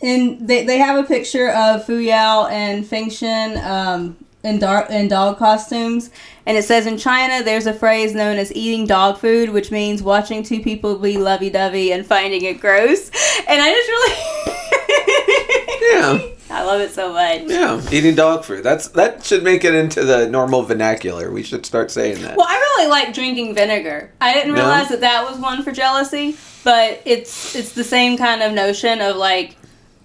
And they have a picture of Fu Yao and Fengshen in dog costumes. And it says in China, there's a phrase known as eating dog food, which means watching two people be lovey-dovey and finding it gross. And I just really... Yeah. I love it so much. Yeah, eating dog food. That should make it into the normal vernacular. We should start saying that. Well, I really like drinking vinegar. I didn't realize that was one for jealousy, but it's the same kind of notion of like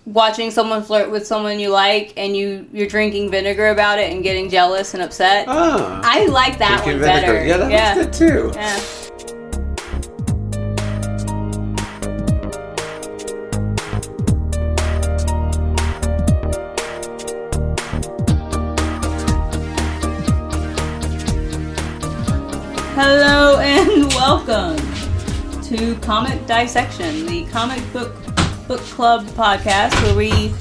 watching someone flirt with someone you like and you're drinking vinegar about it and getting jealous and upset. Ah, I like that one vinegar. better. Yeah, that was good too. Yeah. Hello and welcome to Comic Dissection, the comic book club podcast where we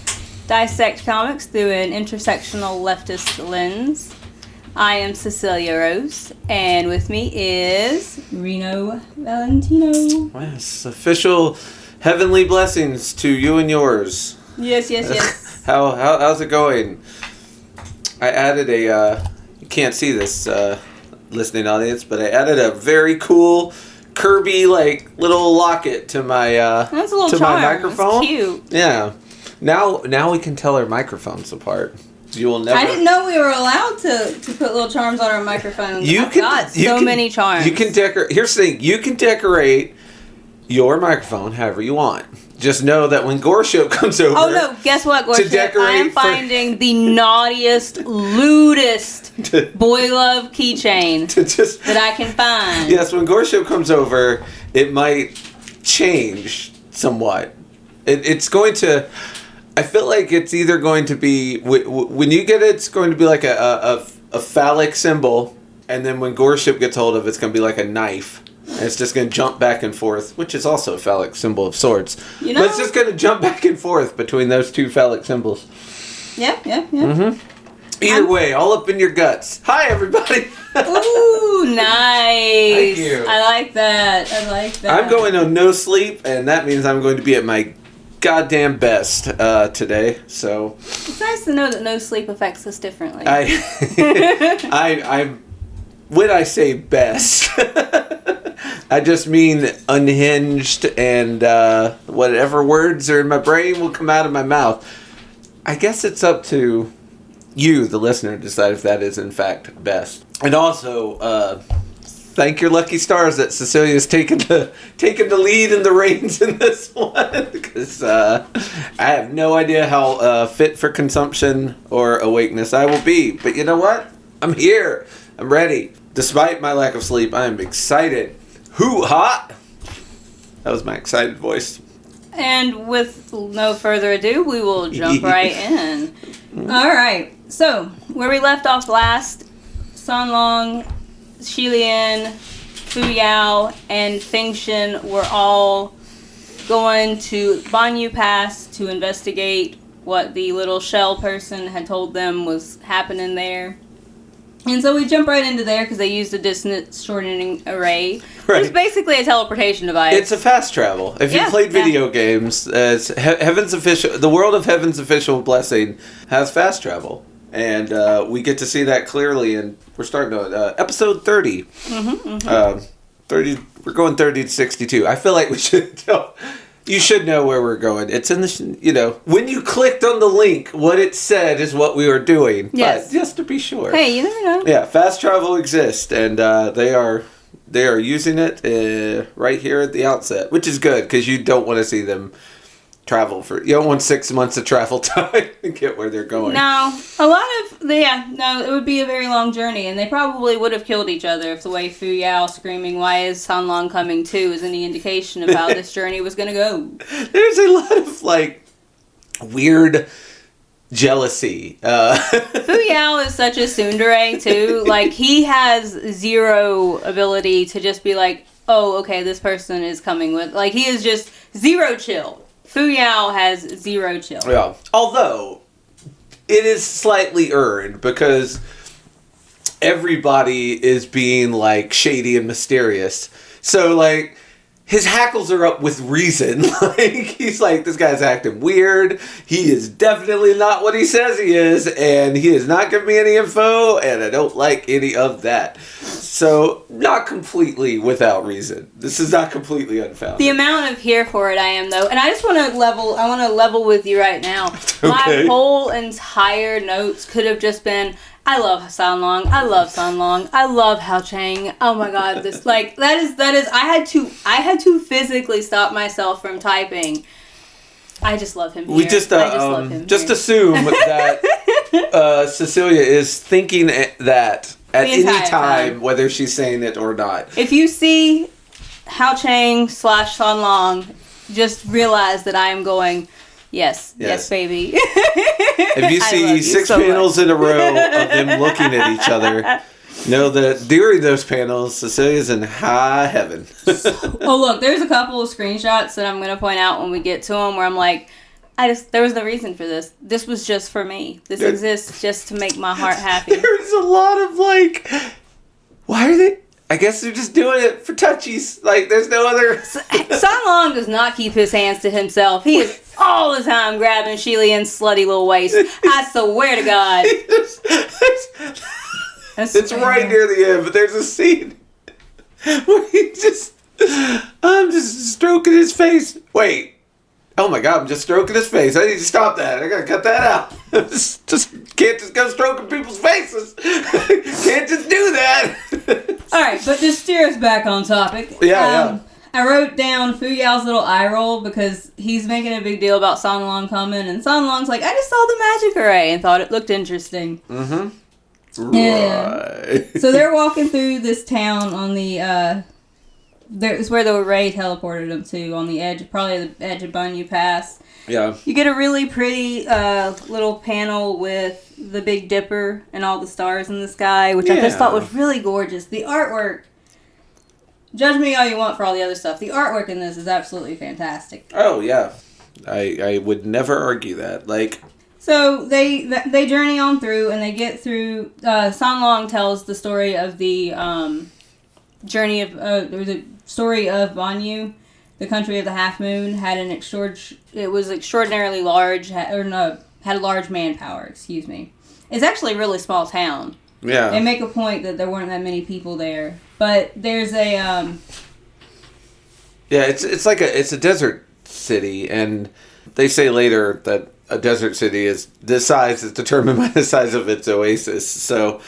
dissect comics through an intersectional leftist lens. I am Cecilia Rose, and with me is Reno Valentino. Yes, official heavenly blessings to you and yours. Yes. How's it going? I added you can't see this, listening audience, but I added a very cool Kirby like little locket to my That's a little to charm. my microphone. It's cute. Yeah. Now we can tell our microphones apart. You will never. I didn't know we were allowed to put little charms on our microphones. I've got many charms. You can decorate. Here's the thing: you can decorate your microphone however you want. Just know that when Gorship comes over... Oh, no. Guess what, Gorship? I am finding the naughtiest, lewdest boy love keychain that I can find. Yes, when Gorship comes over, it might change somewhat. It's going to... I feel like it's either going to be... When you get it, it's going to be like a phallic symbol. And then when Gorship gets hold of it, it's going to be like a knife. And it's just going to jump back and forth, which is also a phallic symbol of sorts. You know? But it's just going to jump back and forth between those two phallic symbols. Yeah. Mm-hmm. Either way, all up in your guts. Hi, everybody. Ooh, nice. Thank you. I like that. I'm going on no sleep, and that means I'm going to be at my goddamn best today. So it's nice to know that no sleep affects us differently. When I say best, I just mean unhinged, and whatever words are in my brain will come out of my mouth. I guess it's up to you, the listener, to decide if that is in fact best. And also, thank your lucky stars that Cecilia's taken the lead in the reins in this one, because I have no idea how fit for consumption or awakeness I will be. But you know what? I'm here. I'm ready. Despite my lack of sleep, I am excited. Hoo-ha! That was my excited voice. And with no further ado, we will jump right in. Alright, so where we left off last, Sun Long, Xie Lian, Fu Yao, and Fengshen were all going to Banyu Pass to investigate what the little shell person had told them was happening there. And so we jump right into there because they used a distance shortening array. Right. It's basically a teleportation device. It's a fast travel. If you played video games, the world of Heaven's Official Blessing has fast travel. And we get to see that clearly, and we're starting to episode 30. 30. We're going 30 to 62. I feel like we should tell... You should know where we're going. It's in the, when you clicked on the link, what it said is what we were doing. Yes. But just to be sure. Hey, you never know. Yeah, fast travel exists, and they are using it right here at the outset, which is good, because you don't want to see them travel you don't want 6 months of travel time to get where they're going. No, it would be a very long journey, and they probably would have killed each other if the way Fu Yao screaming, "Why is Sun Long coming too?" is any indication of how this journey was going to go. There's a lot of, weird jealousy. Fu Yao is such a tsundere, too. He has zero ability to just be like, oh, okay, this person is coming with... he is just zero chill. Fu Yao has zero chill. Yeah. Although, it is slightly earned, because everybody is being, shady and mysterious. So, his hackles are up with reason. Like, he's like, this guy's acting weird. He is definitely not what he says he is, and he is not giving me any info, and I don't like any of that. So, not completely without reason. This is not completely unfounded. The amount of here for it I am, though, and I just want to level with you right now. Okay. My whole entire notes could have just been, I love Sanlong. I love Sanlong. I love Hao Chang. Oh my God, this that is. I had to physically stop myself from typing. I just love him. We just love him. Just assume that Cecilia is thinking that at any time, whether she's saying it or not. If you see Hao Chang / Sanlong, just realize that I am going. Yes, baby. If you see 6 panels in a row of them looking at each other, know that during those panels, Cecilia's in high heaven. Oh, look, there's a couple of screenshots that I'm going to point out when we get to them where I'm like, there was no reason for this. This was just for me. This exists just to make my heart happy. There's a lot of like, why are they... I guess they're just doing it for touchies. Like, there's no other... Sanlong does not keep his hands to himself. He is all the time grabbing Xie Lian's slutty little waist. I swear to God. It's right near the end, but there's a scene where I'm just stroking his face. Wait. Oh my God, I'm just stroking his face. I need to stop that. I gotta cut that out. Can't just go stroking people's faces. Can't just do that. Alright, but to steer us back on topic. Yeah. I wrote down Fu Yao's little eye roll because he's making a big deal about Sanlong coming, and Sanlong's like, I just saw the magic array and thought it looked interesting. Mm-hmm. Yeah. Right. So they're walking through this town on the, it's where the array teleported them to, on the edge, probably the edge of Banyu Pass. Yeah. You get a really pretty little panel with the Big Dipper and all the stars in the sky, which I just thought was really gorgeous. The artwork, judge me all you want for all the other stuff. The artwork in this is absolutely fantastic. Oh, yeah. I would never argue that. Like... So they journey on through, and they get through... Sanlong tells the story of the journey of... or the story of Banyu. The country of the half moon had it was extraordinarily large, had large manpower, excuse me. It's actually a really small town. Yeah. They make a point that there weren't that many people there. But there's a Yeah, it's like it's a desert city, and they say later that a desert city is determined by the size of its oasis. So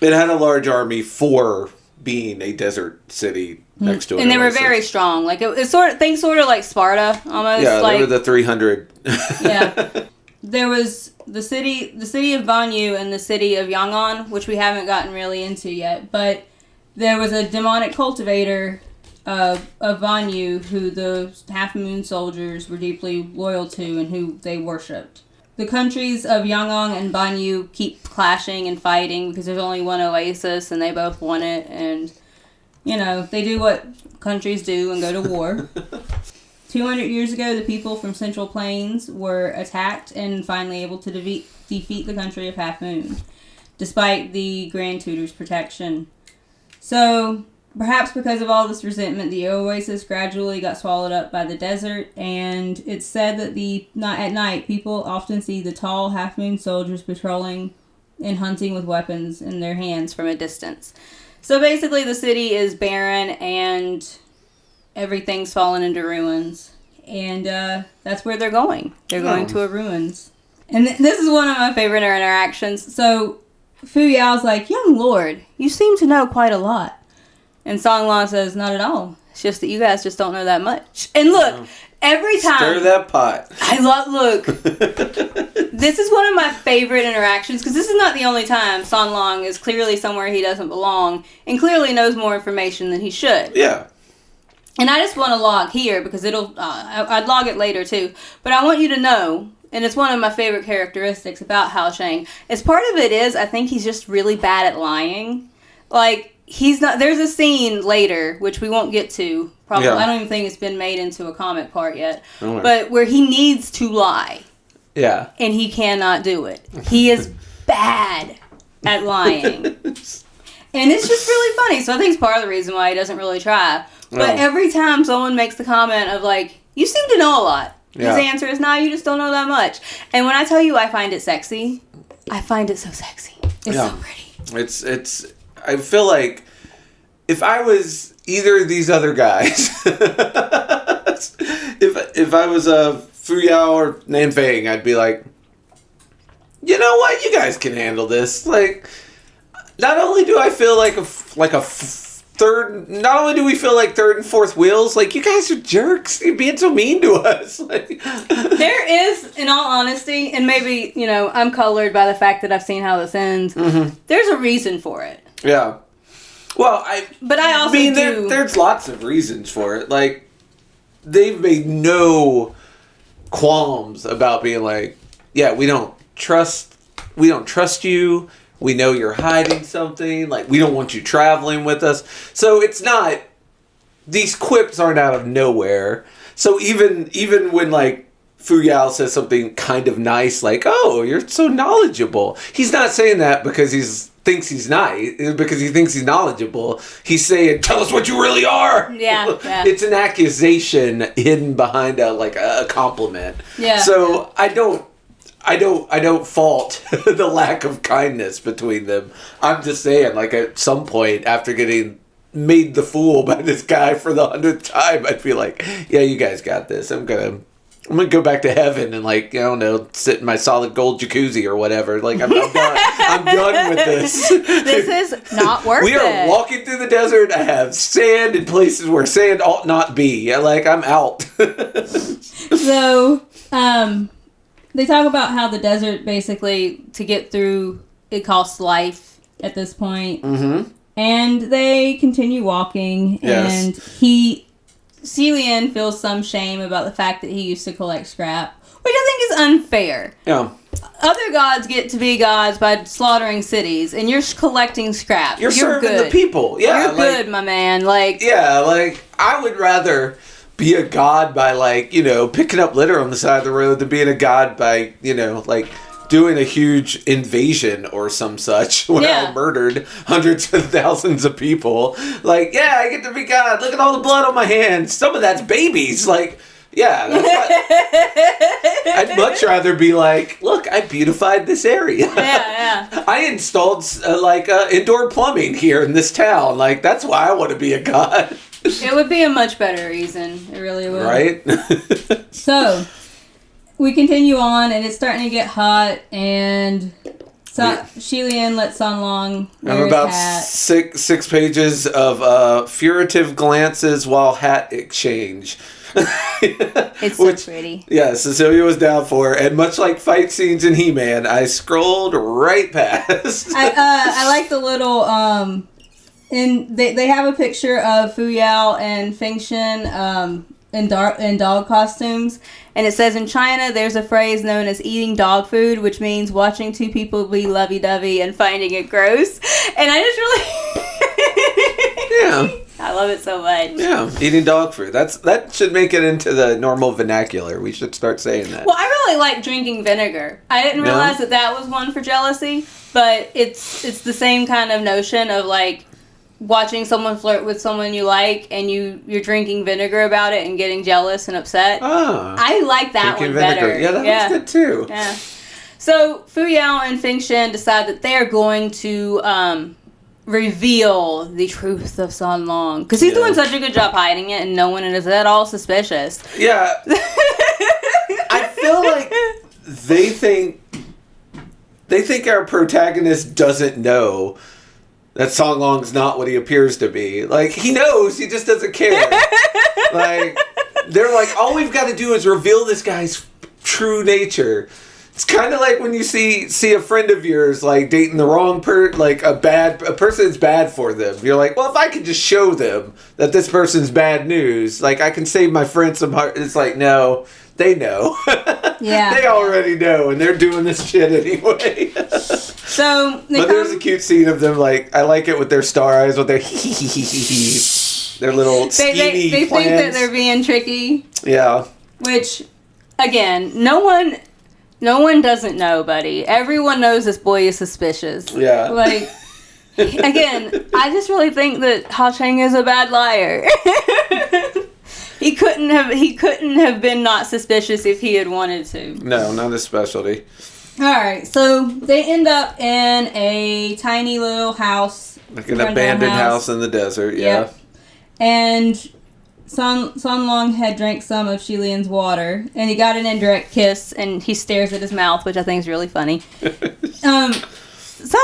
it had a large army for being a desert city next to it. And they were very strong. Like it's sort of like Sparta almost. Yeah, like, they were the 300. Yeah. There was the city of Banyu and the city of Yangon, which we haven't gotten really into yet, but there was a demonic cultivator of Banyu who the Half Moon soldiers were deeply loyal to and who they worshipped. The countries of Yangon and Banyu keep clashing and fighting because there's only one oasis and they both want it, and they do what countries do and go to war. 200 years ago, the people from Central Plains were attacked and finally able to defeat the country of Half Moon, despite the Grand Tutor's protection. So, perhaps because of all this resentment, the oasis gradually got swallowed up by the desert, and it's said that at night, people often see the tall Half Moon soldiers patrolling and hunting with weapons in their hands from a distance. So basically, the city is barren and everything's fallen into ruins. And that's where they're going. They're going to a ruins. And this is one of my favorite interactions. So Fu Yao's like, "Young lord, you seem to know quite a lot." And Sanlong says, "Not at all. It's just that you guys just don't know that much." And look, every time... Stir that pot. Look. This is one of my favorite interactions, because this is not the only time Sanlong is clearly somewhere he doesn't belong, and clearly knows more information than he should. Yeah. And I just want to log here, because I'd log it later too, but I want you to know, and it's one of my favorite characteristics about Hao Chang, is part of it is, I think he's just really bad at lying. Like, there's a scene later, which we won't get to, probably, I don't even think it's been made into a comic part yet, but where he needs to lie. Yeah. And he cannot do it. He is bad at lying. And it's just really funny, so I think it's part of the reason why he doesn't really try. But every time someone makes the comment of like, you seem to know a lot, his answer is, nah, you just don't know that much. And when I tell you I find it sexy, I find it so sexy. It's so pretty. It's I feel like if I was either of these other guys, if I was a Fu Yao or Nanfang, I'd be like, you know what, you guys can handle this. Like, not only do I feel like not only do we feel like third and fourth wheels, like, you guys are jerks. You're being so mean to us. Like, there is, in all honesty, and maybe, you know, I'm colored by the fact that I've seen how this ends. Mm-hmm. There's a reason for it. Yeah. Well, I also mean, there's lots of reasons for it. Like, they've made no qualms about being like, yeah, we don't trust you. We know you're hiding something. Like, we don't want you traveling with us. So it's not, these quips aren't out of nowhere. So even when, like, Fu Yao says something kind of nice, like, oh, you're so knowledgeable. He's not saying that because he thinks he's nice, because he thinks he's knowledgeable. He's saying, tell us what you really are. Yeah. It's an accusation hidden behind a compliment. Yeah. So I don't fault the lack of kindness between them. I'm just saying, like, at some point, after getting made the fool by this guy for the 100th time, I'd feel like, yeah, you guys got this. I'm gonna go back to heaven and, like, I don't know, sit in my solid gold jacuzzi or whatever. Like, I'm done. I'm done with this. This is not worth it. We are walking through the desert. I have sand in places where sand ought not be. Like, I'm out. So, they talk about how the desert, basically, to get through, it costs life at this point. Mm-hmm. And they continue walking, and Xie Lian feels some shame about the fact that he used to collect scrap, which I think is unfair. Yeah. Other gods get to be gods by slaughtering cities, and you're collecting scrap. You're serving good. the people. Yeah, you're good, my man. Like, yeah, like, I would rather be a god by, like, you know, picking up litter on the side of the road than being a god by, you know, like, doing a huge invasion or some such where I murdered hundreds of thousands of people. Like, yeah, I get to be god. Look at all the blood on my hands. Some of that's babies. Like, yeah. I'd much rather be like, look, I beautified this area. Yeah. I installed, indoor plumbing here in this town. Like, that's why I want to be a god. It would be a much better reason. It really would. Right? So, we continue on, and it's starting to get hot, and Xie Lian lets San Long wear I'm about his hat. six pages of furtive glances while hat exchange. It's so pretty. Yeah, Cecilia was down for, and much like fight scenes in He-Man, I scrolled right past. I like the little... And they have a picture of Fu Yao and Feng Shen in dog costumes, and it says in China there's a phrase known as eating dog food, which means watching two people be lovey-dovey and finding it gross. And I just really I love it so much. Yeah, eating dog food. That should make it into the normal vernacular. We should start saying that. Well, I really like drinking vinegar. I didn't realize that was one for jealousy, but it's the same kind of notion of, like, watching someone flirt with someone you like, and you're drinking vinegar about it and getting jealous and upset. Oh, I like that one better. Yeah, that one's good too. Yeah. So Fu Yao and Feng Shen decide that they are going to reveal the truth of San Long, because he's doing such a good job hiding it, and no one is at all suspicious. Yeah. I feel like they think our protagonist doesn't know that San Long's not what he appears to be. Like, he knows, he just doesn't care. Like, they're like, all we've got to do is reveal this guy's true nature. It's kind of like when you see a friend of yours, like, dating the wrong a person that's bad for them. You're like, well, if I could just show them that this person's bad news, like, I can save my friend some heart. It's like, no, they know. Yeah. They already know, and they're doing this shit anyway. So, there's a cute scene of them, like, I like it with their star eyes, with their their little schemy they plans. think that they're being tricky. Yeah. Which, again, no one doesn't know, buddy. Everyone knows this boy is suspicious. Yeah. Like, Again, I just really think that Hao Shang is a bad liar. He couldn't have been not suspicious if he had wanted to. No, not his specialty. Alright, so they end up in a tiny little house. Like an abandoned house in the desert, yeah. Yep. And Sun Long had drank some of Xie Lian's water, and he got an indirect kiss, and he stares at his mouth, which I think is really funny. Sun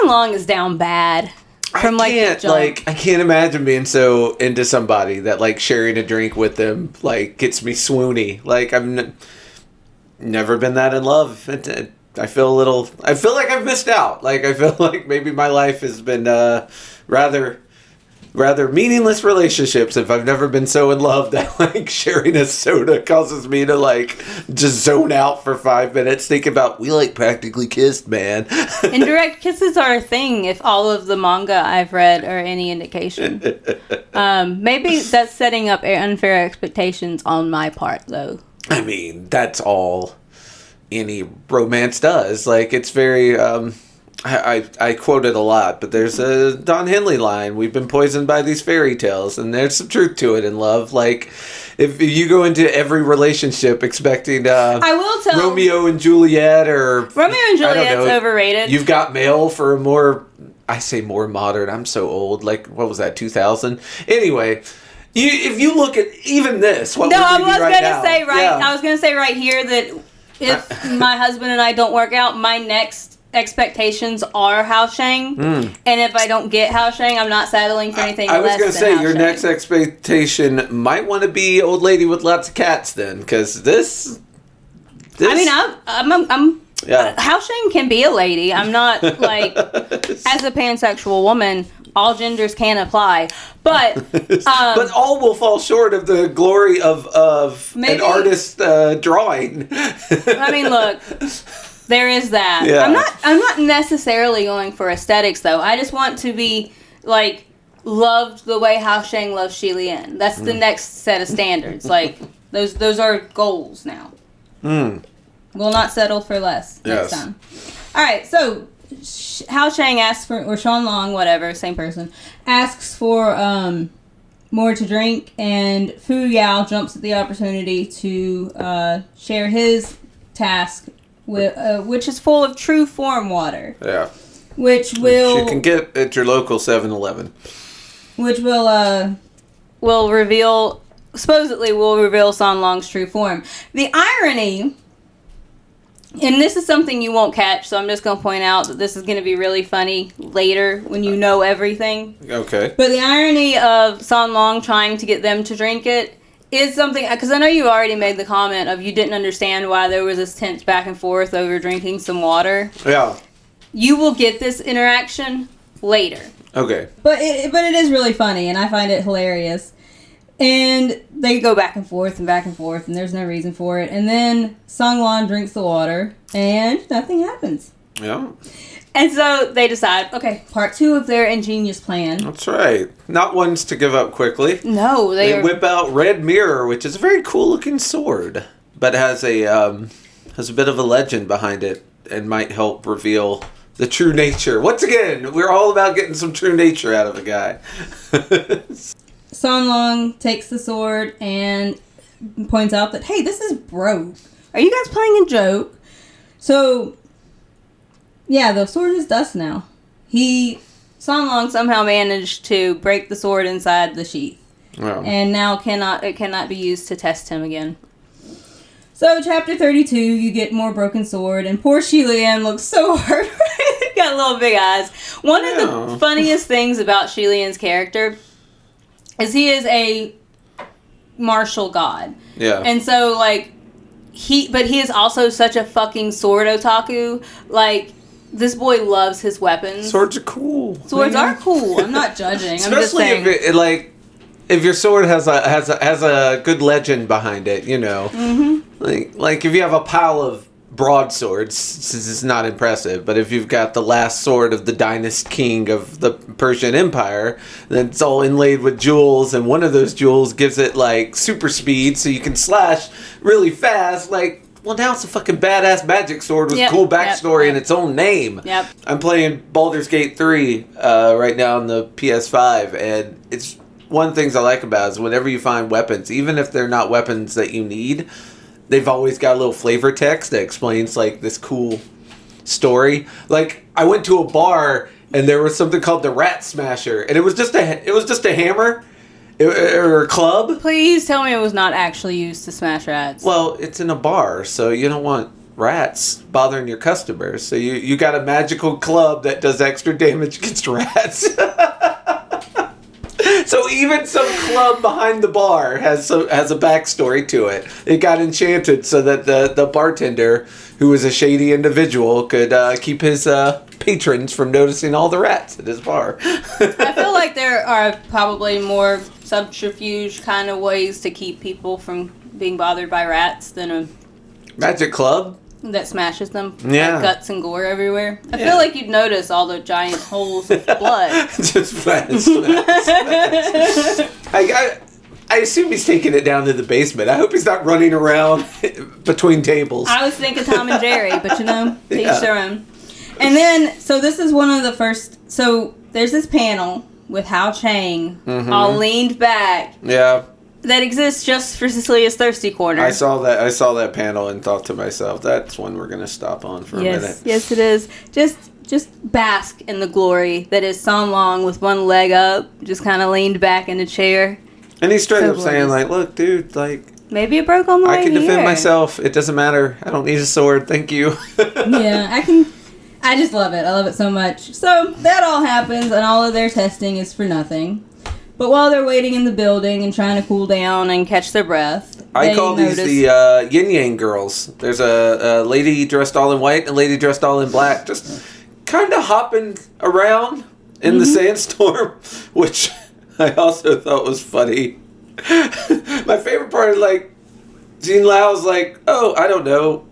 Long is down bad. I can't imagine being so into somebody that, like, sharing a drink with them, like, gets me swoony. Like, I've never been that in love. I feel like I've missed out. Like, I feel like maybe my life has been rather meaningless relationships if I've never been so in love that, like, sharing a soda causes me to, like, just zone out for 5 minutes thinking about, we, like, practically kissed, man. Indirect kisses are a thing if all of the manga I've read are any indication. Maybe that's setting up unfair expectations on my part, though. I mean, that's all any romance does. Like, it's very... I quote it a lot, but there's a Don Henley line, we've been poisoned by these fairy tales, and there's some truth to it in love. Like, if you go into every relationship expecting I will tell Romeo and Juliet or... Romeo and Juliet's overrated. You've got mail for a more... I say more modern, I'm so old. Like, what was that, 2000? Anyway... if you look at even this, I was going to say right here that if my husband and I don't work out, my next expectations are Hao Shang, and if I don't get Hao Shang, I'm not settling for anything less than Hao Shang. I was going to say, your next expectation might want to be old lady with lots of cats then, because this... I mean, I'm Hao Shang can be a lady. I'm not, like, as a pansexual woman, all genders can apply, but... but all will fall short of the glory of an artist drawing. I mean, look... There is that. Yeah. I'm not necessarily going for aesthetics, though. I just want to be, like, loved the way Hao Shang loves Xie Lian. That's the next set of standards. Like, those are goals now. We'll not settle for less next time. All right, so Hao Shang asks for, or Sean Long, whatever, same person, asks for more to drink, and Fu Yao jumps at the opportunity to share his task, which is full of true form water. Yeah. Which you can get at your local 7-Eleven. Which supposedly will reveal San Long's true form. The irony, and this is something you won't catch, so I'm just going to point out that this is going to be really funny later when you know everything. Okay. But the irony of San Long trying to get them to drink it is something, because I know you already made the comment of you didn't understand why there was this tense back and forth over drinking some water. Yeah. You will get this interaction later. Okay. But it is really funny, and I find it hilarious. And they go back and forth, and there's no reason for it. And then Song Lan drinks the water, and nothing happens. Yeah. And so they decide, okay, part 2 of their ingenious plan. That's right. Not ones to give up quickly. No, they whip out Red Mirror, which is a very cool-looking sword, but has a bit of a legend behind it, and might help reveal the true nature. Once again, we're all about getting some true nature out of a guy. San Long takes the sword and points out that, hey, this is broke. Are you guys playing a joke? So... yeah, the sword is dust now. San Long somehow managed to break the sword inside the sheath. Wow. And now it cannot be used to test him again. So, chapter 32, you get more broken sword, and poor Xie Lian looks so hurt. He's got little big eyes. One of the funniest things about Xie Lian's character is he is a martial god. Yeah. And so, like, he is also such a fucking sword otaku. Like, this boy loves his weapons. Swords are cool. Swords are cool. I'm not judging. Especially I'm just saying. if your sword has a good legend behind it, you know. Mm-hmm. Like if you have a pile of broadswords, this is not impressive. But if you've got the last sword of the dynasty king of the Persian Empire, then it's all inlaid with jewels, and one of those jewels gives it like super speed, so you can slash really fast. Like, well, now it's a fucking badass magic sword with Yep, cool backstory yep. and its own name. Yep. I'm playing Baldur's Gate 3 right now on the PS5, and it's one of the things I like about it is whenever you find weapons, even if they're not weapons that you need, they've always got a little flavor text that explains like this cool story. Like I went to a bar and there was something called the Rat Smasher, and it was just a hammer. Or a club? Please tell me it was not actually used to smash rats. Well, it's in a bar, so you don't want rats bothering your customers. So you got a magical club that does extra damage against rats. So even some club behind the bar has a backstory to it. It got enchanted so that the bartender, who was a shady individual, could keep his patrons from noticing all the rats at his bar. I feel like there are probably more subterfuge kind of ways to keep people from being bothered by rats than a magic club that smashes them. Yeah. Like guts and gore everywhere. I feel like you'd notice all the giant holes of blood. Just smash. I assume he's taking it down to the basement. I hope he's not running around between tables. I was thinking Tom and Jerry, but to each Yeah. their own. And then, so this is one of the first, so there's this panel with Hao Chang all leaned back Yeah. that exists just for Cecilia's Thirsty Corner. I saw that panel and thought to myself, that's one we're going to stop on for a minute. Yes, it is. Just bask in the glory that is San Long with one leg up, just kind of leaned back in a chair. And he's straight So up saying, glorious. like, look, dude, like, Maybe it broke on the way I can defend here. myself. It doesn't matter. I don't need a sword. Thank you. Yeah, I just love it. I love it so much. So that all happens, and all of their testing is for nothing. But while they're waiting in the building and trying to cool down and catch their breath, I call these the yin yang girls. There's a lady dressed all in white and a lady dressed all in black, just kind of hopping around in the sandstorm, which I also thought was funny. My favorite part is like Jean Lao's like, oh, I don't know.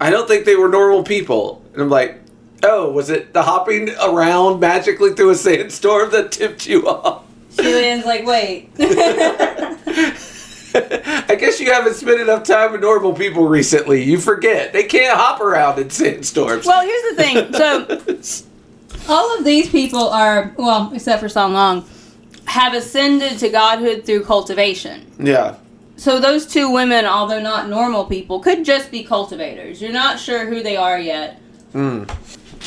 I don't think they were normal people. And I'm like, oh, was it the hopping around magically through a sandstorm that tipped you off? Xie Lian's like, wait. I guess you haven't spent enough time with normal people recently. You forget. They can't hop around in sandstorms. Well, here's the thing. So, all of these people are, well, except for San Long, have ascended to godhood through cultivation. Yeah. So those two women, although not normal people, could just be cultivators. You're not sure who they are yet.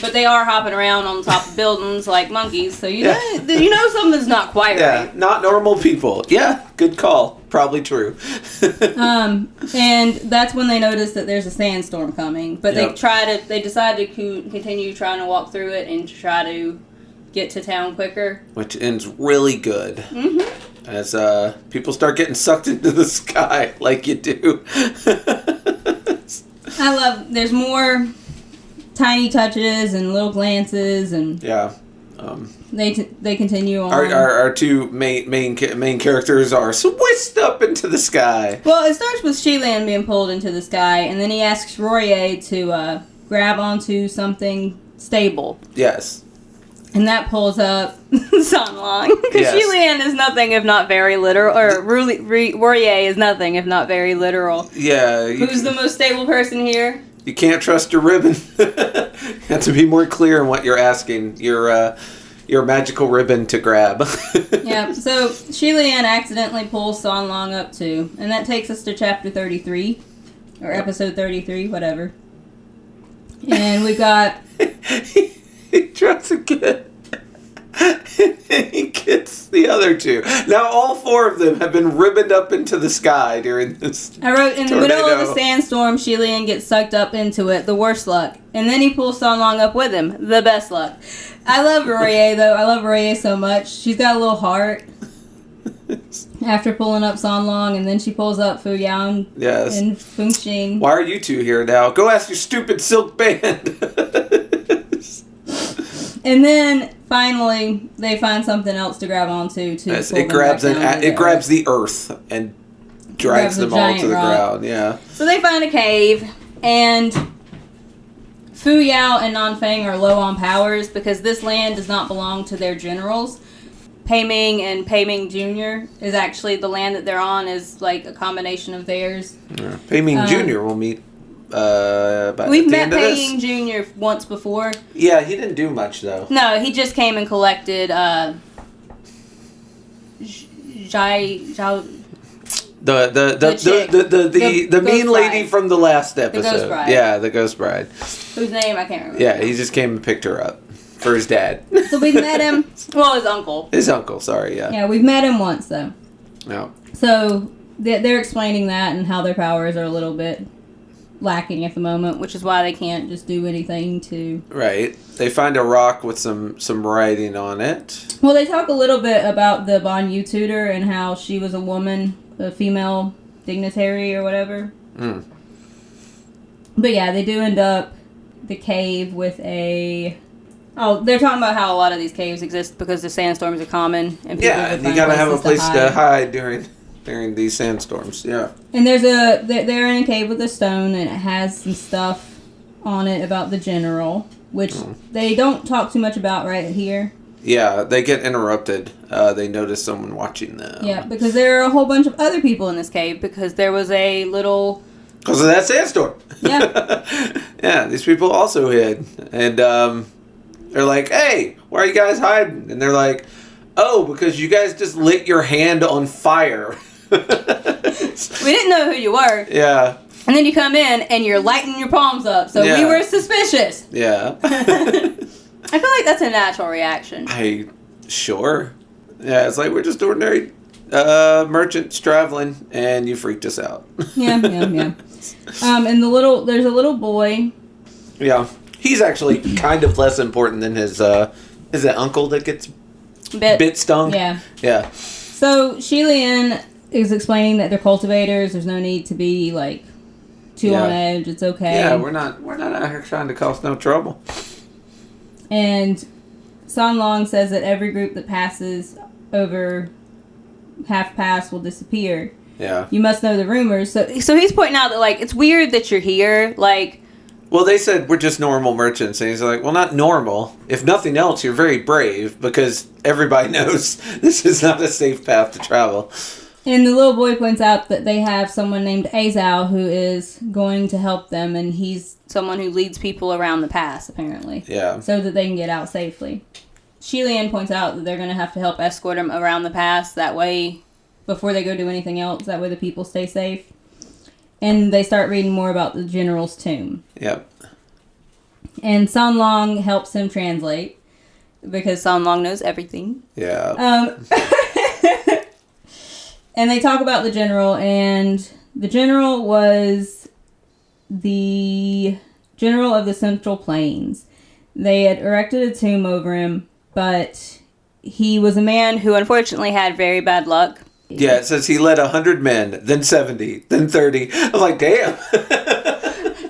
But they are hopping around on top of buildings like monkeys, so you know something's not quite Yeah, right. not normal people. Yeah, good call. Probably true. And that's when they notice that there's a sandstorm coming. But Yep. they decide to continue trying to walk through it and try to get to town quicker. Which ends really good. As people start getting sucked into the sky like you do. There's more tiny touches and little glances, and Yeah. they continue on. Our two main characters are whisked up into the sky. Well, it starts with Xie Lian being pulled into the sky, and then he asks Royer to grab onto something stable. Yes. And that pulls up San Long. Because Yes. Xie Lian is nothing if not very literal, or Royer is nothing if not very literal. Yeah. Who's the most stable person here? You can't trust your ribbon. You have to be more clear in what you're asking your magical ribbon to grab. Yeah, so Xie Lian accidentally pulls San Long up too. And that takes us to chapter 33. Or episode 33, whatever. And we've got... He tries again. And he gets the other two. Now all four of them have been ribboned up into the sky during this I wrote, in the middle of tornado. a sandstorm, Xie Lian gets sucked up into it. The worst luck. And then he pulls San Long up with him. The best luck. I love Royer, though. I love Royer so much. She's got a little heart. After pulling up San Long, and then she pulls up Fu Yan Yes. and Feng Xing. Why are you two here now? Go ask your stupid silk band. And then finally, they find something else to grab onto to. Yes, pull it them grabs back down to it grabs the earth and drags grabs a them all giant to the rock. ground. Yeah. So they find a cave, and Fu Yao and Nanfeng are low on powers because this land does not belong to their generals. Pei Ming and Pei Ming Jr. is actually the land that they're on is like a combination of theirs. Yeah. Pei Ming Jr. will meet We've met Pei Ying Jr. once before. Yeah, he didn't do much though. No, he just came and collected the mean lady from the last episode. The Ghost Bride. Yeah, the Ghost Bride. Whose name I can't remember. Yeah, he just came and picked her up for his dad. So we've met him. Well, his uncle. His uncle, sorry, yeah. Yeah, we've met him once though. No. So they're explaining that and how their powers are a little bit lacking at the moment, which is why they can't just do anything to... Right. They find a rock with some writing on it. Well, they talk a little bit about the Bon Yu tutor and how she was a woman, a female dignitary or whatever. Mm. But yeah, they do end up the cave with a... Oh, they're talking about how a lot of these caves exist because the sandstorms are common. And people And you gotta have a place to hide during these sandstorms, yeah. And they're in a cave with a stone, and it has some stuff on it about the general, which they don't talk too much about right here. Yeah, they get interrupted. They notice someone watching them. Yeah, because there are a whole bunch of other people in this cave, because there was a little... Because of that sandstorm. Yeah. Yeah, these people also hid. And they're like, hey, why are you guys hiding? And they're like, oh, because you guys just lit your hand on fire. We didn't know who you were. Yeah. And then you come in and you're lighting your palms up, so we were suspicious. Yeah. I feel like that's a natural reaction. Sure. Yeah, it's like we're just ordinary merchants traveling, and you freaked us out. Yeah. And there's a little boy. Yeah. He's actually kind of less important than his, is it uncle that gets bit stung? Yeah. Yeah. So, Xie Lian is explaining that they're cultivators. There's no need to be, like, too on edge. It's okay. Yeah, we're not out here trying to cause no trouble. And San Long says that every group that passes over half past will disappear. Yeah. You must know the rumors. So he's pointing out that, like, it's weird that you're here. Like... Well, they said we're just normal merchants. And he's like, well, not normal. If nothing else, you're very brave because everybody knows this is not a safe path to travel. And the little boy points out that they have someone named Azao who is going to help them, and he's someone who leads people around the pass, apparently. Yeah. So that they can get out safely. Xie Lian points out that they're going to have to help escort him around the pass. That way, before they go do anything else, that way the people stay safe. And they start reading more about the general's tomb. Yep. And San Long helps him translate, because San Long knows everything. Yeah. And they talk about the general, and the general was the general of the Central Plains. They had erected a tomb over him, but he was a man who unfortunately had very bad luck. Yeah, it says he led 100 men, then 70, then 30. I'm like, damn.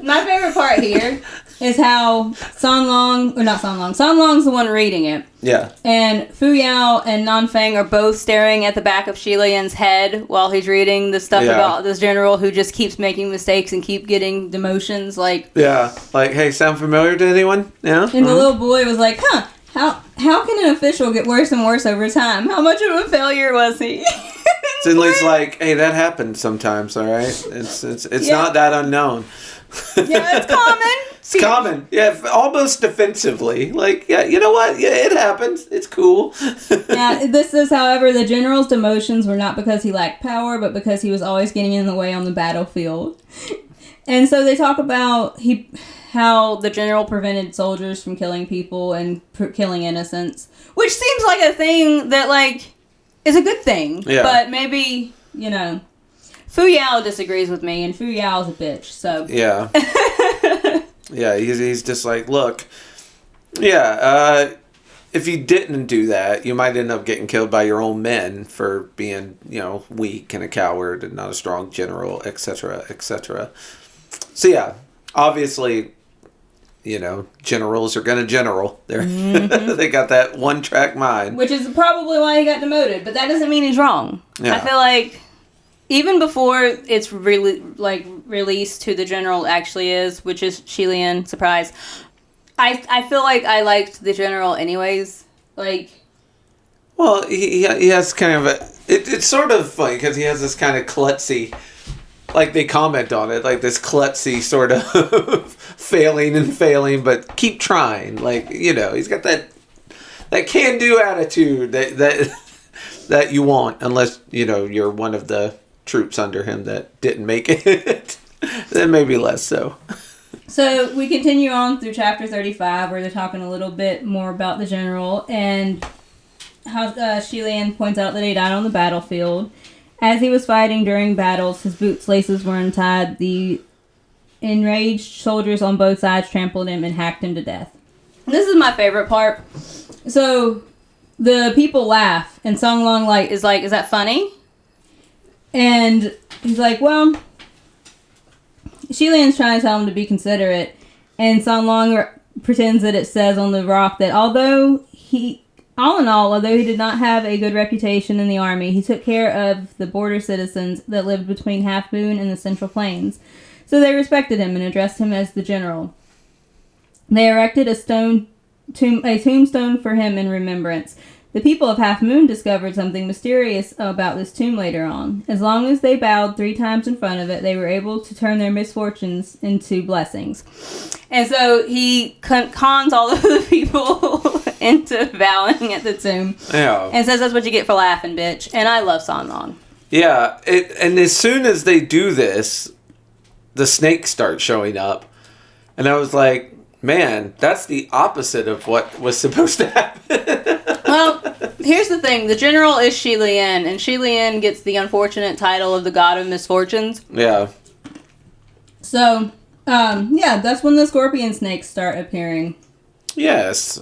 My favorite part here is how San Long's the one reading it. Yeah. And Fu Yao and Nanfeng are both staring at the back of Xie Lian's head while he's reading the stuff about this general who just keeps making mistakes and keep getting demotions. Like, yeah, like, hey, sound familiar to anyone? Yeah. And the little boy was like, how can an official get worse and worse over time? How much of a failure was he? Zinli's like, hey, that happens sometimes, all right? It's not that unknown. Yeah, it's common. It's common. Yeah, almost defensively. Like, yeah, you know what? Yeah, it happens. It's cool. Yeah, this is, however, the general's demotions were not because he lacked power, but because he was always getting in the way on the battlefield. And so they talk about how the general prevented soldiers from killing people and killing innocents, which seems like a thing that, like, is a good thing. Yeah. But maybe, Fu Yao disagrees with me, and Fu Yao's a bitch, so... Yeah. Yeah, he's just like, look, if you didn't do that, you might end up getting killed by your own men for being, weak and a coward and not a strong general, etc., etc. So, yeah, obviously, generals are going to general. They got that one-track mind. Which is probably why he got demoted, but that doesn't mean he's wrong. Yeah. I feel like... Even before it's really released who the general actually is, which is Xie Lian, surprise. I feel like I liked the general anyways. Like, well, he has kind of a. It's sort of funny because he has this kind of klutzy like they comment on it, like this klutzy sort of failing, but keep trying. Like, he's got that can-do attitude that you want, unless, you're one of the troops under him that didn't make it. Then maybe less so. So we continue on through chapter 35, where they're talking a little bit more about the general, and how Xie Lian points out that he died on the battlefield. As he was fighting during battles, his boots' laces were untied. The enraged soldiers on both sides trampled him and hacked him to death. And this is my favorite part. So the people laugh, and Song Long is like, is that funny? And he's like, well, Xie Lian's trying to tell him to be considerate, and Song Long pretends that it says on the rock that although he did not have a good reputation in the army, he took care of the border citizens that lived between Half Moon and the Central Plains. So they respected him and addressed him as the general. They erected a tombstone for him in remembrance. The people of Half Moon discovered something mysterious about this tomb later on. As long as they bowed 3 times in front of it, they were able to turn their misfortunes into blessings. And so he cons all of the people into bowing at the tomb. Yeah. And says that's what you get for laughing, bitch. And I love San Long. Yeah, and as soon as they do this, the snakes start showing up. And I was like, man, that's the opposite of what was supposed to happen. Well, here's the thing. The general is Xie Lian, and Xie Lian gets the unfortunate title of the god of misfortunes. Yeah. So, that's when the scorpion snakes start appearing. Yes.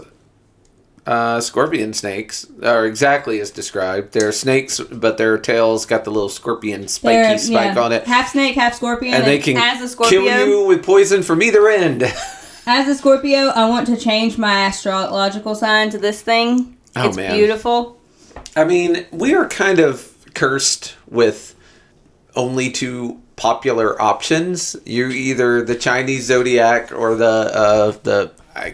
Scorpion snakes are exactly as described. They're snakes, but their tails got the little scorpion spike on it. Half snake, half scorpion. And they can as a Scorpio, kill you with poison from either end. As a Scorpio, I want to change my astrological sign to this thing. Oh, it's man. beautiful. I mean, we are kind of cursed with only 2 popular options. You're either the Chinese zodiac or the I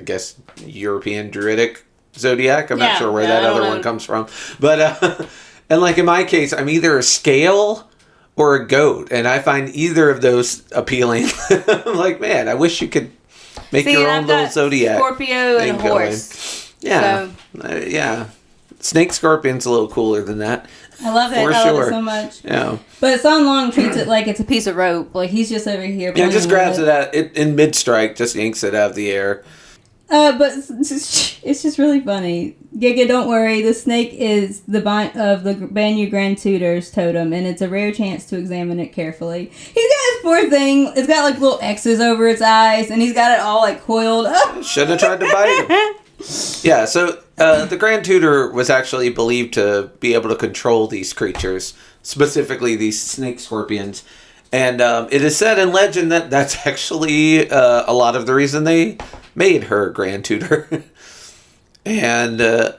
guess European Druidic zodiac. I'm not sure where that other one comes from. But and like in my case, I'm either a scale or a goat, and I find either of those appealing. I'm like, man, I wish you could make your own little zodiac. Scorpio and a horse. Yeah, yeah. Snake Scorpion's a little cooler than that. I love it. I love it so much. Yeah. But San Long treats it like it's a piece of rope. Like he's just over here. Yeah, just grabs it in mid-strike, just yanks it out of the air. But it's just really funny. Giga, don't worry. The snake is the Banyu Grand Tutor's totem, and it's a rare chance to examine it carefully. He's got his poor thing. It's got like little X's over its eyes, and he's got it all like coiled up. Should have tried to bite him. Yeah, so the Grand Tutor was actually believed to be able to control these creatures, specifically these snake scorpions. And it is said in legend that that's actually a lot of the reason they made her Grand Tutor. And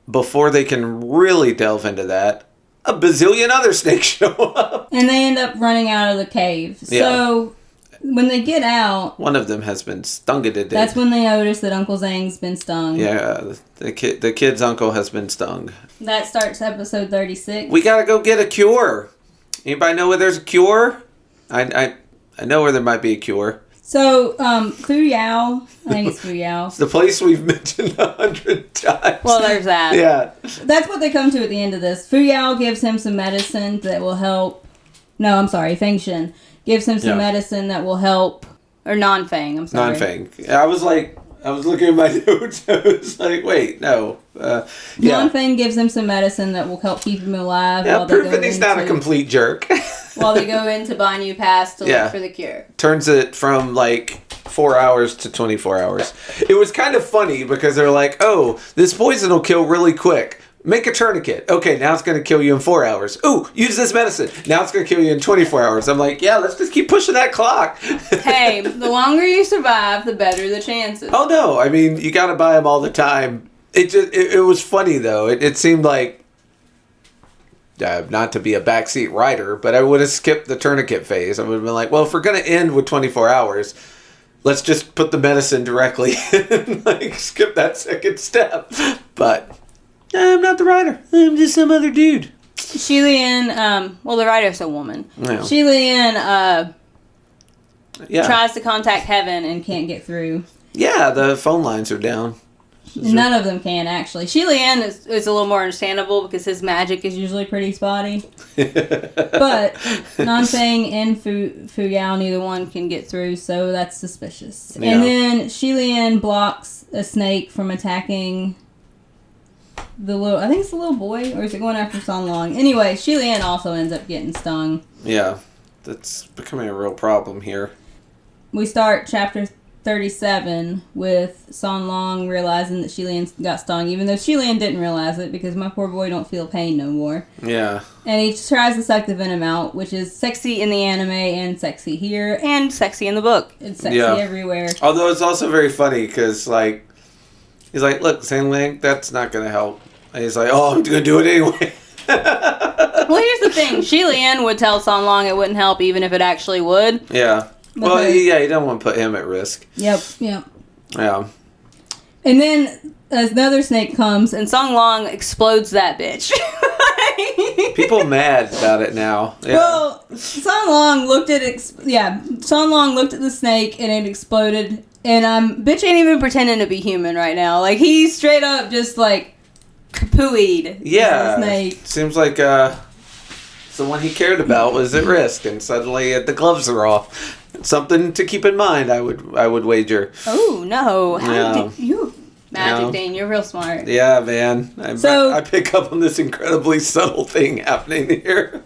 before they can really delve into that, a bazillion other snakes show up. And they end up running out of the cave. Yeah. So when they get out, one of them has been stung to death. That's when they notice that Uncle Zhang's been stung. Yeah, the kid's uncle has been stung. That starts episode 36. We gotta go get a cure. Anybody know where there's a cure? I know where there might be a cure. So, Fu Yao, I think it's Fu Yao. It's the place we've mentioned 100 times. Well, there's that. Yeah. That's what they come to at the end of this. Fu Yao gives him some medicine that will help. No, I'm sorry, Feng Shen gives him some medicine that will help. Or non-Feng, I'm sorry. Non-Feng. I was looking at my notes. I was like, wait, no. Non-Feng gives him some medicine that will help keep him alive. Yeah, proving he's not a complete jerk. While they go into Banyu Pass to look for the cure. Turns it from 4 hours to 24 hours. It was kind of funny because they're like, oh, this poison will kill really quick. Make a tourniquet. Okay, now it's going to kill you in 4 hours. Ooh, use this medicine. Now it's going to kill you in 24 hours. I'm like, yeah, let's just keep pushing that clock. Hey, the longer you survive, the better the chances. Oh, no. I mean, you got to buy them all the time. It was funny, though. It seemed like, not to be a backseat rider, but I would have skipped the tourniquet phase. I would have been like, well, if we're going to end with 24 hours, let's just put the medicine directly and skip that second step. But I'm not the rider. I'm just some other dude. Xie Lian, well, the writer's a woman. Yeah. Xie Lian Yeah. tries to contact Heaven and can't get through. Yeah, the phone lines are down. None of them can, actually. Xie Lian is a little more understandable because his magic is usually pretty spotty. But Nanfeng and Fu Yao, neither one can get through, so that's suspicious. Yeah. And then Xie Lian blocks a snake from attacking the little... I think it's the little boy, or is it going after San Long? Anyway, Xie Lian also ends up getting stung. Yeah, that's becoming a real problem here. We start chapter 37 with San Long realizing that Xie Lian got stung, even though Xie Lian didn't realize it because my poor boy don't feel pain no more. Yeah. And he tries to suck the venom out, which is sexy in the anime and sexy here and sexy in the book. It's sexy everywhere. Although it's also very funny because, like, he's like, look, San Lang, that's not going to help. And he's like, oh, I'm going to do it anyway. Well, here's the thing. Xie Lian would tell San Long it wouldn't help even if it actually would. Yeah. Well, yeah, you don't want to put him at risk. Yep. Yeah. And then another snake comes, and Song Long explodes that bitch. People mad about it now. Yeah. Well, Song Long looked at Song Long looked at the snake, and it exploded. And bitch ain't even pretending to be human right now. Like, he straight up just like kapooied. Yeah. The snake. Seems like the one he cared about was at risk, and suddenly the gloves are off. Something to keep in mind, I would wager. Oh no! Yeah. Did you Magic Dane? You're real smart. Yeah, man. I pick up on this incredibly subtle thing happening here.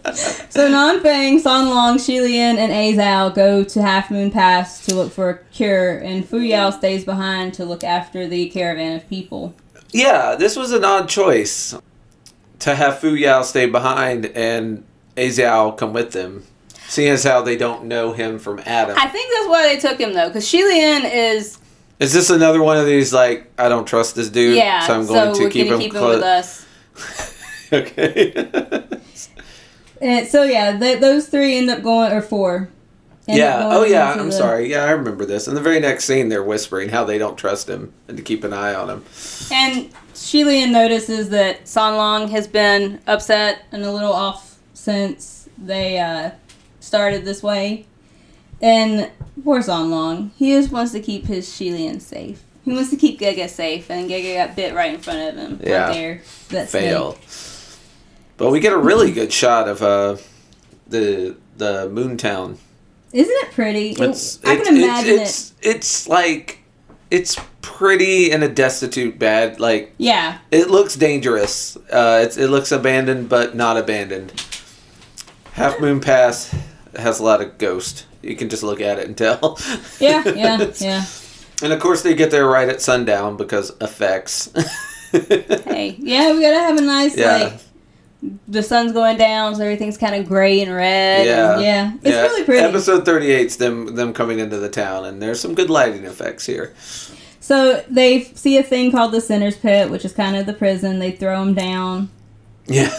So Nanfeng, San Long, Xie Lian, and A Zhao go to Half Moon Pass to look for a cure, and Fu Yao stays behind to look after the caravan of people. Yeah, this was an odd choice to have Fu Yao stay behind and A Zhao come with them. Seeing as how they don't know him from Adam. I think that's why they took him, though, because Xie Lian is... Is this another one of these, like, I don't trust this dude, yeah, so I'm going to keep him with us. Okay. And so, yeah, those three end up going... Or four. I'm sorry. Yeah, I remember this. In the very next scene, they're whispering how they don't trust him and to keep an eye on him. And Xie Lian notices that San Long has been upset and a little off since they... started this way, and poor San Long, he just wants to keep his Xie Lian safe. He wants to keep Gege safe, and Gege got bit right in front of him. Yeah. Right there. That fail. snake. But we get a really good shot of the moon town. Isn't it pretty? I can imagine it. It's like it's pretty in a destitute bad. Like yeah, it looks dangerous. It looks abandoned, but not abandoned. Half Moon Pass has a lot of ghost. You can just look at it and tell. Yeah. And of course they get there right at sundown because effects. Hey, yeah, we gotta have a nice like the sun's going down, so everything's kind of gray and red. Yeah, it's really pretty. Episode 38's them coming into the town, and there's some good lighting effects here. So they see a thing called the Sinner's Pit, which is kind of the prison. They throw them down. Yeah.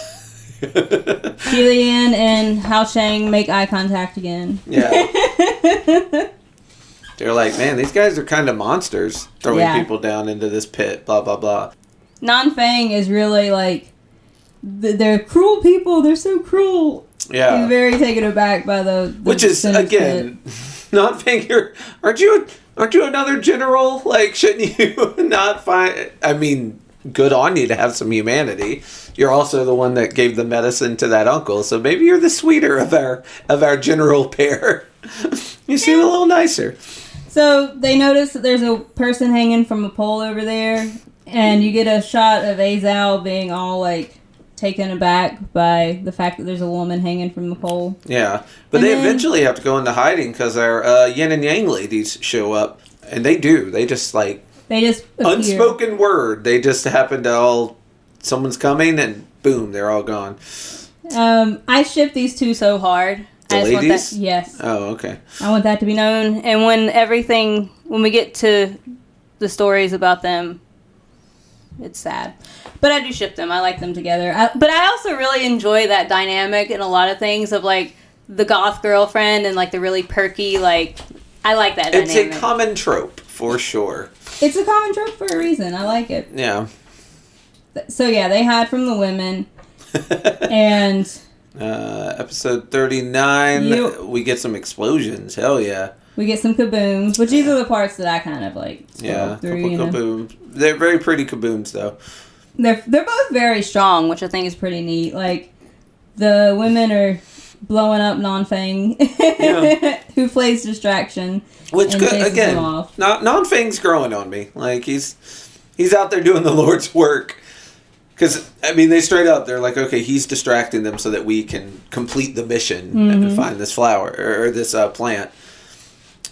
Xie Lian and Hao Cheng make eye contact again. Yeah. They're like, man, these guys are kind of monsters throwing people down into this pit, blah, blah, blah. Nanfeng is really like, they're cruel people, they're so cruel. Yeah. He's very taken aback by the which is, again, Nanfeng, aren't you another general? Like, shouldn't you not find, I mean, good on you to have some humanity. You're also the one that gave the medicine to that uncle, so maybe you're the sweeter of our general pair. You seem a little nicer. So they notice that there's a person hanging from a pole over there, and you get a shot of A Zhao being all like taken aback by the fact that there's a woman hanging from the pole. Yeah, but they eventually have to go into hiding because our yin and yang ladies show up, and they do. They just like appear. Unspoken word. They just happen to someone's coming, and boom, they're all gone. I ship these two so hard. The ladies? Yes. Oh, okay. I want that to be known. And when we get to the stories about them, it's sad. But I do ship them. I like them together. But I also really enjoy that dynamic in a lot of things of like the goth girlfriend and like the really perky, like, I like that dynamic. It's a common trope, for sure. It's a common trope for a reason. I like it. Yeah. So yeah, they hide from the women. And episode 39, we get some explosions. Hell yeah. We get some kabooms, which these are the parts that I kind of like. Yeah, through, couple kabooms. They're very pretty kabooms, though. They're both very strong, which I think is pretty neat. Like, the women are blowing up Non-Fang, who plays distraction. Which, again, Non-Fang's growing on me. Like, he's out there doing the Lord's work. Because, I mean, they're like, okay, he's distracting them so that we can complete the mission and find this flower, or this plant.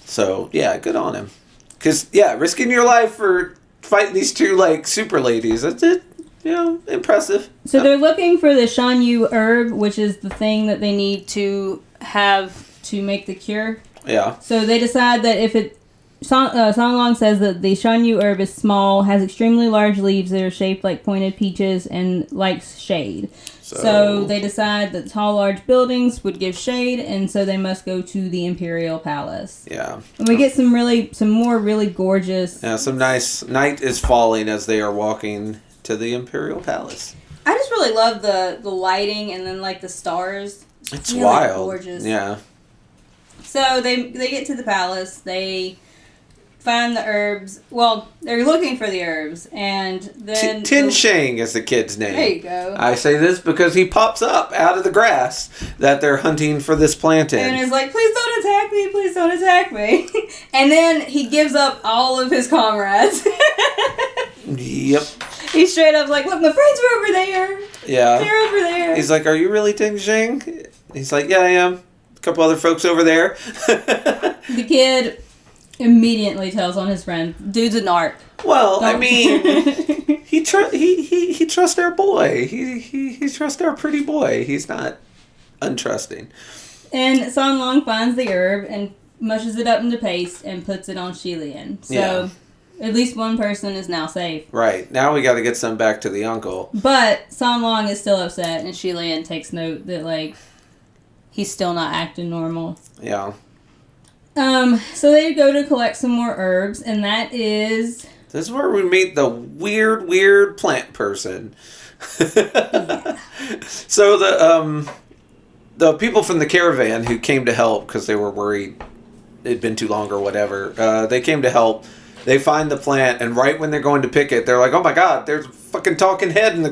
So, yeah, good on him. Because, yeah, risking your life for fighting these two, like, super ladies, that's it. You know, impressive. So they're looking for the Shan Yu herb, which is the thing that they need to have to make the cure. Yeah. So they decide that if it... Song Long says that the Shan Yu herb is small, has extremely large leaves that are shaped like pointed peaches, and likes shade. So they decide that tall, large buildings would give shade, and so they must go to the Imperial Palace. Yeah. And we get some more really gorgeous... Yeah, some nice... Night is falling as they are walking to the Imperial Palace. I just really love the lighting and then, like, the stars. It's really wild. Gorgeous. Yeah. So they get to the palace. They find the herbs. Well, they're looking for the herbs, and then Tin Shang is the kid's name. There you go. I say this because he pops up out of the grass that they're hunting for this plant in. And is like, please don't attack me, please don't attack me. And then he gives up all of his comrades. Yep. He's straight up like, look, my friends are over there. Yeah. They're over there. He's like, are you really Tin Shang? He's like, yeah, I am. A couple other folks over there. The kid immediately tells on his friend, dude's a narc. Well, I mean, he trusts our boy. He trusts our pretty boy. He's not untrusting. And San Long finds the herb and mushes it up into paste and puts it on Xie Lian. So at least one person is now safe. Right. Now we got to get some back to the uncle. But San Long is still upset, and Xie Lian takes note that, like, he's still not acting normal. Yeah. So they go to collect some more herbs, and that is... This is where we meet the weird plant person. Yeah. So the people from the caravan who came to help because they were worried it'd been too long or whatever, they came to help. They find the plant, and right when they're going to pick it, they're like, oh my god, there's a fucking talking head in the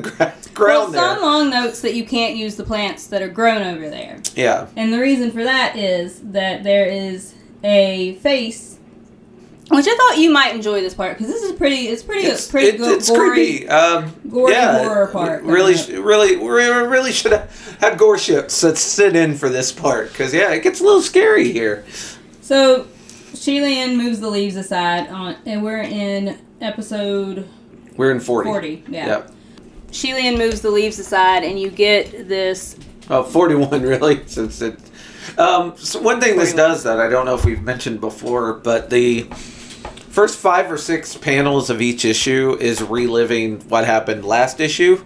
ground there. San Long notes that you can't use the plants that are grown over there. Yeah. And the reason for that is that there is a face, which I thought you might enjoy this part, because this is pretty good, it's gory, creepy. gory horror part. Really should have had gore ships that sit in for this part, because it gets a little scary here. So Xie Lian moves the leaves aside, and we're in episode... We're in 40. 40, yeah. Yep. Xie Lian moves the leaves aside, and you get this... Oh, 41, really? Since it... so one thing this does that I don't know if we've mentioned before, but the first 5 or 6 panels of each issue is reliving what happened last issue.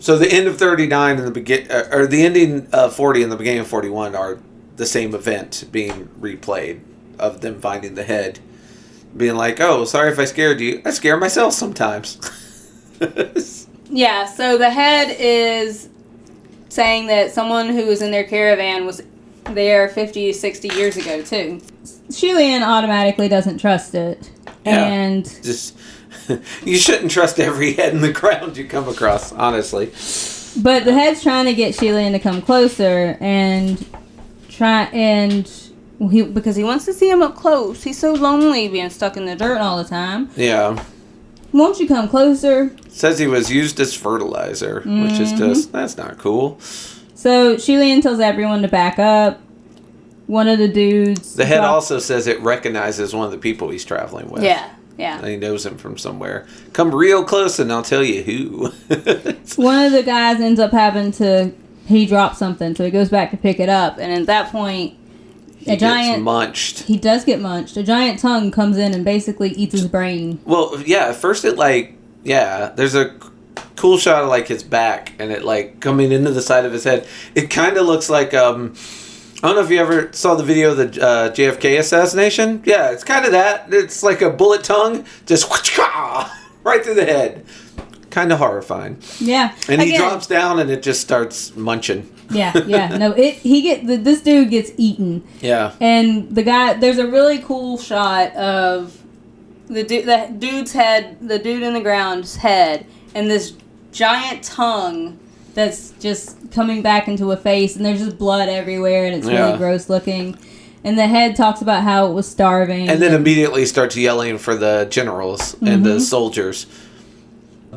So the end of 39 and the ending of 40 and the beginning of 41 are the same event being replayed, of them finding the head, being like, oh, sorry if I scared you. I scare myself sometimes. Yeah, so the head is saying that someone who was in their caravan was there 50, 60 years ago, too. Xie Lian automatically doesn't trust it. Yeah, and just you shouldn't trust every head in the ground you come across, honestly. But the head's trying to get Xie Lian to come closer because he wants to see him up close. He's so lonely being stuck in the dirt all the time. Yeah. Won't you come closer? Says he was used as fertilizer, which is just, that's not cool. So Xie Lian tells everyone to back up. One of the dudes... The head also says it recognizes one of the people he's traveling with. Yeah, yeah. And he knows him from somewhere. Come real close and I'll tell you who. One of the guys ends up having to... He drops something, so he goes back to pick it up. And at that point... He gets munched. He does get munched. A giant tongue comes in and basically eats his brain. Well, yeah, at first there's a cool shot of, like, his back, and it, like, coming into the side of his head. It kind of looks like, I don't know if you ever saw the video of the JFK assassination. Yeah, it's kind of that. It's like a bullet tongue, just right through the head. kind of horrifying. Yeah. And he drops down and it just starts munching. Yeah. No, this dude gets eaten. Yeah. And there's a really cool shot of the dude's head, the dude in the ground's head, and this giant tongue that's just coming back into a face, and there's just blood everywhere, and it's really gross looking. And the head talks about how it was starving. And then immediately starts yelling for the generals and the soldiers.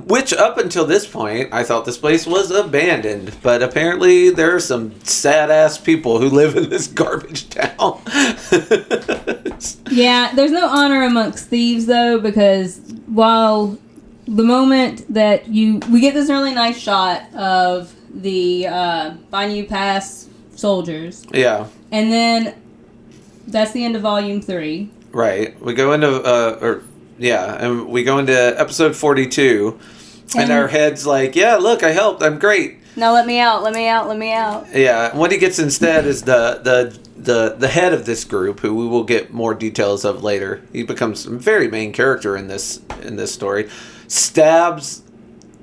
Which, up until this point, I thought this place was abandoned. But apparently there are some sad-ass people who live in this garbage town. Yeah, there's no honor amongst thieves, though, because while the moment that we get this really nice shot of the Banyu Pass soldiers. Yeah. And then that's the end of Volume 3. Right. We go into, and we go into episode 42, and our head's like, yeah, look, I helped, I'm great. Now let me out. Yeah, and what he gets instead is the head of this group, who we will get more details of later. He becomes a very main character in this story. Stabs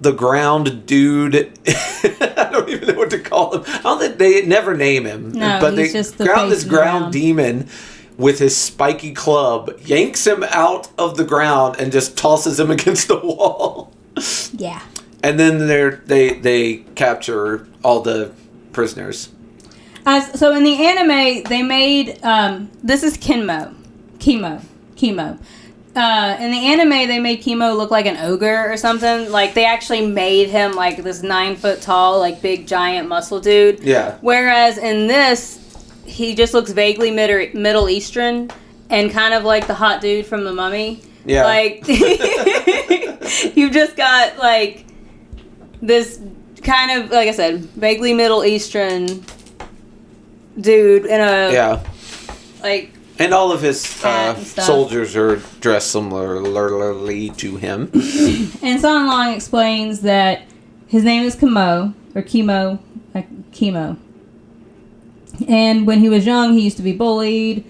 the ground dude. I don't even know what to call him. I don't think they never name him. No, but he's they just the ground this face ground demon with his spiky club, yanks him out of the ground, and just tosses him against the wall. Yeah. And then they capture all the prisoners. So in the anime, they made this is Chemo. In the anime, they made Chemo look like an ogre or something. Like, they actually made him like this 9 foot tall, like big giant muscle dude. Yeah. Whereas in this, he just looks vaguely Middle Eastern and kind of like the hot dude from The Mummy. Yeah. Like, you've just got like this kind of, like I said, vaguely Middle Eastern dude in a like. And all of his soldiers are dressed similarly to him. And San Long explains that his name is Chemo. And when he was young, he used to be bullied.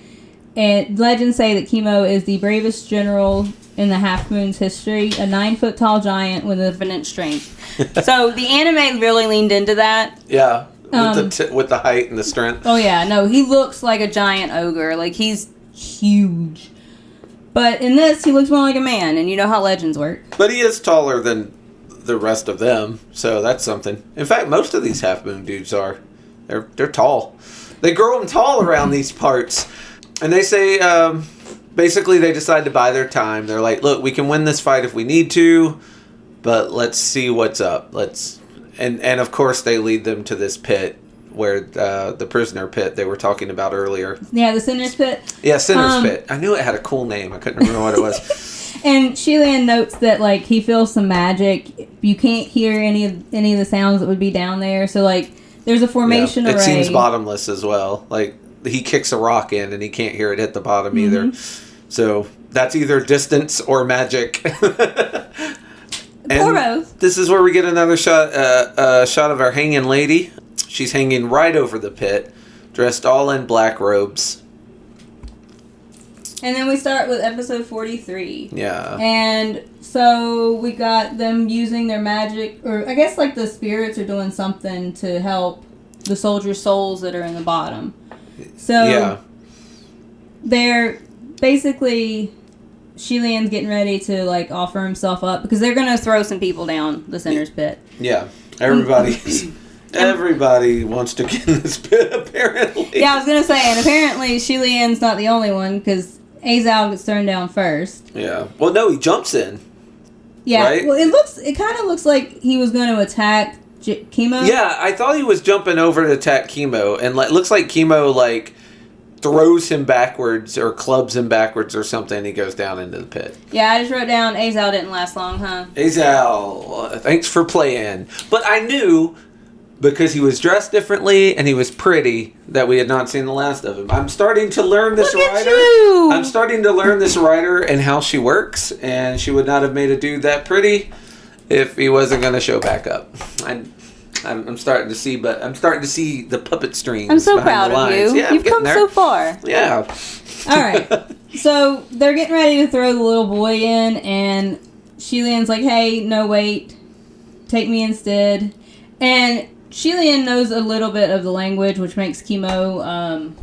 And legends say that Chemo is the bravest general in the Half Moon's history, a 9 foot tall giant with infinite strength. So the anime really leaned into that. Yeah. With the height and the strength. Oh, yeah. No, he looks like a giant ogre. Like, he's huge. But in this, he looks more like a man, and you know how legends work. But he is taller than the rest of them, so that's something. In fact, most of these Half Moon dudes are. They're tall. They grow them tall around these parts. And they say, basically, they decide to buy their time. They're like, look, we can win this fight if we need to, but let's see what's up. And of course, they lead them to this pit where the prisoner pit they were talking about earlier. Yeah, the Sinner's Pit. Yeah, Sinner's Pit. I knew it had a cool name. I couldn't remember what it was. And Xie Lian notes that like he feels some magic. You can't hear any of the sounds that would be down there. So like, there's a formation array. It seems bottomless as well. Like he kicks a rock in and he can't hear it hit the bottom either. So that's either distance or magic. Or both. This is where we get another shot of our hanging lady. She's hanging right over the pit, dressed all in black robes. And then we start with episode 43. Yeah. And so we got them using their magic, or I guess like the spirits are doing something to help the soldiers' souls that are in the bottom. So they're basically... Xie Lian's getting ready to like offer himself up because they're gonna throw some people down the Sinner's Pit. Yeah, everybody wants to get in this pit apparently. Yeah, I was gonna say, and apparently Xie Lian's not the only one because Azal gets thrown down first. Yeah. Well, no, he jumps in. Yeah. Right? Well, it kind of looks like he was going to attack Chemo. Yeah, I thought he was jumping over to attack Chemo, and it looks like Chemo like throws him backwards or clubs him backwards or something, and he goes down into the pit. Yeah, I just wrote down Azal didn't last long, huh? Azal, thanks for playing. But I knew, because he was dressed differently and he was pretty, that we had not seen the last of him. I'm starting to learn this writer. I'm starting to learn this writer and how she works, and she would not have made a dude that pretty if he wasn't going to show back up. I'm starting to see, but I'm starting to see the puppet strings. I'm so proud of you. Yeah, you've come so far. Yeah. All right. So they're getting ready to throw the little boy in, and Xie Lian's like, "Hey, no, wait. take me instead. And Xie Lian knows a little bit of the language, which makes Chemo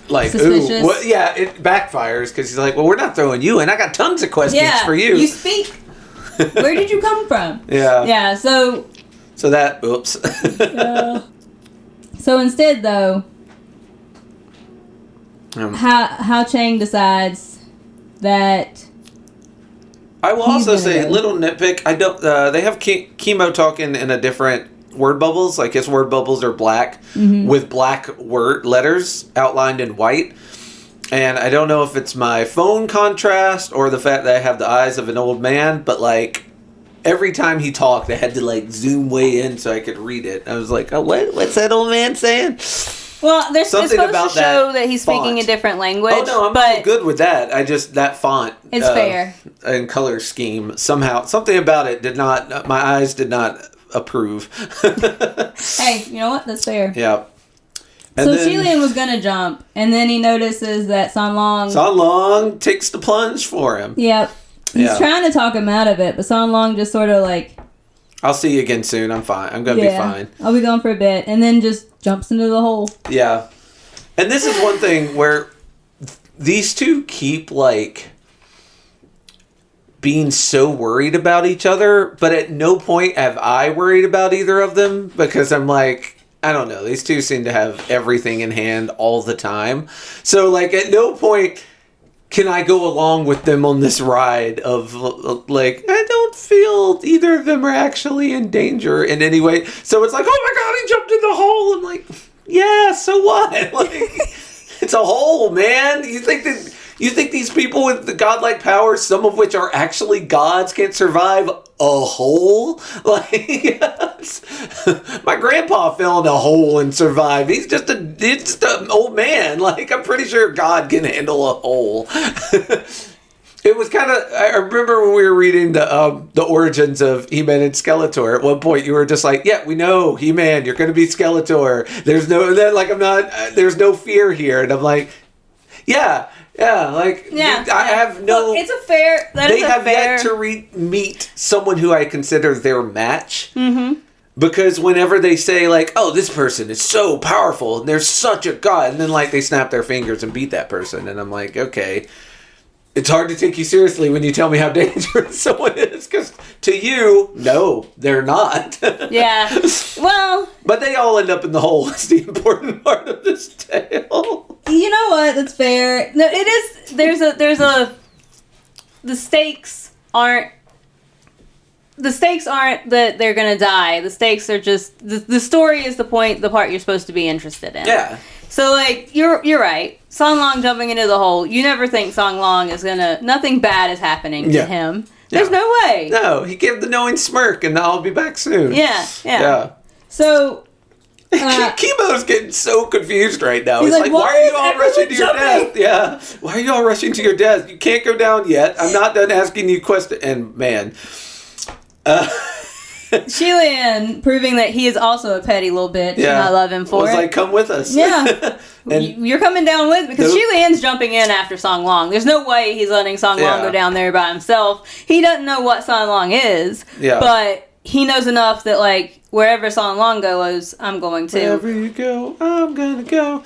like, suspicious. ooh, well, yeah, it backfires because he's like, well, we're not throwing you in. I got tons of questions for you. You speak. Where did you come from? Yeah. Yeah, so that, oops. So instead, though, Hao Chang decides that I will also say, little nitpick. I don't. They have Chemo talking in a different word bubbles. Like his word bubbles are black with black word letters outlined in white. And I don't know if it's my phone contrast or the fact that I have the eyes of an old man, but like every time he talked, I had to like zoom way in so I could read it. I was like, oh, what's that old man saying? Well, it's supposed to show that he's font. speaking a different language. Oh, no, I'm good with that. I just, that font. It's fair. And color scheme, somehow, something about it did not, my eyes did not approve. Hey, you know what? That's fair. Yeah. And so Xie Lian was going to jump, and then he notices that San Long takes the plunge for him. Yep. He's trying to talk him out of it, but San Long just sort of like... I'll see you again soon. I'm fine. I'm going to be fine. I'll be gone for a bit. And then just jumps into the hole. Yeah. And this is one thing where these two keep, like, being so worried about each other, but at no point have I worried about either of them because I'm like, I don't know. These two seem to have everything in hand all the time. So, like, at no point can I go along with them on this ride of, like, I don't feel either of them are actually in danger in any way. So it's like, oh my God, he jumped in the hole. I'm like, yeah, so what? Like, it's a hole, man. You think these people with the godlike powers, some of which are actually gods, can't survive a hole? Like, my grandpa fell in a hole and survived. He's just an old man. Like, I'm pretty sure God can handle a hole. It was kind of, I remember when we were reading the origins of He-Man and Skeletor, at one point you were just like, yeah, we know, He-Man, you're going to be Skeletor. There's no fear here. And I'm like, I have no... Look, it's a fair... They have yet to meet someone who I consider their match. Mm-hmm. Because whenever they say, like, oh, this person is so powerful, and they're such a god, and then, like, they snap their fingers and beat that person. And I'm like, okay... It's hard to take you seriously when you tell me how dangerous someone is, because to you, no, they're not. Yeah. Well... But they all end up in the hole is the important part of this tale. You know what? That's fair. No, it is... The stakes aren't that they're gonna die. The stakes are just... The story is the part you're supposed to be interested in. Yeah. So, like, you're right. Song Long jumping into the hole, you never think Song Long is gonna... Nothing bad is happening to him. There's no way. No, he gave the knowing smirk and I'll be back soon. Yeah. So... Chemo's getting so confused right now. He's like, why are you all rushing to your death? Yeah. Why are you all rushing to your death? You can't go down yet. I'm not done asking you questions. And, man... Xie Lian proving that he is also a petty little bitch, and I love him for it. Like, come with us. Yeah. And you're coming down with, because Xie Lian's jumping in after Song Long. There's no way he's letting Song Long go down there by himself. He doesn't know what Song Long is, but he knows enough that, like, wherever Song Long goes, I'm going to. Wherever you go, I'm gonna go.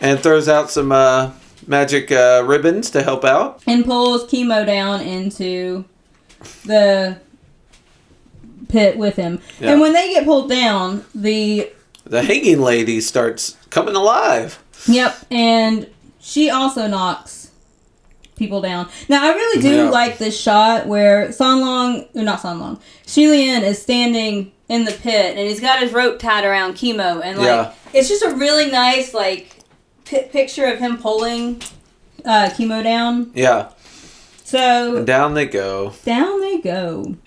And throws out some magic ribbons to help out. And pulls Chemo down into the pit with him. Yeah. And when they get pulled down, the hanging lady starts coming alive. Yep, and she also knocks people down. Now, I really do like this shot where Xie Lian is standing in the pit, and he's got his rope tied around Chemo, and, like, it's just a really nice, like, picture of him pulling Chemo down. Yeah. So... And down they go. Down they go.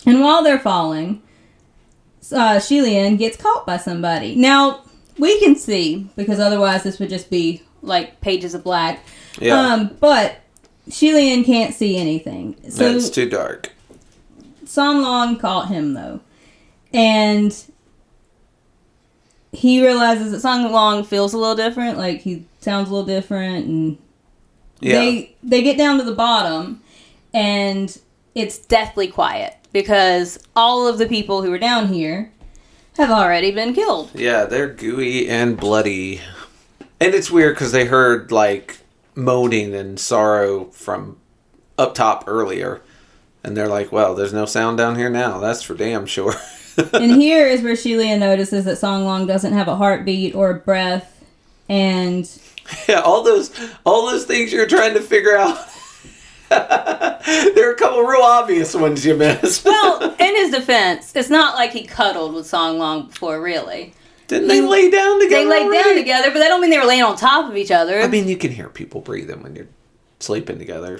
And while they're falling, Xie Lian gets caught by somebody. Now, we can see, because otherwise this would just be, like, pages of black. Yeah. But Xie Lian can't see anything. So it's too dark. Song Long caught him, though. And he realizes that Song Long feels a little different. Like, he sounds a little different. And they get down to the bottom, and... It's deathly quiet. because all of the people who are down here have already been killed. Yeah, they're gooey and bloody. And it's weird because they heard, like, moaning and sorrow from up top earlier. And they're like, well, there's no sound down here now. That's for damn sure. And here is where Xie Lian notices that Song Long doesn't have a heartbeat or a breath. And... yeah, all those things you're trying to figure out. There are a couple real obvious ones you missed. Well, in his defense, it's not like he cuddled with Song Long before, really. Didn't they lay down together? They laid down together, but that don't mean they were laying on top of each other. I mean, you can hear people breathing when you're sleeping together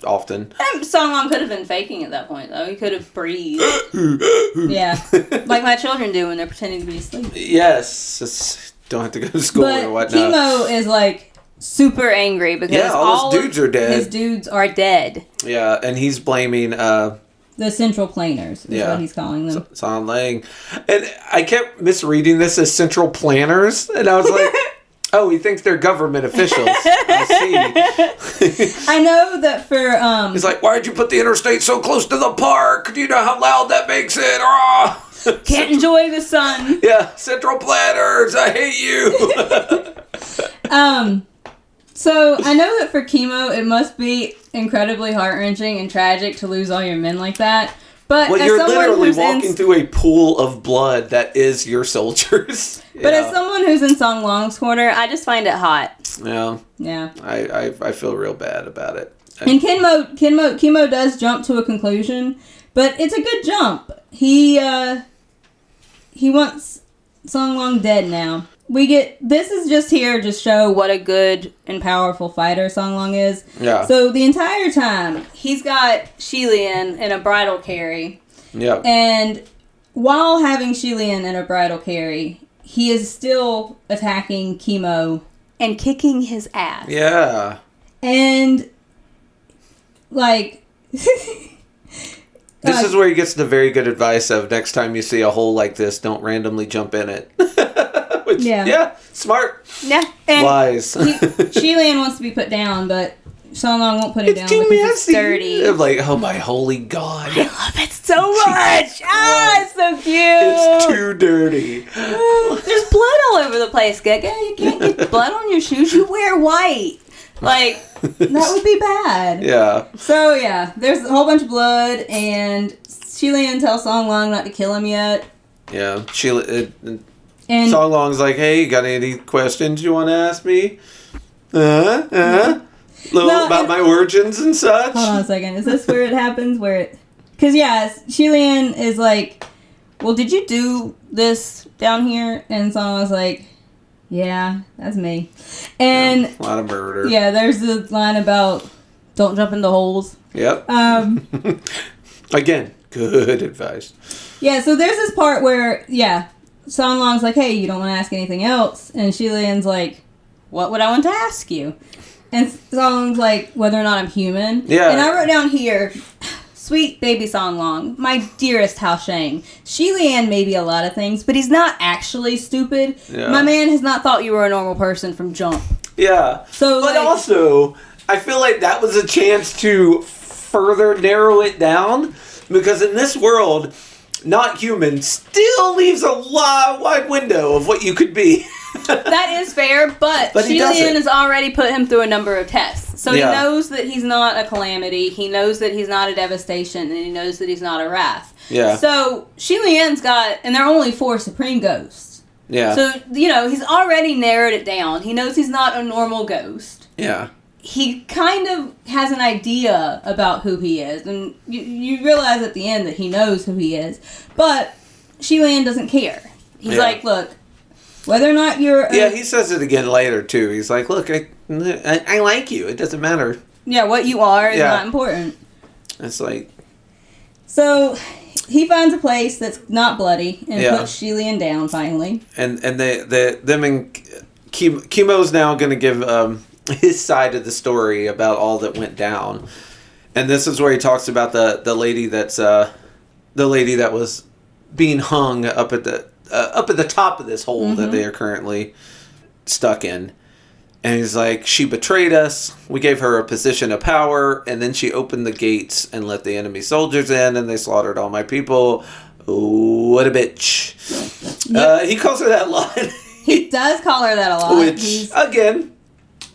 often. Song Long could have been faking at that point, though. He could have breathed. Yeah. Like my children do when they're pretending to be asleep. Yes. Don't have to go to school or whatnot. Chemo is like super angry because all those dudes are dead. His dudes are dead. Yeah, and he's blaming the central planers is what he's calling them. Song Lang. And I kept misreading this as central planners, and I was like, oh, he thinks they're government officials. I see. I know that for he's like, why'd you put the interstate so close to the park? Do you know how loud that makes it? Can't enjoy the sun. Yeah, central planners, I hate you. So I know that for chemo, it must be incredibly heart-wrenching and tragic to lose all your men like that. But well, as you're someone literally who's walking through a pool of blood that is your soldiers. But as someone who's in Song Long's corner, I just find it hot. Yeah. Yeah. I feel real bad about it. And chemo does jump to a conclusion, but it's a good jump. He wants Song Long dead now. This is just here to show what a good and powerful fighter Song Long is. Yeah. So the entire time, he's got Xie Lian in a bridal carry. Yeah. And while having Xie Lian in a bridal carry, he is still attacking chemo and kicking his ass. Yeah. And, like... This is where he gets the very good advice of next time you see a hole like this, don't randomly jump in it. Which, yeah, smart. Yeah. And wise. Xie Lian wants to be put down, but Song Long won't put him down because it's sturdy. I'm like, oh my holy God. I love it so much. It's so cute. It's too dirty. There's blood all over the place, Giga. You can't get blood on your shoes. You wear white. Like, that would be bad. Yeah. So, yeah, there's a whole bunch of blood, and Xie Lian tells Song Long not to kill him yet. Yeah. And Song Long's like, hey, you got any questions you want to ask me? About my origins and such? Hold on a second. Is this where it happens? Because, yeah, Xie Lian is like, well, did you do this down here? And Song Long's like, yeah, that's me. And a lot of murder. Yeah, there's the line about don't jump into holes. Yep. Again, good advice. Yeah, so there's this part where, Song Long's like, hey, you don't want to ask anything else? And Xie Lian's like, what would I want to ask you? And Song Long's like, whether or not I'm human. Yeah. And I wrote down here, sweet baby Song Long, my dearest Hao Shang. Xie Lian may be a lot of things, but he's not actually stupid. Yeah. My man has not thought you were a normal person from jump. Yeah. But also, I feel like that was a chance to further narrow it down, because in this world, not human still leaves a wide window of what you could be. That is fair, but Xie Lian has already put him through a number of tests. So he knows that he's not a calamity, he knows that he's not a devastation, and he knows that he's not a wrath. Yeah. So Xie Lian's got, and there are only 4 supreme ghosts. Yeah. So, he's already narrowed it down. He knows he's not a normal ghost. Yeah. He kind of has an idea about who he is, and you realize at the end that he knows who he is. But Xie Lian doesn't care. He's like, look, whether or not you're... he says it again later, too. He's like, look, I like you. It doesn't matter. Yeah, what you are is not important. It's like... So, he finds a place that's not bloody and puts Xie Lian down, finally. And them and Chemo's now going to give his side of the story about all that went down. And this is where he talks about the lady that's... the lady that was being hung up at the top of this hole that they are currently stuck in. And he's like, she betrayed us. We gave her a position of power. And then she opened the gates and let the enemy soldiers in. And they slaughtered all my people. Ooh, what a bitch. Yep. He calls her that a lot. He does call her that a lot. Which, again,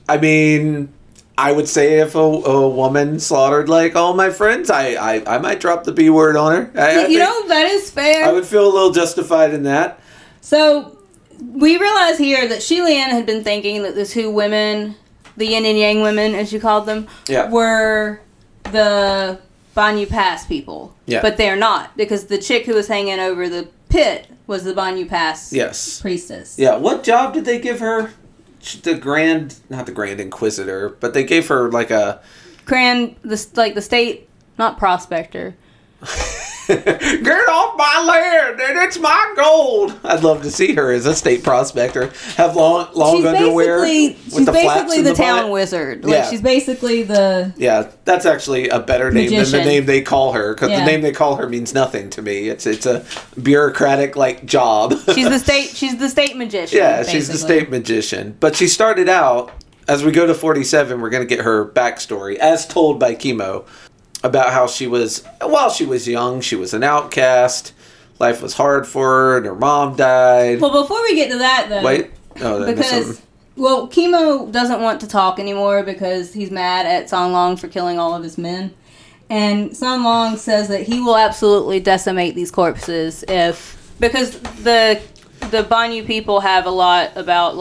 I mean, I would say if a woman slaughtered, like, all my friends, I might drop the B word on her. That is fair. I would feel a little justified in that. So, we realize here that Xie Lian had been thinking that the two women, the yin and yang women, as you called them, were the Banyu Pass people. Yeah. But they're not, because the chick who was hanging over the pit was the Banyu Pass priestess. Yeah, what job did they give her? Not the Grand Inquisitor, but they gave her like a... the state, not prospector. Get off my land, and it's my gold. I'd love to see her as a state prospector. Have long underwear. She's basically the town wizard. Like, she's basically the... Yeah, that's actually a better name than the name they call her, because the name they call her means nothing to me. It's a bureaucratic job. She's the state magician. Yeah, basically. She's the state magician. But she started out, as we go to 47, we're going to get her backstory, as told by Chemo. About how while she was young, she was an outcast. Life was hard for her, and her mom died. Well, before we get to that, though... Wait. Oh, because, Chemo doesn't want to talk anymore because he's mad at San Long for killing all of his men. And San Long says that he will absolutely decimate these corpses because the Banyu people have a lot about,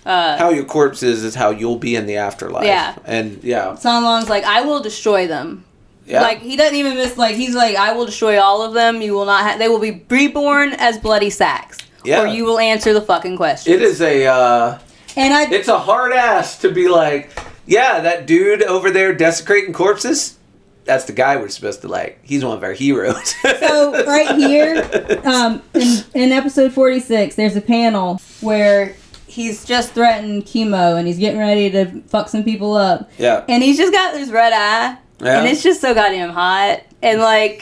how your corpse is how you'll be in the afterlife. Yeah. And, yeah. San Long's like, I will destroy them. Yeah. He doesn't even miss, he's like, I will destroy all of them. You will not they will be reborn as bloody sacks. Yeah. Or you will answer the fucking question. It is it's a hard ass to be like, yeah, that dude over there desecrating corpses, that's the guy we're supposed to like. He's one of our heroes. So, right here, in episode 46, there's a panel where... He's just threatened Chemo, and he's getting ready to fuck some people up. Yeah. And he's just got this red eye, and it's just so goddamn hot. And, I'm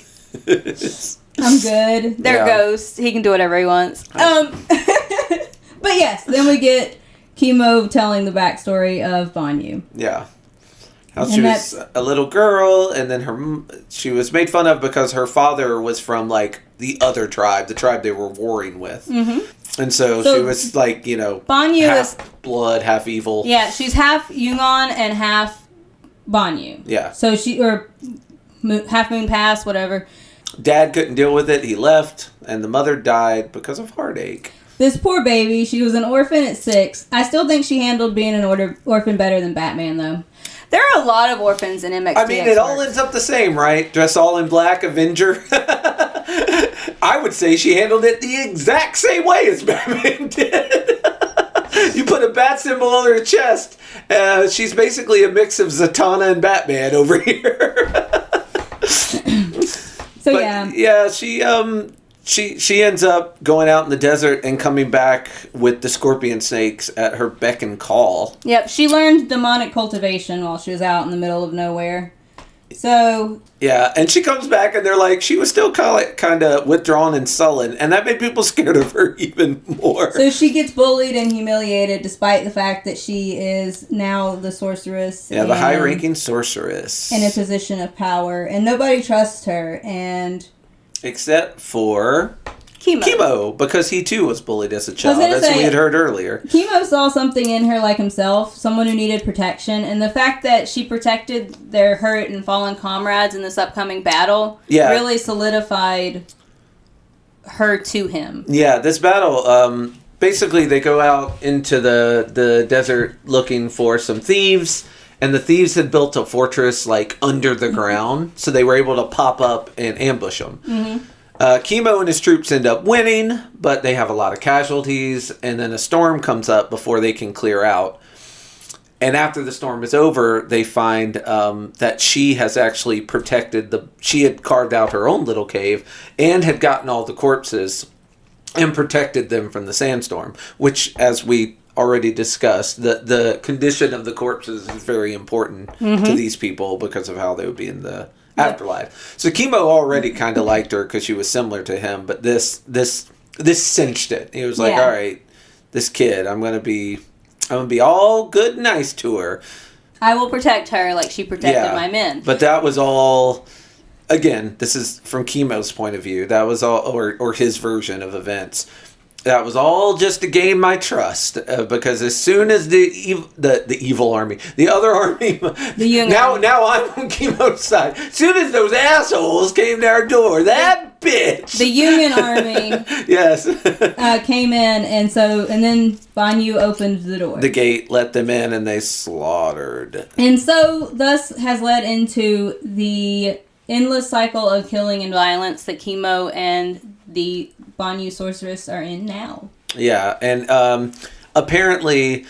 good. They're ghosts. He can do whatever he wants. But yes, then we get Chemo telling the backstory of Banyu. Yeah. How she was a little girl, and then she was made fun of because her father was from, the other tribe, the tribe they were warring with. Mm-hmm. And so she was Banyu half blood, half evil. Yeah, she's half Yungan and half Banyu. Yeah. So half Moon Pass, whatever. Dad couldn't deal with it. He left, and the mother died because of heartache. This poor baby, she was an orphan at 6. I still think she handled being an orphan better than Batman, though. There are a lot of orphans in MXPX. I mean, it all ends up the same, right? Dress all in black, Avenger. I would say she handled it the exact same way as Batman did. You put a bat symbol on her chest. She's basically a mix of Zatanna and Batman over here. Yeah, she ends up going out in the desert and coming back with the scorpion snakes at her beck and call. Yep, she learned demonic cultivation while she was out in the middle of nowhere. So... Yeah, and she comes back and they're like, she was still kind of withdrawn and sullen, and that made people scared of her even more. So she gets bullied and humiliated despite the fact that she is now the sorceress. Yeah, the high-ranking sorceress. In a position of power, and nobody trusts her, and... Except for Chemo, because he too was bullied as a child, as we had heard earlier. Chemo saw something in her like himself, someone who needed protection, and the fact that she protected their hurt and fallen comrades in this upcoming battle really solidified her to him. Yeah, this battle, basically they go out into the desert looking for some thieves. And the thieves had built a fortress, under the ground, so they were able to pop up and ambush them. Mm-hmm. Chemo and his troops end up winning, but they have a lot of casualties, and then a storm comes up before they can clear out. And after the storm is over, they find that she has actually she had carved out her own little cave, and had gotten all the corpses, and protected them from the sandstorm, which, as we already discussed, the condition of the corpses is very important to these people because of how they would be in the afterlife. So Chemo already kind of liked her because she was similar to him, but this cinched it. He was like, all right, this kid, I'm going to be I'm going to be all good and nice to her. I will protect her like she protected my men. But that was all... Again, this is from Chemo's point of view. That was all... Or his version of events. That was all just to gain my trust, because as soon as the evil army, the other army, now I'm on Chemo's side. As soon as those assholes came to our door, that bitch, the Union army, yes, came in, and then Banyu opened the door, the gate, let them in, and they slaughtered. And so, thus has led into the endless cycle of killing and violence that Chemo and the Banyu sorceress are in now. Yeah, and apparently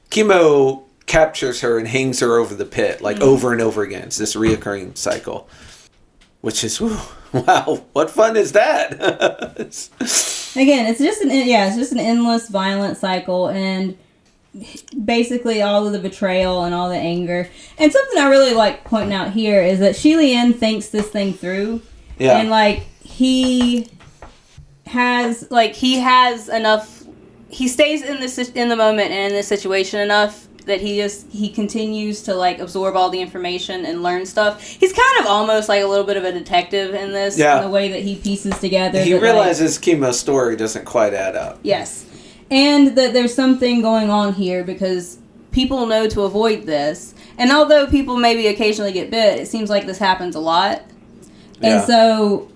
Chemo captures her and hangs her over the pit, like over and over again. It's this reoccurring cycle, which is, wow, what fun is that? Again, it's just an endless violent cycle, and basically all of the betrayal and all the anger. And something I really like pointing out here is that Xie Lian thinks this thing through. Yeah. And he has enough, he stays in the moment and in this situation enough that he continues to absorb all the information and learn stuff. He's kind of almost like a little bit of a detective in this, in the way that he pieces together. He realizes Chemo's story doesn't quite add up. Yes. And that there's something going on here because people know to avoid this. And although people maybe occasionally get bit, it seems like this happens a lot. Yeah. And so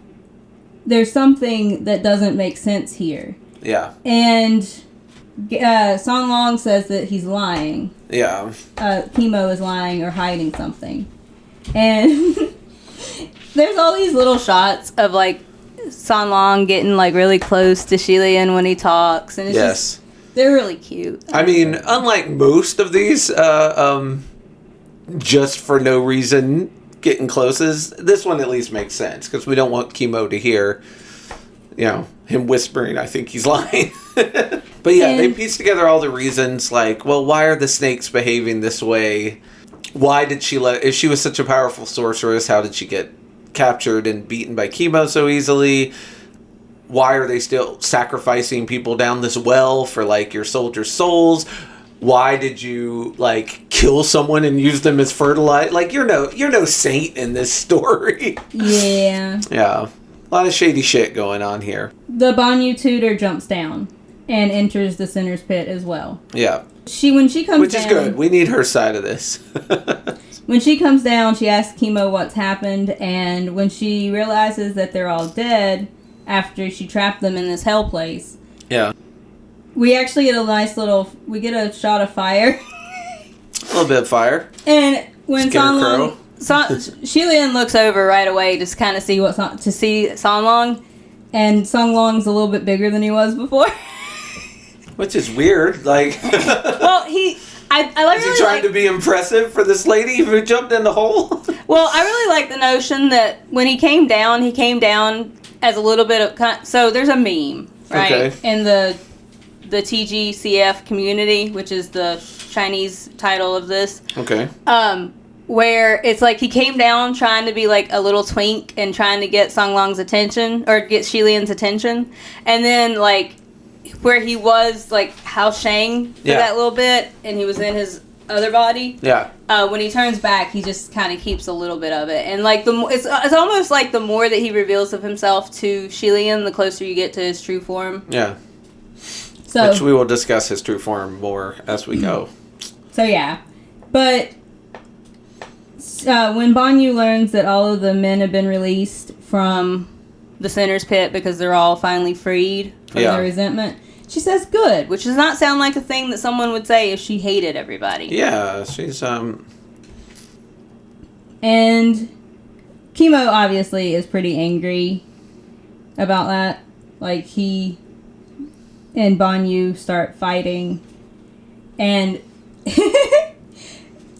there's something that doesn't make sense here. Yeah. And Song Long says that he's lying. Yeah. Chemo is lying or hiding something. And there's all these little shots of Song Long getting really close to Xie Lian when he talks, and it's they're really cute. I mean, unlike most of these, just for no reason getting closes, this one at least makes sense because we don't want Chemo to hear, him whispering, "I think he's lying." But yeah, they piece together all the reasons. Why are the snakes behaving this way? Why did she if she was such a powerful sorceress, how did she get captured and beaten by Chemo so easily? Why are they still sacrificing people down this well for your soldiers' souls? Why did you kill someone and use them as fertilizer? You're no saint in this story. Yeah. Yeah. A lot of shady shit going on here. The Banyu tutor jumps down and enters the sinner's pit as well. Yeah. When she comes Which down, is good. We need her side of this. When she comes down, she asks Chemo what's happened, and when she realizes that they're all dead after she trapped them in this hell place, we actually get we get a shot of fire. A little bit of fire. And when Xie Lian looks over right away to kind of see Song Long, and Song Long's a little bit bigger than he was before. Which is weird, Well, is he trying to be impressive for this lady who jumped in the hole? Well, I really like the notion that when he came down as a little bit of... So there's a meme, right? Okay. In the TGCF community, which is the Chinese title of this. Okay. Where it's he came down trying to be a little twink and trying to get Song Long's attention, or get Xie Lian's attention. And then, where he was Hao Shang for that little bit, and he was in his other body. Yeah. When he turns back, he just kind of keeps a little bit of it, and it's almost the more that he reveals of himself to Xie Lian, the closer you get to his true form. Yeah. So, which we will discuss his true form more as we go. So yeah, but when Banyu learns that all of the men have been released from the sinner's pit because they're all finally freed from their resentment, she says good, which does not sound like a thing that someone would say if she hated everybody. Yeah, she's And Chemo obviously is pretty angry about that. He and Banyu start fighting, and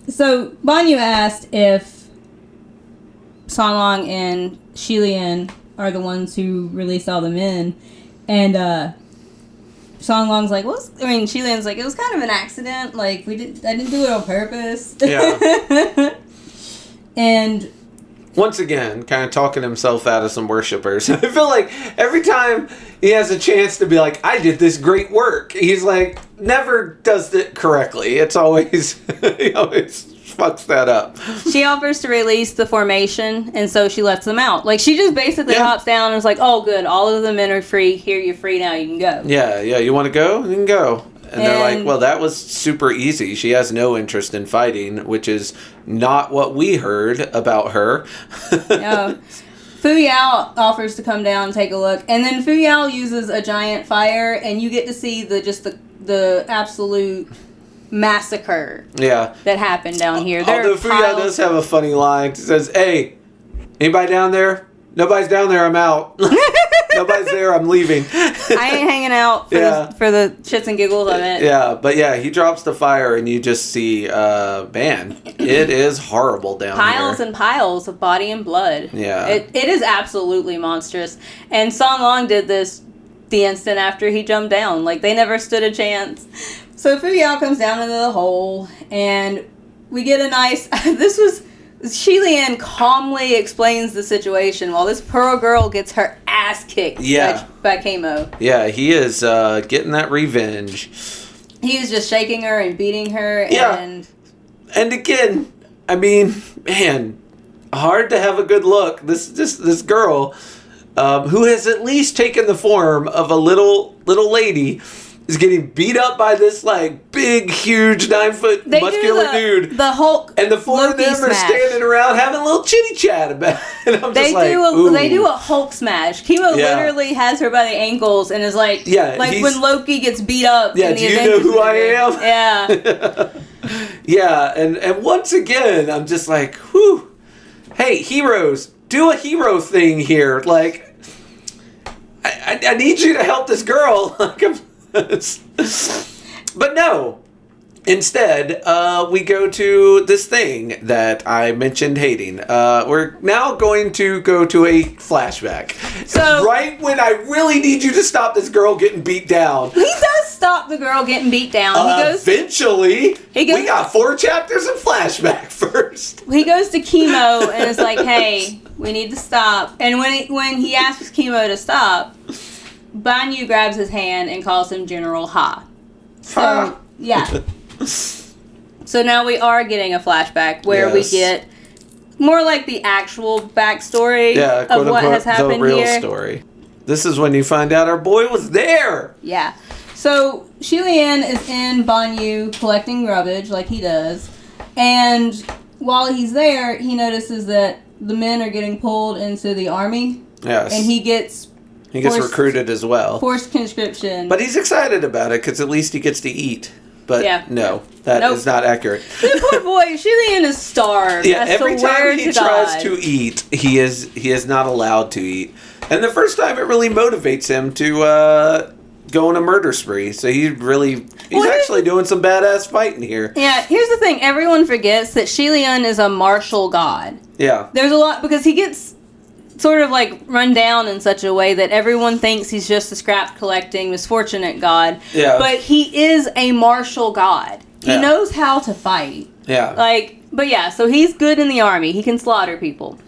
so Banyu asked if Song Long and Xie Lian are the ones who released all the men, and Song Long's Xie Lian's it was kind of an accident. I didn't do it on purpose. Yeah. And once again, kind of talking himself out of some worshipers. I feel like every time he has a chance to be like, I did this great work, he's like, never does it correctly. It's always, he always fucks that up. She offers to release the formation, and so she lets them out. Like, she just basically hops down and is like, oh, good, all of the men are free. Here, you're free now, you can go. Yeah, you want to go? You can go. And they're like, well, that was super easy. She has no interest in fighting, which is not what we heard about her. No. Fu Yao offers to come down and take a look. And then Fu Yao uses a giant fire, and you get to see the absolute massacre that happened down here. Although Fu Yao does have a funny line. He says, hey, anybody down there? Nobody's down there, I'm out. Nobody's there, I'm leaving. I ain't hanging out for the shits and giggles of it. Yeah, but he drops the fire and you just see, man, it is horrible down here. Piles and piles of body and blood. Yeah. It is absolutely monstrous. And Song Long did this the instant after he jumped down. Like, they never stood a chance. So Fu Yao comes down into the hole and we get a nice... Xie Lian calmly explains the situation while this poor girl gets her ass kicked by Kamo. Yeah, he is getting that revenge. He is just shaking her and beating her. Yeah. And again, I mean, man, hard to have a good look. This girl, who has at least taken the form of a little lady, is getting beat up by this, like, big, huge, 9-foot muscular dude. The Hulk. And the four of them are standing around having a little chitty chat about it. And I'm they do a Hulk smash. Kimo literally has her by the ankles and is like, when Loki gets beat up. Yeah, in the do you know who I am? Yeah. Yeah, and once again, I'm just like, whew. Hey, heroes, do a hero thing here. Like, I need you to help this girl. But no. Instead, we go to this thing that I mentioned hating. We're now going to go to a flashback. So right when I really need you to stop this girl getting beat down. He does stop the girl getting beat down. Eventually. We got 4 chapters of flashback first. He goes to Kimo and is like, hey, we need to stop. And when he asks Kimo to stop, Banyu grabs his hand and calls him General Ha. So, yeah. So now we are getting a flashback where we get more like the actual backstory of what has happened the real here. Story. This is when you find out our boy was there. Yeah. So Xie Lian is in Banyu collecting rubbish like he does. And while he's there, he notices that the men are getting pulled into the army. Yes. And he gets recruited as well. Forced conscription. But he's excited about it because at least he gets to eat. But no, that is not accurate. The poor boy, Xie Lian is starved. Yeah, every time he tries to eat, he is not allowed to eat. And the first time it really motivates him to go on a murder spree. So he's actually doing some badass fighting here. Yeah, here's the thing. Everyone forgets that Xie Lian is a martial god. Yeah. There's a lot, because he gets sort of like run down in such a way that everyone thinks he's just a scrap collecting misfortunate god. Yeah. But he is a martial god. He knows how to fight. Yeah. So he's good in the army. He can slaughter people.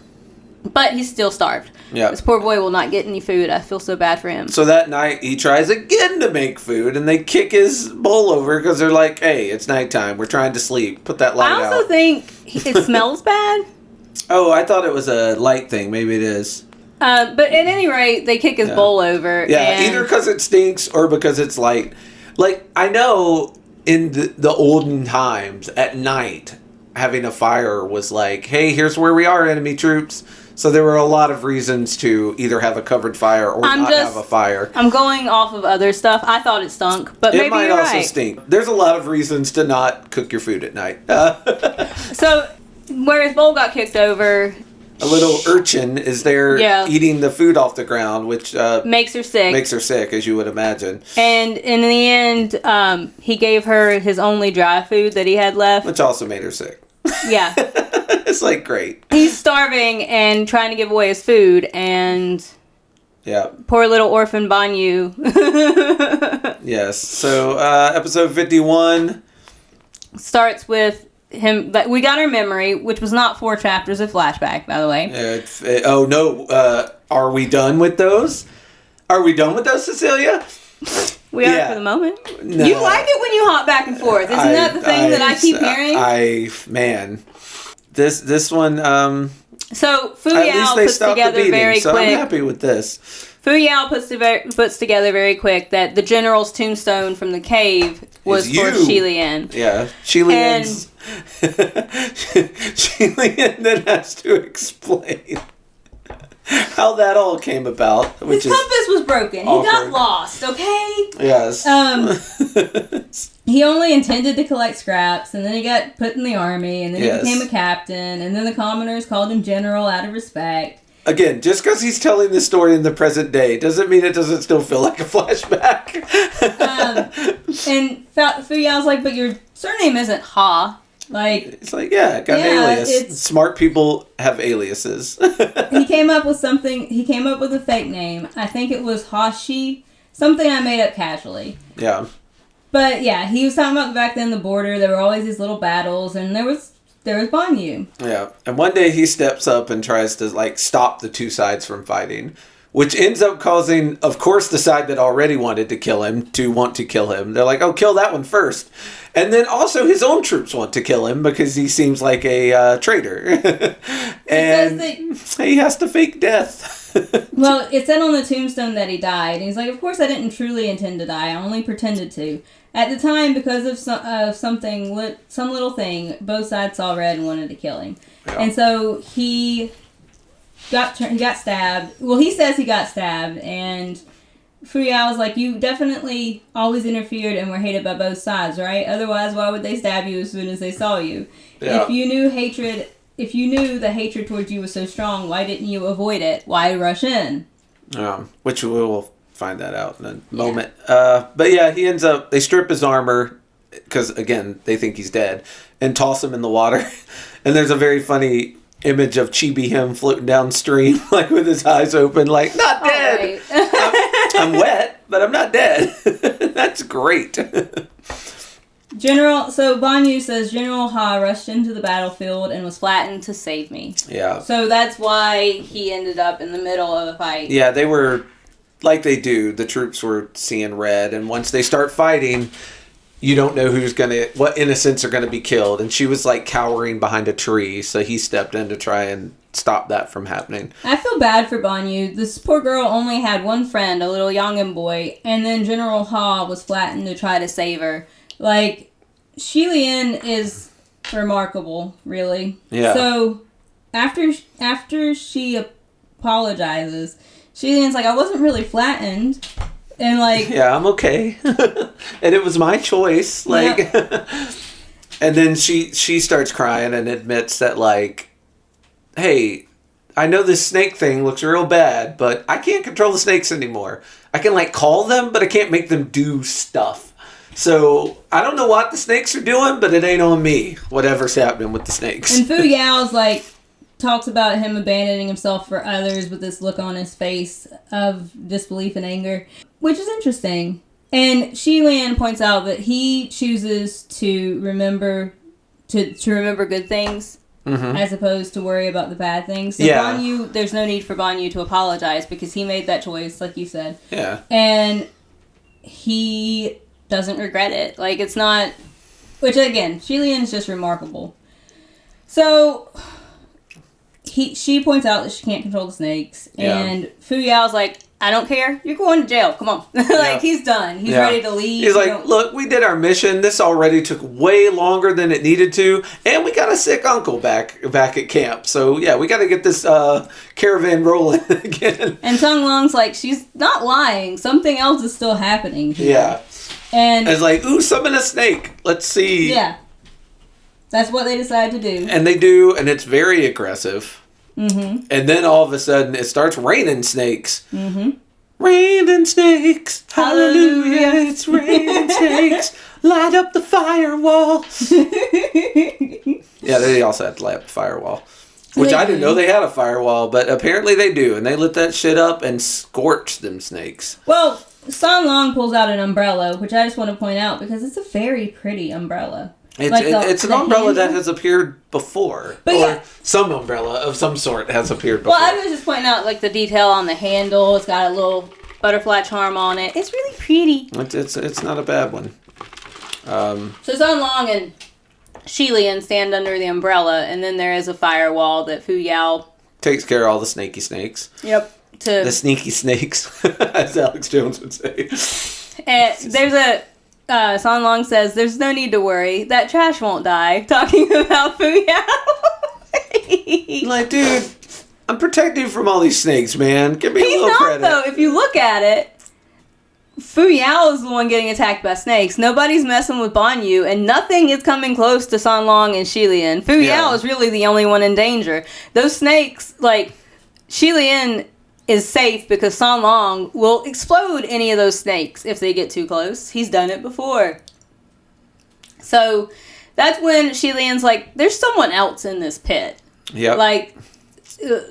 But he's still starved. Yeah. This poor boy will not get any food. I feel so bad for him. So that night he tries again to make food and they kick his bowl over because they're like, hey, it's nighttime. We're trying to sleep. Put that light out. I also think it smells bad. Oh, I thought it was a light thing. Maybe it is. But at any rate, they kick his bowl over. Yeah, either because it stinks or because it's light. Like, I know in the olden times, at night, having a fire was like, hey, here's where we are, enemy troops. So there were a lot of reasons to either have a covered fire or not have a fire. I'm going off of other stuff. I thought it stunk, but maybe you're right. It might also stink. There's a lot of reasons to not cook your food at night. So, where his bowl got kicked over, a little urchin is there eating the food off the ground, which makes her sick. Makes her sick, as you would imagine. And in the end, he gave her his only dry food that he had left. Which also made her sick. Yeah. It's like, great. He's starving and trying to give away his food, and poor little orphan Banyu. Yes. So, episode 51 starts with him. But we got our memory, which was not 4 chapters of flashback, by the way. Oh no! Are we done with those? Are we done with those, Cecilia? We are for the moment. No. You like it when you hop back and forth. Isn't that the thing that I keep hearing? This one. So Fu Yao puts together very quick. I'm happy with this. Fu Yao puts together very quick that the general's tombstone from the cave was for Xie Lian. Yeah, Xie Lian's. Xie Lian then has to explain how that all came about. His compass was broken. Awkward. He got lost, okay? Yes. He only intended to collect scraps, and then he got put in the army, and then he became a captain, and then the commoners called him general out of respect. Again, just because he's telling this story in the present day doesn't mean it doesn't still feel like a flashback. And Fu Yao's like, but your surname isn't Ha. It's like, yeah, got an alias. Smart people have aliases. He came up with something. He came up with a fake name. I think it was Hashi. Something I made up casually. Yeah. But yeah, he was talking about back then the border. There were always these little battles, and there was Banyu. Yeah, and one day he steps up and tries to stop the two sides from fighting, which ends up causing, of course, the side that already wanted to kill him to want to kill him. They're like, oh, kill that one first. And then also his own troops want to kill him because he seems like a traitor. And he has to fake death. Well, it said on the tombstone that he died. And he's like, of course I didn't truly intend to die. I only pretended to. At the time, because of some little thing, both sides saw red and wanted to kill him. Yeah. And so he got stabbed. Well, he says he got stabbed, and Fu Yao was like, you definitely always interfered and were hated by both sides, right? Otherwise, why would they stab you as soon as they saw you? Yeah. If you knew the hatred towards you was so strong, why didn't you avoid it? Why rush in? Which we will find that out in a moment. But yeah, they strip his armor because, again, they think he's dead, and toss him in the water. And there's a very funny image of Chibi him floating downstream, with his eyes open, not dead. Right. I'm wet, but I'm not dead. That's great. So Banyu says General Ha rushed into the battlefield and was flattened to save me. Yeah. So that's why he ended up in the middle of a fight. Yeah, they were, like they do, the troops were seeing red, and once they start fighting, you don't know what innocents are going to be killed. And she was cowering behind a tree, so he stepped in to try and stop that from happening. I feel bad for Banyu. This poor girl only had one friend, a little Yang'an boy, and then General Ha was flattened to try to save her. Xie Lian is remarkable, really. Yeah. So after she apologizes, Xie Lian's like, I wasn't really flattened. And yeah, I'm okay. And it was my choice. And then she starts crying and admits that hey, I know this snake thing looks real bad, but I can't control the snakes anymore. I can call them, but I can't make them do stuff. So I don't know what the snakes are doing, but it ain't on me. Whatever's happening with the snakes. And Fu Yao's talks about him abandoning himself for others with this look on his face of disbelief and anger, which is interesting. And Xie Lian points out that he chooses to remember good things as opposed to worry about the bad things. So Banyu, there's no need for Banyu to apologize because he made that choice, like you said. Yeah. And he doesn't regret it. It's not... Which, again, Xie Lian is just remarkable. So... She points out that she can't control the snakes, and Fu Yao's like, I don't care. You're going to jail. Come on. He's done. He's ready to leave. He's like, look, we did our mission. This already took way longer than it needed to, and we got a sick uncle back at camp. So, yeah, we got to get this caravan rolling again. And Tung Long's like, she's not lying. Something else is still happening here. Yeah. And it's like, ooh, summon a snake. Let's see. Yeah. That's what they decide to do. And they do, and it's very aggressive. Mm-hmm. And then all of a sudden, it starts raining snakes. Mm-hmm. Raining snakes, hallelujah, it's raining snakes, light up the firewall. Yeah, they also had to light up the firewall. Which I didn't know they had a firewall, but apparently they do. And they lit that shit up and scorched them snakes. Well, San Long pulls out an umbrella, which I just want to point out because it's a very pretty umbrella. It's an umbrella that has appeared before. But some umbrella of some sort has appeared before. Well, I was just pointing out, like, the detail on the handle. It's got a little butterfly charm on it. It's really pretty. It's not a bad one. So Sun Long and Xie Lian stand under the umbrella, and then there is a firewall that Fu Yao takes care of all the snaky snakes. Yep. The sneaky snakes, as Alex Jones would say. And there's a... Sun Long says, "There's no need to worry. That trash won't die." Talking about Fu Yao. Like, dude, I'm protecting you from all these snakes, man. Give me a little credit. He's not, though. If you look at it, Fu Yao is the one getting attacked by snakes. Nobody's messing with Ban Yu, and nothing is coming close to Sun Long and Xie Lian. Fu Yao is really the only one in danger. Those snakes, like, Xie Lian is safe because Sun Long will explode any of those snakes if they get too close. He's done it before. So that's when Xie Lian's like, there's someone else in this pit. Yep. Like,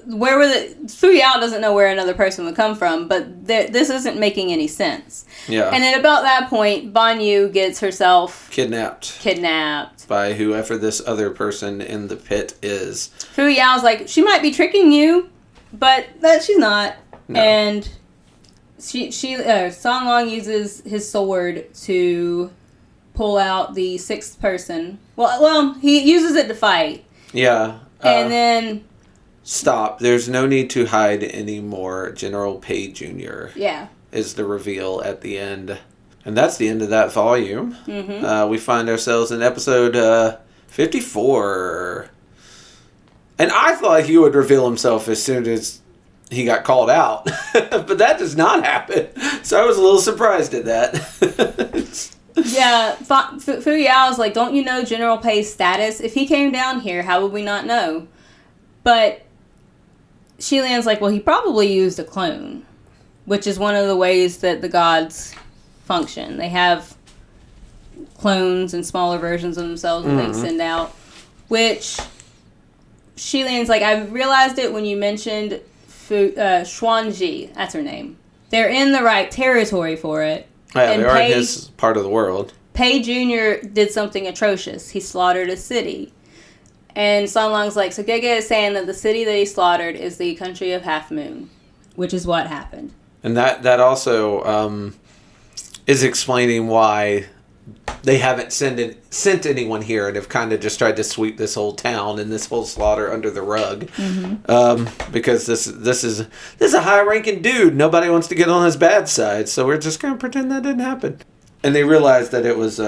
where were Fu Yao doesn't know where another person would come from, but this isn't making any sense. Yeah. And at about that point, Ban Yu gets herself kidnapped by whoever this other person in the pit is. Fu Yao's like, she might be tricking you, but she's not. No. And Sun Long uses his sword to pull out the sixth person. Well, he uses it to fight. Yeah. And then... Stop. There's no need to hide anymore. General Pei Jr. Yeah. Is the reveal at the end. And that's the end of that volume. Mm-hmm. We find ourselves in episode 54. And I thought he would reveal himself as soon as he got called out. But that does not happen. So I was a little surprised at that. Yeah, Fu Yao's like, don't you know General Pei's status? If he came down here, how would we not know? But Xie Lian's like, well, he probably used a clone, which is one of the ways that the gods function. They have clones and smaller versions of themselves that they send out, which Xie Lian's like, I realized it when you mentioned Xuanji. That's her name. They're in the right territory for it. Yeah, they are in his part of the world. Pei Jr. did something atrocious. He slaughtered a city. And Sun Long's like, so Gege is saying that the city that he slaughtered is the country of Half Moon, which is what happened. And that also is explaining why they haven't sent anyone here and have kind of just tried to sweep this whole town and this whole slaughter under the rug. Mm-hmm. Because this is a high-ranking dude. Nobody wants to get on his bad side, so we're just going to pretend that didn't happen. And they realized that it was,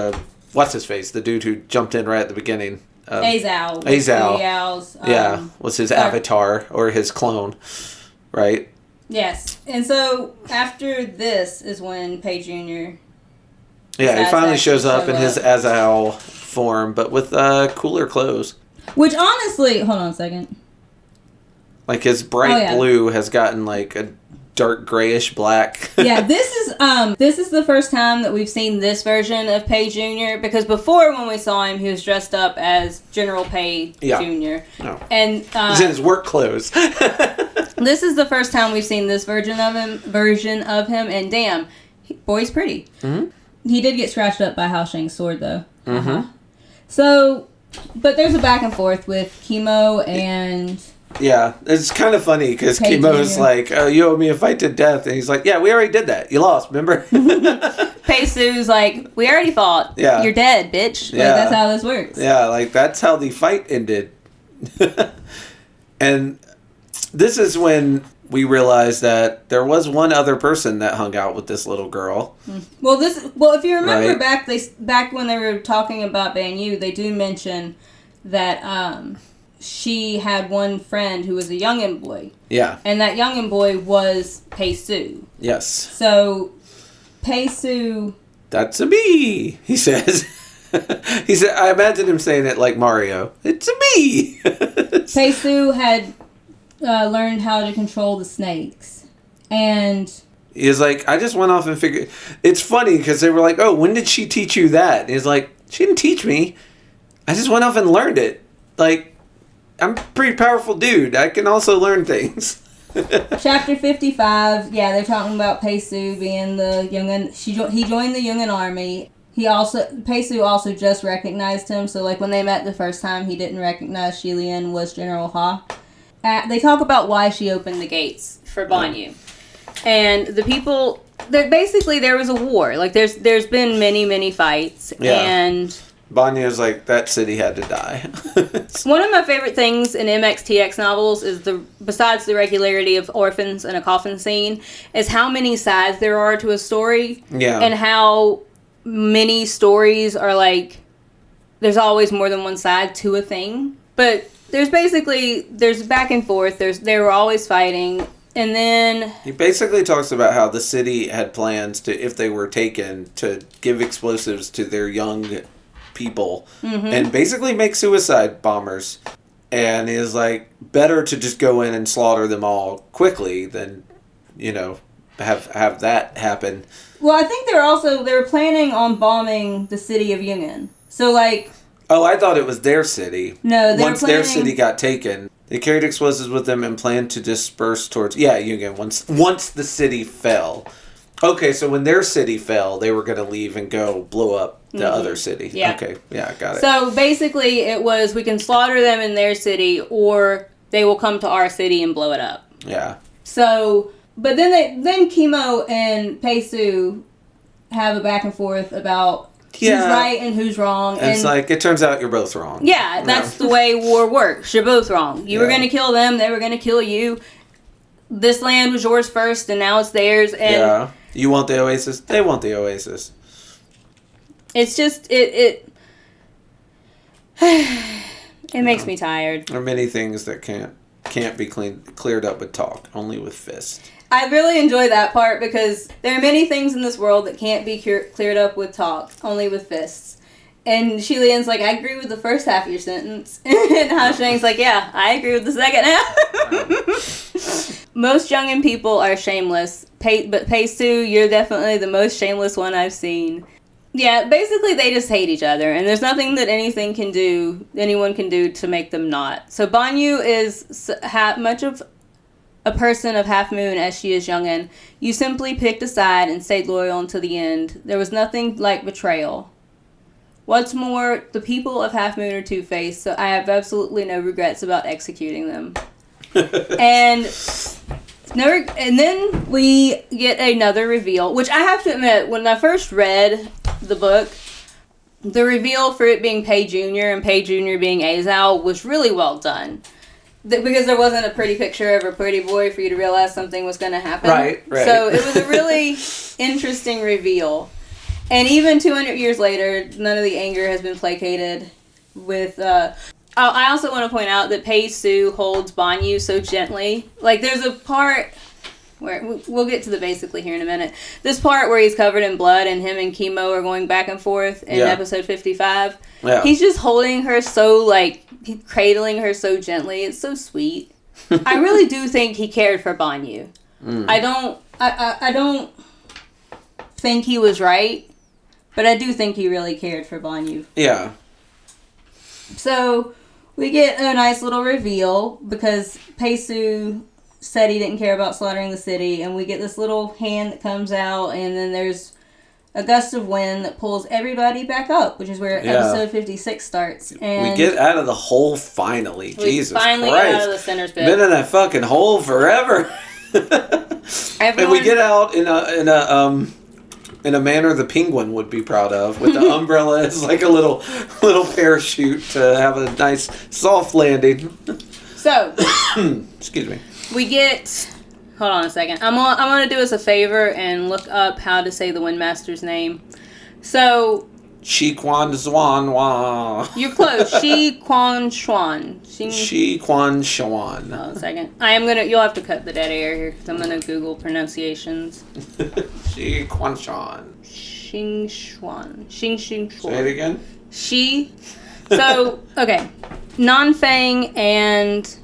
what's-his-face, the dude who jumped in right at the beginning. Azal. Was his avatar or his clone, right? Yes. And so after this is when Pei Jr. Yeah, he finally shows up in his Azal form, but with cooler clothes. Which honestly, hold on a second. Like his bright blue has gotten like a dark grayish black. Yeah, this is the first time that we've seen this version of Pei Jr. Because before, when we saw him, he was dressed up as General Pei Jr. No. And he's in his work clothes. This is the first time we've seen this version of him, and damn, boy's pretty. Mm-hmm. He did get scratched up by Hao Sheng's sword, though. Mm-hmm. So, but there's a back and forth with Chemo and... Yeah, it's kind of funny because Chemo's like, oh, you owe me a fight to death. And he's like, yeah, we already did that. You lost, remember? Pei Su's like, we already fought. Yeah. You're dead, bitch. Yeah. Like, that's how this works. Yeah, like, that's how the fight ended. And this is when we realized that there was one other person that hung out with this little girl. Well, if you remember back when they were talking about Ban Yu, they do mention that she had one friend who was a youngin' boy. Yeah. And that youngin' boy was Pei Su. Yes. So, Pei Su... That's a me, he says. He said, I imagine him saying it like Mario. It's a me. Pei Su had learned how to control the snakes. And... He's like, I just went off and figured... It's funny because they were like, oh, when did she teach you that? And he's like, she didn't teach me. I just went off and learned it. Like... I'm a pretty powerful dude. I can also learn things. Chapter 55. Yeah, they're talking about Pei Su being the Yungin. He joined the Yungin army. Peisu also just recognized him. So like when they met the first time, he didn't recognize Xie Lian was General Ha. They talk about why she opened the gates for Banyu, and the people. Basically, there was a war. Like there's been many fights, and Banya's like, that city had to die. One of my favorite things in MXTX novels is besides the regularity of orphans and a coffin scene, is how many sides there are to a story. Yeah. And how many stories are like, there's always more than one side to a thing. But there's back and forth. They were always fighting. And then he basically talks about how the city had plans to, if they were taken, to give explosives to their young people and basically make suicide bombers. And is like, better to just go in and slaughter them all quickly than, have that happen. Well, I think they were planning on bombing the city of Yungan. So like, oh, I thought it was their city. No, once their city got taken, they carried explosives with them and planned to disperse towards Yungan once the city fell. Okay, so when their city fell, they were going to leave and go blow up the other city. Yeah. Okay, yeah, got it. So basically it was, we can slaughter them in their city, or they will come to our city and blow it up. Yeah. So, but then Kimo and Peisu have a back and forth about who's right and who's wrong. And it's like, it turns out you're both wrong. Yeah, that's the way war works. You're both wrong. You were going to kill them, they were going to kill you. This land was yours first, and now it's theirs. And you want the oasis, they want the oasis. It's just, it makes me tired. There are many things that can't be cleared up with talk, only with fists. I really enjoy that part because there are many things in this world that can't be cleared up with talk, only with fists. And Xie Lian's like, I agree with the first half of your sentence. And Ha Sheng's like, yeah, I agree with the second half. Most Jungan people are shameless. But Peisu, you're definitely the most shameless one I've seen. Yeah, basically they just hate each other. And there's nothing that anyone can do to make them not. So Banyu is much of a person of Half Moon as she is Jungan. You simply picked a side and stayed loyal until the end. There was nothing like betrayal. What's more, the people of Half Moon are two-faced, so I have absolutely no regrets about executing them. And then we get another reveal, which I have to admit, when I first read the book, the reveal for it being Pei Jr. and Pei Jr. being Azal was really well done. Because there wasn't a pretty picture of a pretty boy for you to realize something was going to happen. Right. So it was a really interesting reveal. And even 200 years later, none of the anger has been placated with... I also want to point out that Peisu holds Banyu so gently. Like, there's a part where... We'll get to the basically here in a minute. This part where he's covered in blood and him and Kimo are going back and forth in episode 55. Yeah. He's just holding her so, like... cradling her so gently. It's so sweet. I really do think he cared for Banyu. I don't think he was right, but I do think he really cared for Banyu. Yeah. So we get a nice little reveal because Peisu said he didn't care about slaughtering the city, and we get this little hand that comes out, and then there's a gust of wind that pulls everybody back up, which is where episode 56 starts. And we get out of the hole finally. Jesus Christ. Finally get out of the center's pit. Been in that fucking hole forever. And we get out in a manner the Penguin would be proud of, with the umbrella as like a little parachute to have a nice soft landing. So, excuse me. We get... Hold on a second. I'm going to do us a favor and look up how to say the Windmaster's name. So... Shi Quan Zwan Wa. You're close. Shi Quan Xuan. Shi Quan Xuan. Hold on a second. You'll have to cut the dead air here because I'm going to Google pronunciations. Shi Quan Xuan. Xing Xuan. Xing Xuan. Say it again. Shi. So, okay. Nanfang and...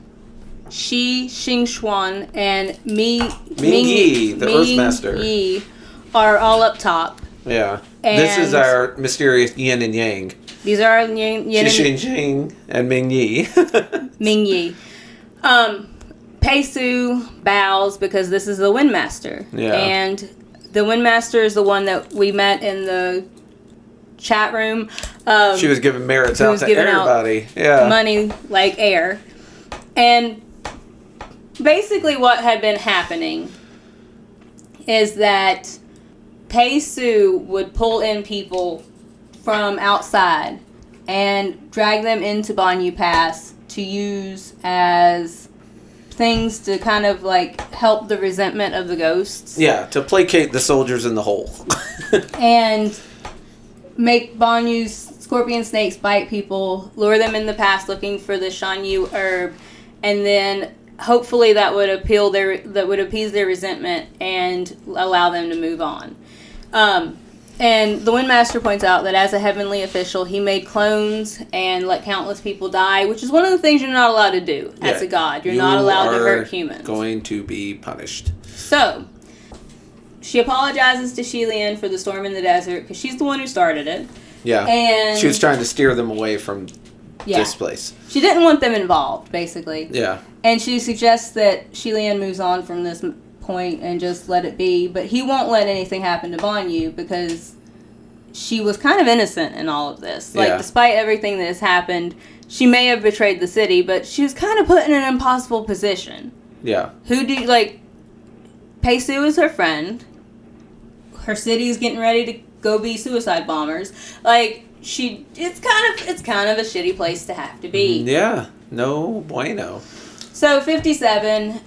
Xi Xingxuan and Ming Yi, the Earthmaster, Yi are all up top. Yeah. And this is our mysterious yin and yang. These are our yin and Xing and Ming Yi. Ming Yi. Peisu bows because this is the Windmaster. Yeah. And the Windmaster is the one that we met in chat room. She was giving merits out to giving everybody. Out money like air. And basically what had been happening is that Pei Su would pull in people from outside and drag them into Banyu Pass to use as things to kind of like help the resentment of the ghosts. Yeah, to placate the soldiers in the hole. And make Banyu's scorpion snakes bite people, lure them in the pass looking for the Shanyu herb, and then hopefully that would appease their resentment and allow them to move on. And the Windmaster points out that as a heavenly official, he made clones and let countless people die, which is one of the things you're not allowed to do as a god. You're not allowed to hurt humans. Going to be punished. So, she apologizes to Xie Lian for the storm in the desert, because she's the one who started it. Yeah. And she was trying to steer them away from this place. She didn't want them involved, basically. Yeah. And she suggests that Xie Lian moves on from this point and just let it be, but he won't let anything happen to Banyu because she was kind of innocent in all of this. Like, despite everything that has happened, she may have betrayed the city, but she was kind of put in an impossible position. Yeah. Pei Su is her friend. Her city's getting ready to go be suicide bombers. It's kind of a shitty place to have to be. Yeah. No bueno. So 57,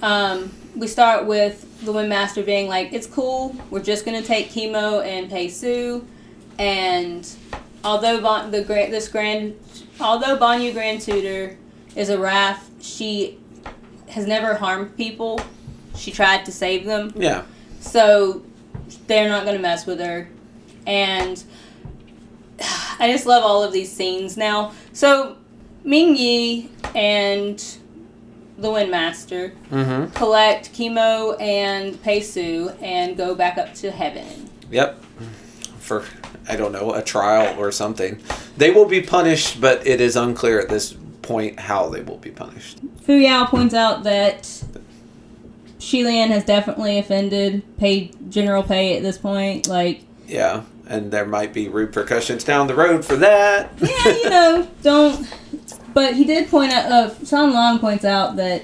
we start with the Windmaster being like, it's cool, we're just going to take Chemo and Pei Su, and although Banyu Grand Tutor is a wrath, she has never harmed people. She tried to save them. Yeah. So they're not going to mess with her. And I just love all of these scenes now. So Ming Yi and the Windmaster collect Chemo and Pei Su and go back up to heaven. Yep. For, I don't know, a trial or something. They will be punished, but it is unclear at this point how they will be punished. Fu Yao points out that Xie Lian has definitely offended General Pei at this point. Yeah, and there might be repercussions down the road for that. Yeah, don't... But he did point out, Shan Long points out that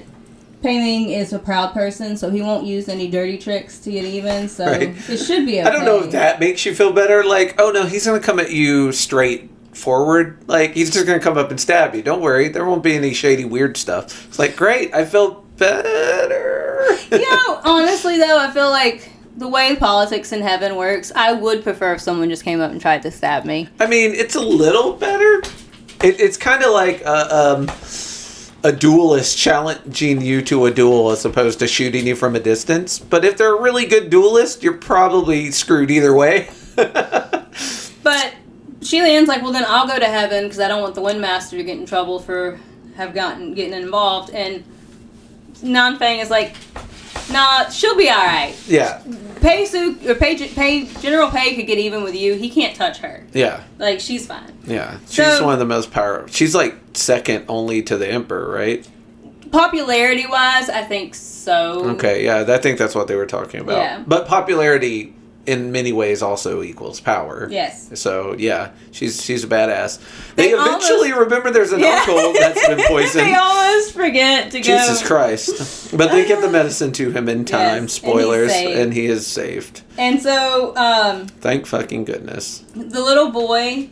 Pei Ming is a proud person, so he won't use any dirty tricks to get even, so it should be okay. I don't know if that makes you feel better. Oh no, he's going to come at you straight forward. He's just going to come up and stab you. Don't worry, there won't be any shady weird stuff. It's great, I feel better. Honestly though, I feel like the way politics in heaven works, I would prefer if someone just came up and tried to stab me. I mean, it's a little better. It's kind of like a duelist challenging you to a duel as opposed to shooting you from a distance. But if they're a really good duelist, you're probably screwed either way. But Xie Lian's like, well, then I'll go to heaven because I don't want the Windmaster to get in trouble for getting involved. And Nanfang is like, nah, she'll be all right. Yeah. General Pei could get even with you. He can't touch her. Yeah. She's fine. Yeah. She's one of the most powerful. She's second only to the Emperor, right? Popularity-wise, I think so. Okay, yeah, I think that's what they were talking about. Yeah. But popularity in many ways also equals power. Yes. So, yeah, she's a badass. They eventually remember there's an uncle that's been poisoned. They almost forget to go. Jesus Christ. But they get the medicine to him in time. Yes, spoilers. And he is saved. And so... thank fucking goodness. The little boy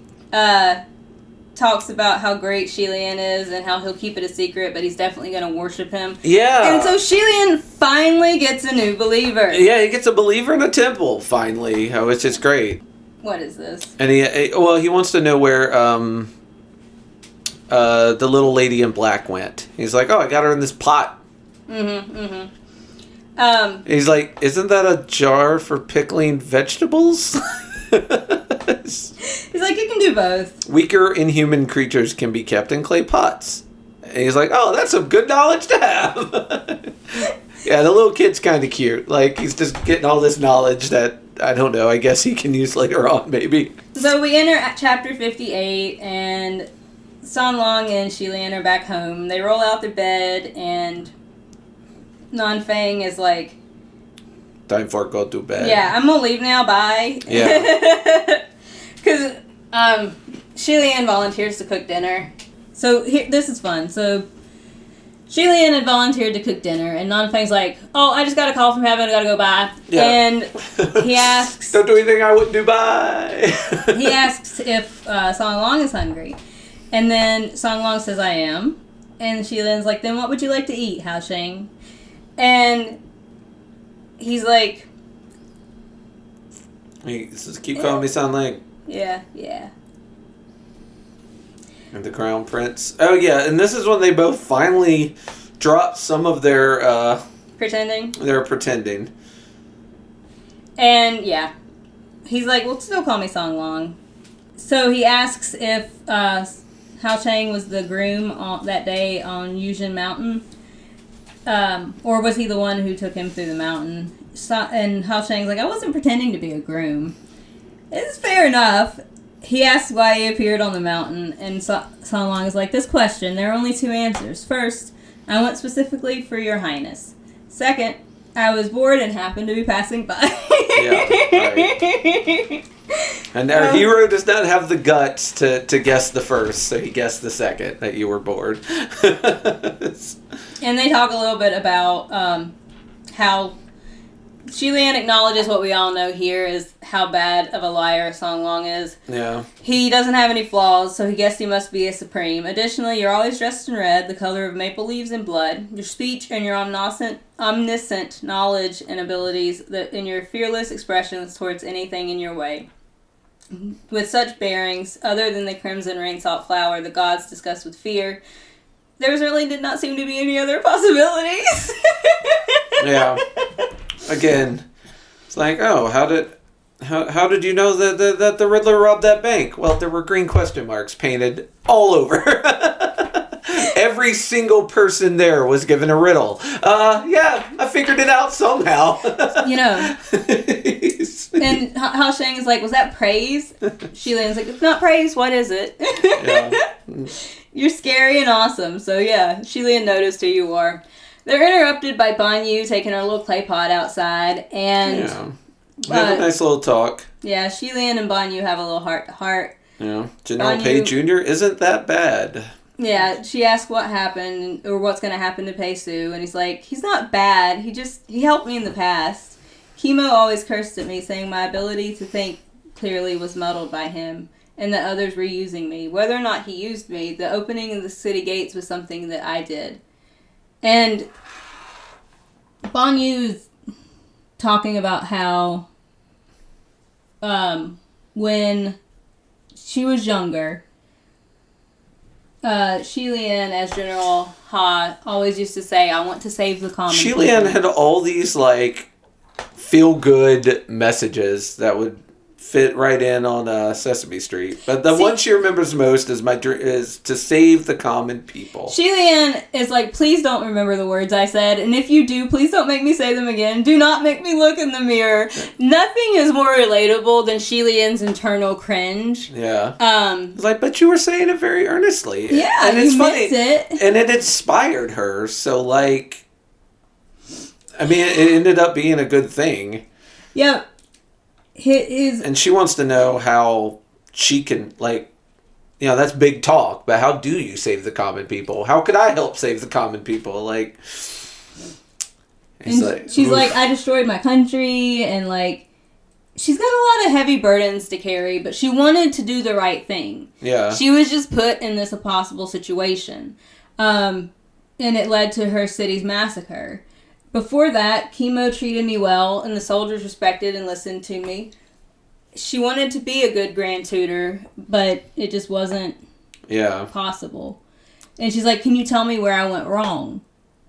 talks about how great Xie Lian is and how he'll keep it a secret, but he's definitely going to worship him. Yeah. And so Xie Lian finally gets a new believer. Yeah, he gets a believer in a temple, finally, which is great. What is this? And he wants to know where the little lady in black went. He's like, oh, I got her in this pot. He's like, isn't that a jar for pickling vegetables? He's like, you can do both. Weaker inhuman creatures can be kept in clay pots. And he's like, oh, that's some good knowledge to have. Yeah, the little kid's kind of cute. He's just getting all this knowledge that, I don't know, I guess he can use later on, maybe. So we enter at chapter 58, and San Long and Xie Lian are back home. They roll out their bed, and Nanfang is like, time for go to bed. Yeah, I'm gonna leave now, bye. Yeah. Because Xie Lian volunteers to cook dinner. So this is fun. So Xie Lian had volunteered to cook dinner, and Nanfeng's like, "Oh, I just got a call from heaven. I gotta go by." Yeah. And he asks, "Don't do anything I wouldn't do by." He asks if Song Long is hungry, and then Song Long says, "I am." And Xie Lian's like, "Then what would you like to eat, Hao Sheng?" And he's like, he says, "Keep calling me Song Lang." Yeah. And the Crown Prince. Oh, yeah, and this is when they both finally drop some of their... pretending. They're pretending. And, yeah. He's like, well, still call me Song Long. So he asks if Hao Sheng was the groom that day on Yuzhen Mountain. Or was he the one who took him through the mountain? And Hao Sheng's like, I wasn't pretending to be a groom. It's fair enough. He asks why he appeared on the mountain, and Song Long is like, this question, there are only two answers. First, I went specifically for your highness. Second, I was bored and happened to be passing by. Yeah, right. And our hero does not have the guts to guess the first, so he guessed the second, that you were bored. And they talk a little bit about how Xie Lian acknowledges what we all know here is how bad of a liar Song Long is. Yeah. He doesn't have any flaws, so he guessed he must be a supreme. Additionally, you're always dressed in red, the color of maple leaves and blood. Your speech and your omniscient knowledge and abilities, and your fearless expressions towards anything in your way. With such bearings, other than the crimson rain salt flower the gods discuss with fear, there really did not seem to be any other possibilities. Yeah. Again, it's like, oh, how did you know that the Riddler robbed that bank? Well, there were green question marks painted all over. Every single person there was given a riddle. Yeah, I figured it out somehow. You know. And Hao Sheng is like, was that praise? Xie Lian's like, it's not praise, what is it? Yeah. You're scary and awesome. So yeah, Xie Lian noticed who you are. They're interrupted by Ban Yu taking her little clay pot outside, and have a nice little talk. Yeah, Xie Lian and Ban Yu have a little heart-to-heart. Yeah, General Pei Jr. isn't that bad. Yeah, she asks what happened, or what's going to happen to Pei Su, and he's like, he's not bad, he helped me in the past. Chemo always cursed at me, saying my ability to think clearly was muddled by him, and that others were using me. Whether or not he used me, the opening of the city gates was something that I did. And Ban Yu's talking about how when she was younger, Xie Lian as General Ha always used to say, I want to save the common people. Xie Lian had all these, like, feel-good messages that would fit right in on Sesame Street. But the one she remembers most is to save the common people. Xie Lian is like, please don't remember the words I said, and if you do, please don't make me say them again. Do not make me look in the mirror. Nothing is more relatable than Xie Lian's internal cringe. Yeah. It's like, but you were saying it very earnestly. Yeah, and it's funny. It. And it inspired her, so like, I mean, it ended up being a good thing. Yeah. And she wants to know how she can, like, you know, that's big talk, but how do you save the common people? How could I help save the common people? Like, she's like, I destroyed my country, and like, she's got a lot of heavy burdens to carry, but she wanted to do the right thing. Yeah. She was just put in this impossible situation. And it led to her city's massacre. Before that, Chemo treated me well, and the soldiers respected and listened to me. She wanted to be a good grand tutor, but it just wasn't possible. And she's like, can you tell me where I went wrong?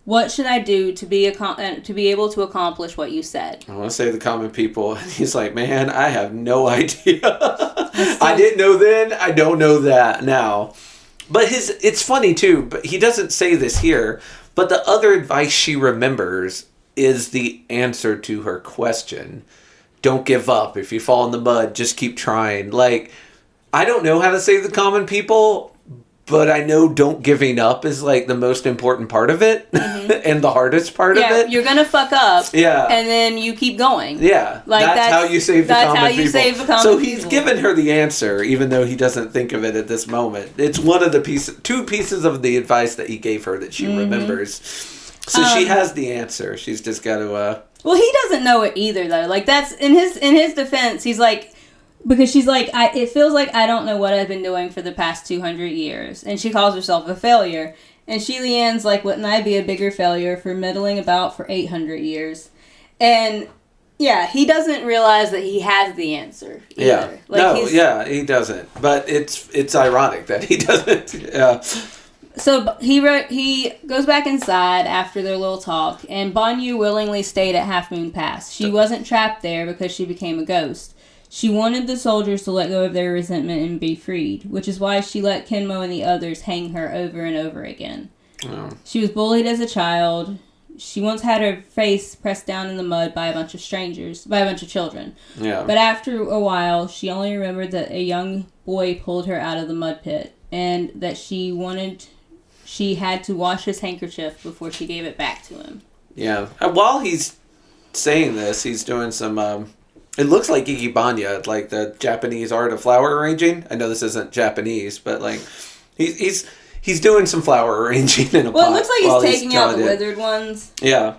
What should I do to be able to accomplish what you said? I want to save the common people. And he's like, man, I have no idea. I didn't know then. I don't know that now. But it's funny, too. But he doesn't say this here. But the other advice she remembers is the answer to her question. Don't give up. If you fall in the mud, just keep trying. Like, I don't know how to save the common people, But I know don't giving up is like the most important part of it and the hardest part of it. You're going to fuck up. Yeah. And then you keep going. Yeah. Like that's how you save the common people. That's how you save the common people. So he's given her the answer, even though he doesn't think of it at this moment. It's one of the two pieces of the advice that he gave her that she remembers. So she has the answer. She's just got to... Well, he doesn't know it either, though. Like, that's... In his defense, he's like... Because she's like, it feels like I don't know what I've been doing for the past 200 years. And she calls herself a failure. And Xie Lian's like, wouldn't I be a bigger failure for meddling about for 800 years? And, yeah, he doesn't realize that he has the answer either. Yeah. Like he doesn't. But it's ironic that he doesn't. Yeah. So he goes back inside after their little talk. And Banyu willingly stayed at Half Moon Pass. She wasn't trapped there because she became a ghost. She wanted the soldiers to let go of their resentment and be freed, which is why she let Kenmo and the others hang her over and over again. Oh. She was bullied as a child. She once had her face pressed down in the mud by a bunch of children. Yeah. But after a while, she only remembered that a young boy pulled her out of the mud pit, and that she had to wash his handkerchief before she gave it back to him. Yeah. While he's saying this, he's doing some... It looks like ikebana, like the Japanese art of flower arranging. I know this isn't Japanese, but like he's doing some flower arranging in a pot. Well, it looks like he's taking out the withered ones. Yeah.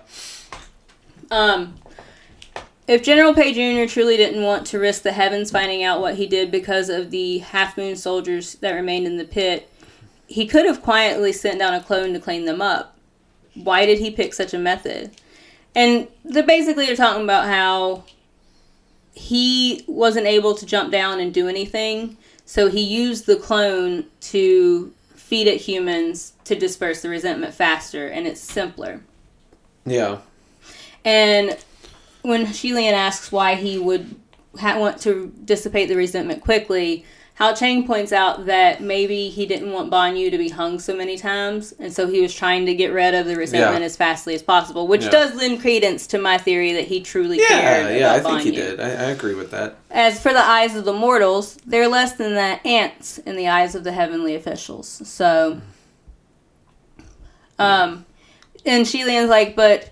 If General Pei Jr. truly didn't want to risk the heavens finding out what he did because of the Half Moon soldiers that remained in the pit, he could have quietly sent down a clone to clean them up. Why did he pick such a method? And they're talking about how he wasn't able to jump down and do anything, so he used the clone to feed it humans to disperse the resentment faster, and it's simpler. Yeah. And when Xie Lian asks why he would want to dissipate the resentment quickly, Hao Cheng points out that maybe he didn't want Banyu to be hung so many times, and so he was trying to get rid of the resentment as fastly as possible, which does lend credence to my theory that he truly cared about Banyu. I think he did. I agree with that. As for the eyes of the mortals, they're less than the ants in the eyes of the heavenly officials. So, and Xie Lian's like, but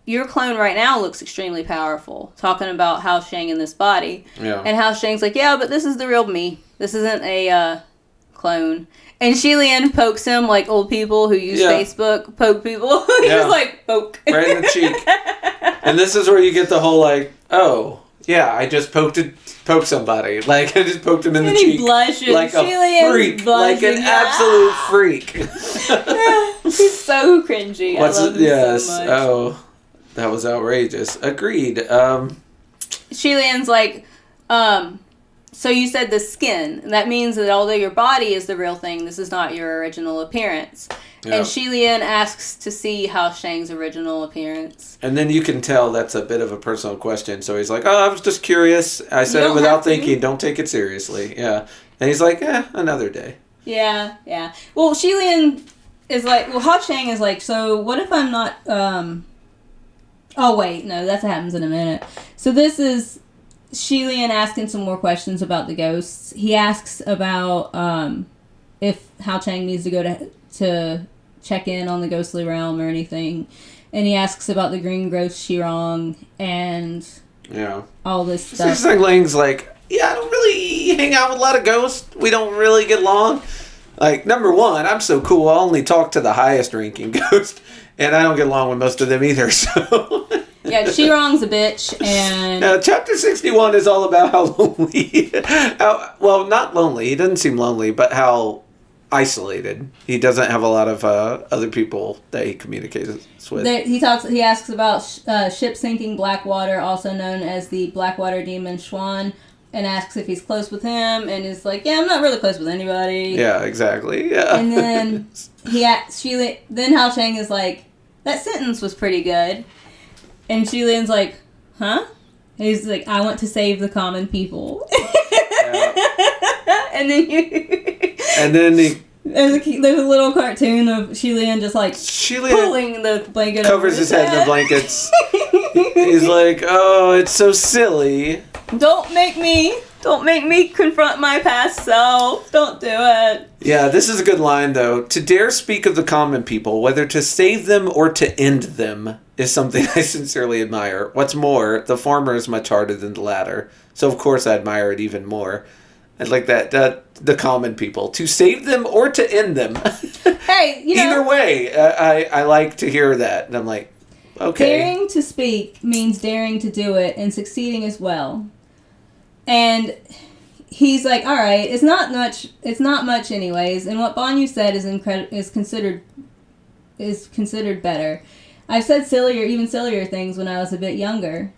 your clone right now looks extremely powerful, talking about Hao Sheng in this body. Yeah. And Hao Sheng's like, yeah, but this is the real me. This isn't a clone. And Xie Lian pokes him like old people who use Facebook poke people. He's just like, poke. Right in the cheek. And this is where you get the whole like, oh, yeah, I just poked somebody. Like, I just poked him in the cheek. And he blushes. Like a freak. Like an absolute freak. He's so cringy. I love him so much. Oh, that was outrageous. Agreed. Xie Lian's like, so you said the skin. That means that although your body is the real thing, this is not your original appearance. Yeah. And Xie Lian asks to see Hao Sheng's original appearance. And then you can tell that's a bit of a personal question. So he's like, oh, I was just curious. I said it without thinking. Don't take it seriously. Yeah. And he's like, another day. Yeah. Well, Xie Lian is like, Hao Sheng is like, so what if I'm not, oh wait, no, that happens in a minute. So this is Xie Lian asking some more questions about the ghosts. He asks about if Hao Cheng needs to go to check in on the ghostly realm or anything. And he asks about the green ghost Shirong and all this stuff. Xie Ling's like, I don't really hang out with a lot of ghosts. We don't really get along. Like, number one, I'm so cool, I'll only talk to the highest ranking ghost. And I don't get along with most of them either, so... Yeah, Shirong's a bitch, and... Now, Chapter 61 is all about how lonely... well, not lonely, he doesn't seem lonely, but how isolated. He doesn't have a lot of other people that he communicates with. He asks about ship-sinking Blackwater, also known as the Blackwater Demon Xuan, and asks if he's close with him, and is like, I'm not really close with anybody. Yeah, exactly, yeah. And then then Hao Cheng is like, that sentence was pretty good. And Xie Lian's like, huh? And he's like, I want to save the common people. And then there's a little cartoon of Xie Lian just like pulling the blanket covers over his head in the blankets. He's like, oh, it's so silly. Don't make me Don't make me confront my past self. Don't do it. Yeah, this is a good line, though. To dare speak of the common people, whether to save them or to end them, is something I sincerely admire. What's more, the former is much harder than the latter. So, of course, I admire it even more. I like that, the common people. To save them or to end them. Hey, either way, I like to hear that. And I'm like, okay. Daring to speak means daring to do it and succeeding as well. And he's like, all right, it's not much anyways. And what Banyu said is considered better. I've said even sillier things when I was a bit younger.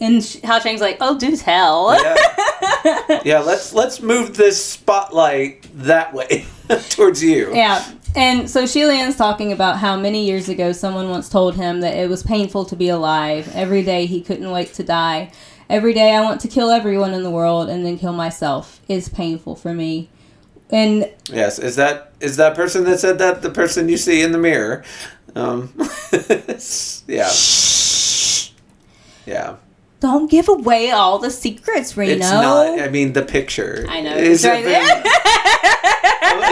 And Hao Chang's like, oh, do tell. Yeah, let's move this spotlight that way towards you. Yeah. And so Xie Lian's talking about how many years ago someone once told him that it was painful to be alive. Every day he couldn't wait to die. Every day I want to kill everyone in the world and then kill myself. It's painful for me. And yes, is that person that said that the person you see in the mirror? Yeah. Yeah. Don't give away all the secrets, Reno. It's not. I mean, the picture. I know. It's right there.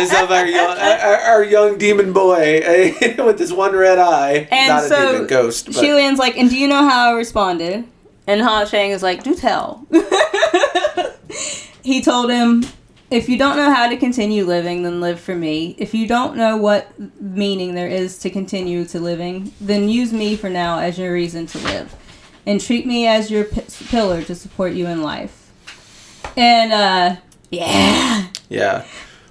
Is of our young demon boy with this one red eye. And not so, a demon ghost. But. Xie Lian's like, and do you know how I responded? And Hao Chang is like, do tell. He told him, if you don't know how to continue living, then live for me. If you don't know what meaning there is to continue to living, then use me for now as your reason to live. And treat me as your pillar to support you in life. And, yeah. Yeah.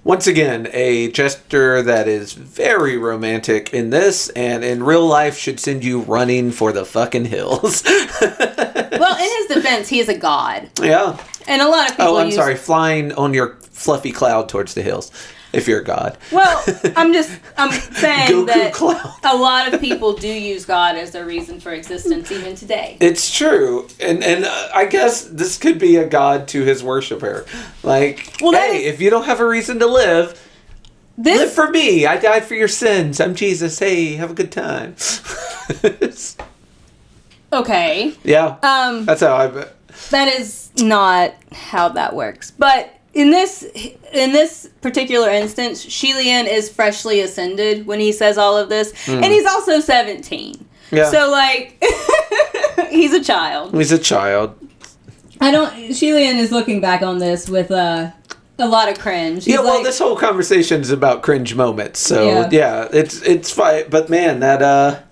Once again, a gesture that is very romantic in this, and in real life should send you running for the fucking hills. Well, in his defense, he is a god. Yeah. And a lot of people sorry, flying on your fluffy cloud towards the hills. If you're a god. Well, I'm saying Goku that cloud. A lot of people do use God as their reason for existence even today. It's true. And I guess this could be a god to his worshiper. Like, well, hey, if you don't have a reason to live, live for me. I died for your sins. I'm Jesus. Hey, have a good time. Okay. Yeah. That's how that is not how that works. But in this particular instance, Xie Lian is freshly ascended when he says all of this, and he's also 17. Yeah. So like, he's a child. He's a child. Xie Lian is looking back on this with a lot of cringe. He's well, this whole conversation is about cringe moments. So yeah it's fine. But man, that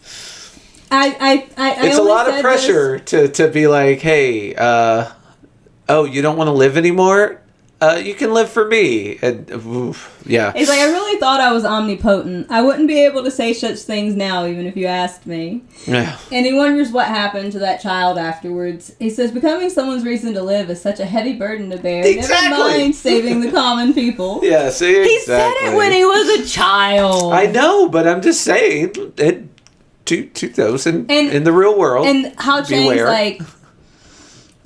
it's a lot of pressure to be like, hey, oh, you don't want to live anymore? You can live for me. And, yeah. He's like, I really thought I was omnipotent. I wouldn't be able to say such things now, even if you asked me. Yeah. And he wonders what happened to that child afterwards. He says, becoming someone's reason to live is such a heavy burden to bear. Exactly. Never mind saving the common people. Yeah, see, exactly. He said it when he was a child. I know, but I'm just saying, to those in the real world. And Hao Chang's like,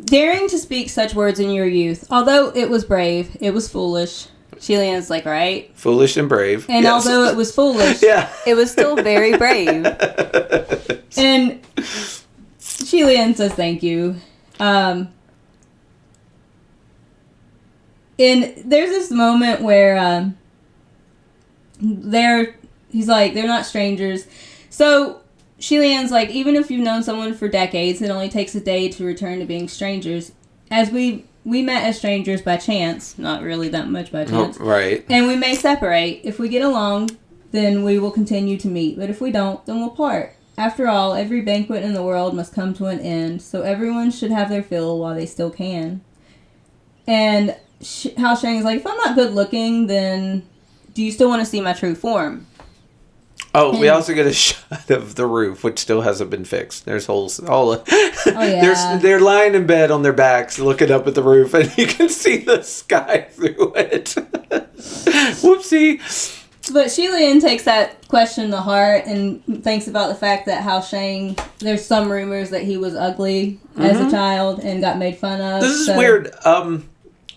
daring to speak such words in your youth, although it was brave, it was foolish. Xie Lian's like, right? Foolish and brave. And although it was foolish, it was still very brave. And Xie Lian says thank you. And there's this moment where he's like, they're not strangers. So Xie Lian's like, even if you've known someone for decades, it only takes a day to return to being strangers. As we met as strangers by chance, not really that much by chance. Oh, right. And we may separate. If we get along, then we will continue to meet. But if we don't, then we'll part. After all, every banquet in the world must come to an end, so everyone should have their fill while they still can. And Hao Chang is like, if I'm not good looking, then do you still want to see my true form? Oh, we also get a shot of the roof, which still hasn't been fixed. There's holes. They're lying in bed on their backs, looking up at the roof, and you can see the sky through it. Whoopsie. But Xie Lian takes that question to heart and thinks about the fact that Hao Chang, there's some rumors that he was ugly as a child and got made fun of. This is weird.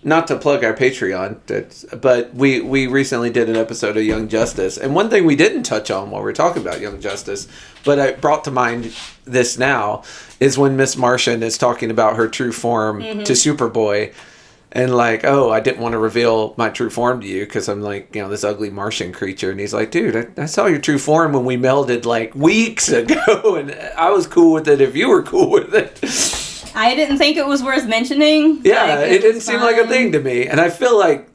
Not to plug our Patreon, but we recently did an episode of Young Justice, and one thing we didn't touch on while we were talking about Young Justice, but I brought to mind this now, is when Miss Martian is talking about her true form to Superboy, And like, oh, I didn't want to reveal my true form to you because I'm like, this ugly Martian creature. And he's like, dude, I saw your true form when we melded like weeks ago, and I was cool with it if you were cool with it. I didn't think it was worth mentioning. Yeah, it didn't seem like a thing to me. And I feel like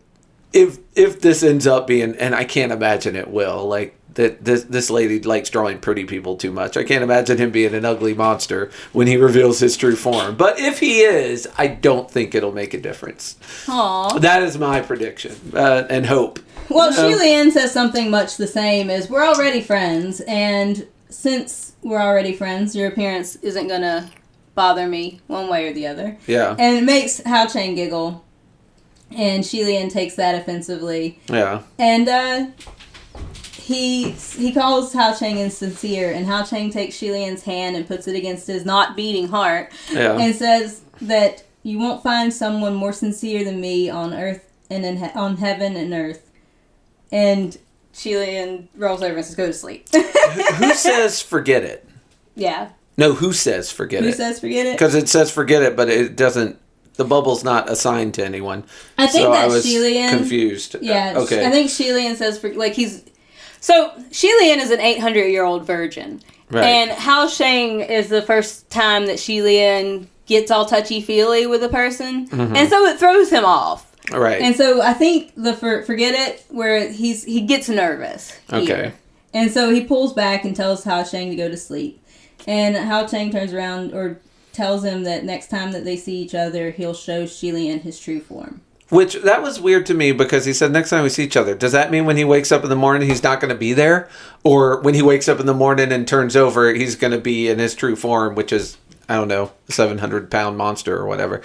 if this ends up being, and I can't imagine it will, like, that this lady likes drawing pretty people too much. I can't imagine him being an ugly monster when he reveals his true form. But if he is, I don't think it'll make a difference. Aww. That is my prediction and hope. Well, Xie Lian says something much the same as, we're already friends, and since we're already friends, your appearance isn't going to bother me one way or the other. Yeah. And it makes Hao Cheng giggle, and Xie Lian takes that offensively. Yeah. And, He calls Hao Cheng insincere, and Hao Cheng takes Xie Lian's hand and puts it against his not beating heart, and says that you won't find someone more sincere than me on earth and on heaven and earth. And Xie Lian rolls over and says, go to sleep. Who says forget it? Yeah. No, who says forget it? Who says forget it? Because it says forget it, but it doesn't. The bubble's not assigned to anyone. I think so that's I was Xie Lian. Confused. Yeah. Okay. I think Xie Lian says So, Xie Lian is an 800-year-old virgin. Right. And Hao Cheng is the first time that Xie Lian gets all touchy-feely with a person. Mm-hmm. And so it throws him off. Right. And so I think the forget it, where he gets nervous here. Okay. And so he pulls back and tells Hao Cheng to go to sleep. And Hao Cheng turns around or tells him that next time that they see each other, he'll show Xie Lian his true form. Which, that was weird to me because he said next time we see each other. Does that mean when he wakes up in the morning he's not going to be there? Or when he wakes up in the morning and turns over, he's going to be in his true form, which is, I don't know, a 700-pound monster or whatever.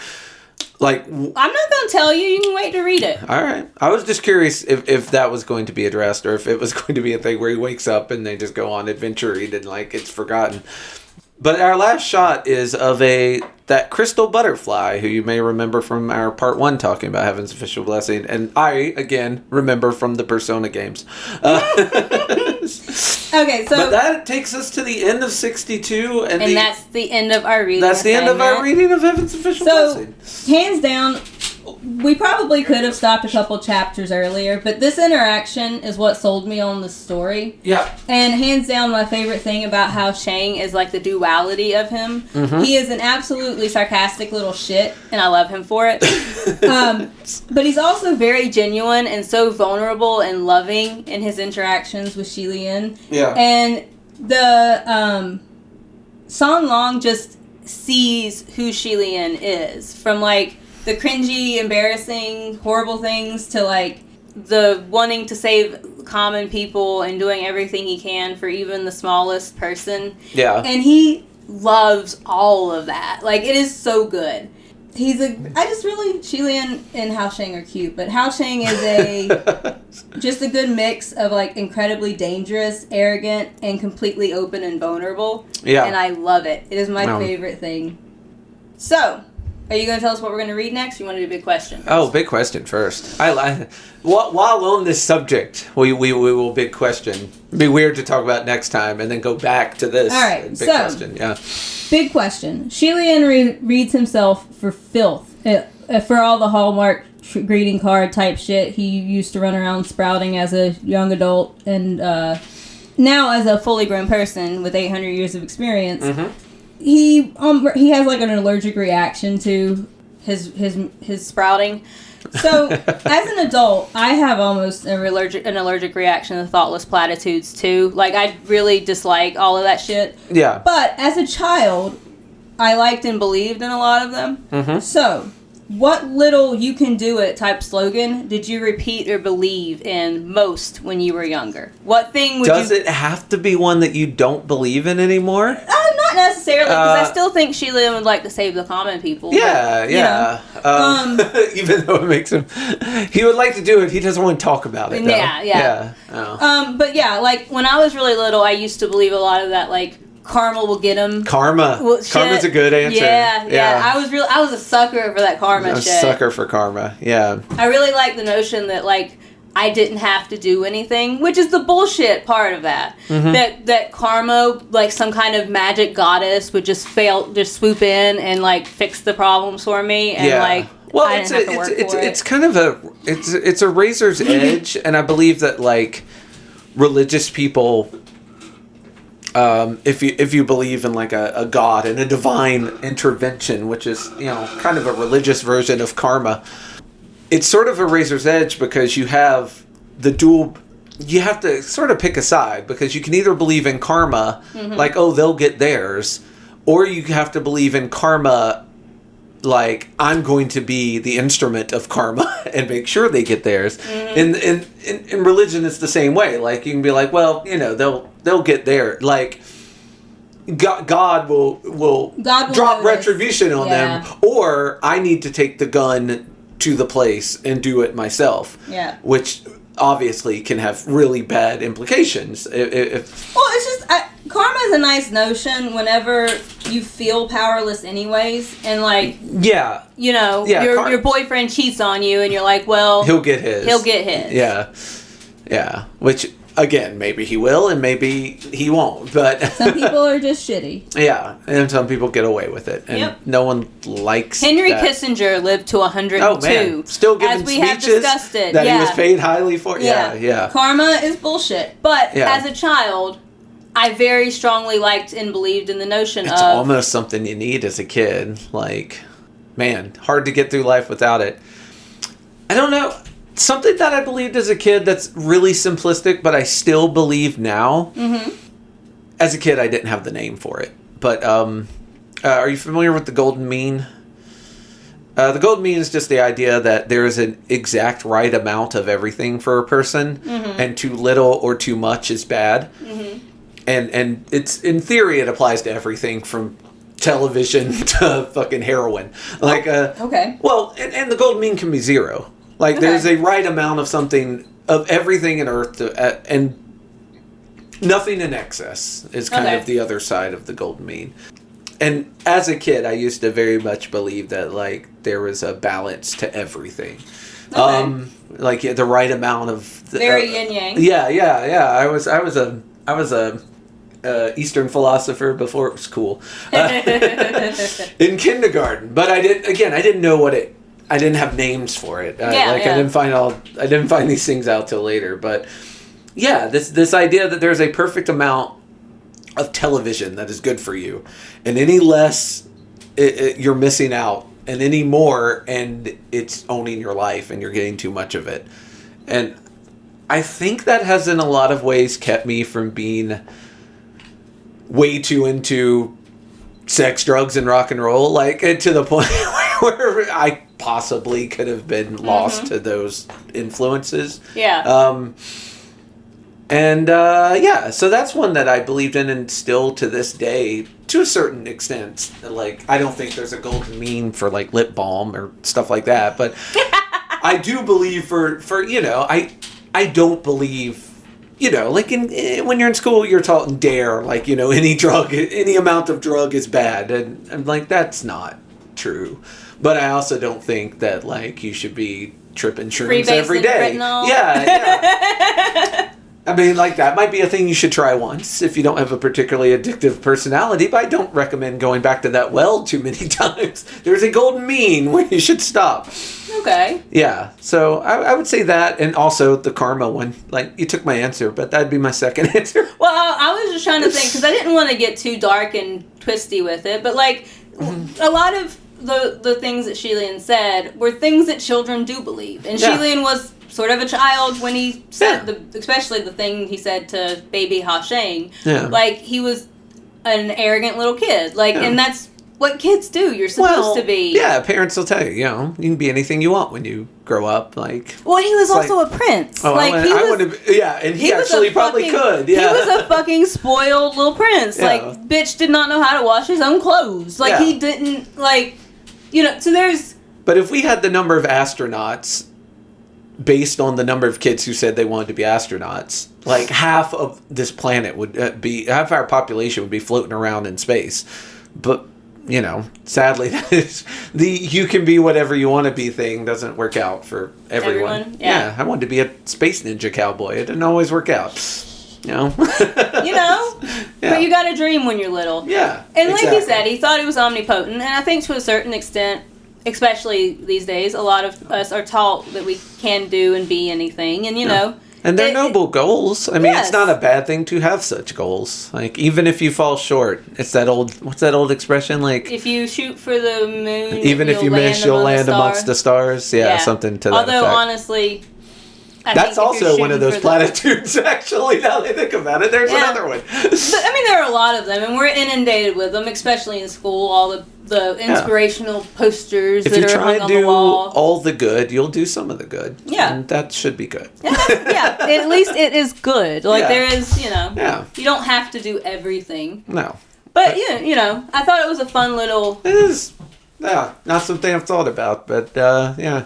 Like, I'm not going to tell you. You can wait to read it. All right. I was just curious if that was going to be addressed or if it was going to be a thing where he wakes up and they just go on adventuring and, like, it's forgotten. But our last shot is of that crystal butterfly, who you may remember from our part 1 talking about Heaven's Official Blessing. And I, again, remember from the Persona games. Okay, so... But that takes us to the end of 62. And that's the end of our reading. That's the end of our reading of Heaven's Official Blessing. Hands down, we probably could have stopped a couple chapters earlier, but this interaction is what sold me on the story. Yeah. And hands down, my favorite thing about Hao Cheng is like the duality of him. Mm-hmm. He is an absolutely sarcastic little shit, and I love him for it. But he's also very genuine and so vulnerable and loving in his interactions with Xie Lian. Yeah. And the San Long just sees who Xie Lian is, from like the cringy, embarrassing, horrible things to like the wanting to save common people and doing everything he can for even the smallest person. Yeah. And he loves all of that. Like, it is so good. Xie Lian and Hao Cheng are cute, but Hao Cheng is just a good mix of like incredibly dangerous, arrogant, and completely open and vulnerable. Yeah. And I love it. It is my favorite thing. So, are you going to tell us what we're going to read next? Or you want to do a big question first? Oh, big question first. While on this subject, we will big question. It'd be weird to talk about next time and then go back to this. All right, big question. Yeah. Big question. Xie Lian reads himself for filth. For all the Hallmark greeting card type shit he used to run around sprouting as a young adult, and now as a fully grown person with 800 years of experience. Mm-hmm. He has like an allergic reaction to his sprouting. So as an adult, I have almost an allergic reaction to thoughtless platitudes too. Like, I really dislike all of that shit. Yeah. But as a child, I liked and believed in a lot of them. Mm-hmm. So, what little you can do it type slogan did you repeat or believe in most when you were younger? What thing would Does it have to be one that you don't believe in anymore? Not necessarily, because I still think Xie Lian would like to save the common people. Yeah, but, even though it makes him... He would like to do it, he doesn't want to talk about it, though. Yeah. Oh. But yeah, like, when I was really little, I used to believe a lot of that, like, karma will get him. Karma. Karma's a good answer. Yeah. I was a sucker for that karma shit. A sucker for karma, yeah. I really like the notion that, like, I didn't have to do anything, which is the bullshit part of that. Mm-hmm. That karma, like some kind of magic goddess, would just swoop in and like fix the problems for me, and like Well, I didn't have to work for it. It's kind of it's a razor's edge, and I believe that like religious people, if you believe in like a god and a divine intervention, which is kind of a religious version of karma, it's sort of a razor's edge because you have the dual. You have to sort of pick a side because you can either believe in karma, like they'll get theirs, or you have to believe in karma. Like, I'm going to be the instrument of karma and make sure they get theirs. Mm-hmm. In religion, it's the same way. Like, you can be like, well, they'll get there. Like, God will drop retribution on them, or I need to take the gun to the place and do it myself. Yeah. Which obviously can have really bad implications. Well, it's just karma is a nice notion whenever you feel powerless anyways, and like your boyfriend cheats on you and you're like, well, he'll get his. Yeah. Which again, maybe he will and maybe he won't, but some people are just shitty. Yeah, and some people get away with it, and no one likes Henry that. Kissinger lived to 102. Oh man, still giving as we speeches have discussed it, that he was paid highly for. Yeah. Karma is bullshit, but as a child, I very strongly liked and believed in the notion it's almost something you need as a kid. Like, man, hard to get through life without it. I don't know. Something that I believed as a kid that's really simplistic, but I still believe now. Mm-hmm. As a kid, I didn't have the name for it. But are you familiar with the golden mean? The golden mean is just the idea that there is an exact right amount of everything for a person, and too little or too much is bad. Mm-hmm. And it's, in theory, it applies to everything from television to fucking heroin. Like, okay. Well, and the golden mean can be zero. Like, there's a right amount of something, of everything in Earth, and nothing in excess is kind of the other side of the golden mean. And as a kid, I used to very much believe that, like, there was a balance to everything. Okay. Like, the right amount of... very yin-yang. Yeah. I was a Eastern philosopher before it was cool. In kindergarten. But I didn't know what it... I didn't have names for it. I didn't find these things out till later. But yeah, this idea that there's a perfect amount of television that is good for you, and any less, you're missing out, and any more, and it's owning your life, and you're getting too much of it. And I think that has, in a lot of ways, kept me from being way too into sex, drugs, and rock and roll, like to the point where I possibly could have been lost to those influences. Yeah. So that's one that I believed in, and still to this day, to a certain extent, like, I don't think there's a golden mean for like lip balm or stuff like that, but I do believe for I don't believe, like when you're in school, you're taught in DARE, like, any amount of drug is bad, and I'm like, that's not true. But I also don't think that, like, you should be tripping shrooms every day. Yeah. I mean, like, that might be a thing you should try once if you don't have a particularly addictive personality, but I don't recommend going back to that well too many times. There's a golden mean where you should stop. Okay. Yeah, so I would say that, and also the karma one. Like, you took my answer, but that'd be my second answer. Well, I was just trying to think, because I didn't want to get too dark and twisty with it, but, like, a lot of the things that Xie Lian said were things that children do believe. And Xie Lian was sort of a child when he said, especially the thing he said to baby Ha Sheng. Yeah. Like, he was an arrogant little kid. Like, and that's what kids do. You're supposed to be. Yeah, parents will tell you, you can be anything you want when you grow up. Like, well, he was also a prince. Oh, like, and he actually probably could. Yeah. He was a fucking spoiled little prince. Yeah. Like, bitch did not know how to wash his own clothes. Like, he didn't, like, so there's... But if we had the number of astronauts based on the number of kids who said they wanted to be astronauts, like, half of this planet would half our population would be floating around in space. But, sadly, that is, the you can be whatever you want to be thing doesn't work out for everyone. Yeah, I wanted to be a space ninja cowboy. It didn't always work out. But you got a dream when you're little. Yeah. And like he said, he thought he was omnipotent, and I think to a certain extent, especially these days, a lot of us are taught that we can do and be anything, and you know. And they're noble goals. I mean, Yes. it's not a bad thing to have such goals. Like, even if you fall short, it's that old, what's that old expression? Like, If you shoot for the moon, even if you miss, you'll land amongst the stars. Yeah, something to that Although, effect. honestly, That's also one of those platitudes, actually, now that I think about it. There's another one. I mean, there are a lot of them, and we're inundated with them, especially in school, all the inspirational posters If that you are try hung and on the do wall. all the good, you'll do some of the good. Yeah. And that should be good. Yeah, at least it is good. Like, there is, you know, you don't have to do everything. No. But, you know, I thought it was a fun little... It is, not something I've thought about, but, yeah.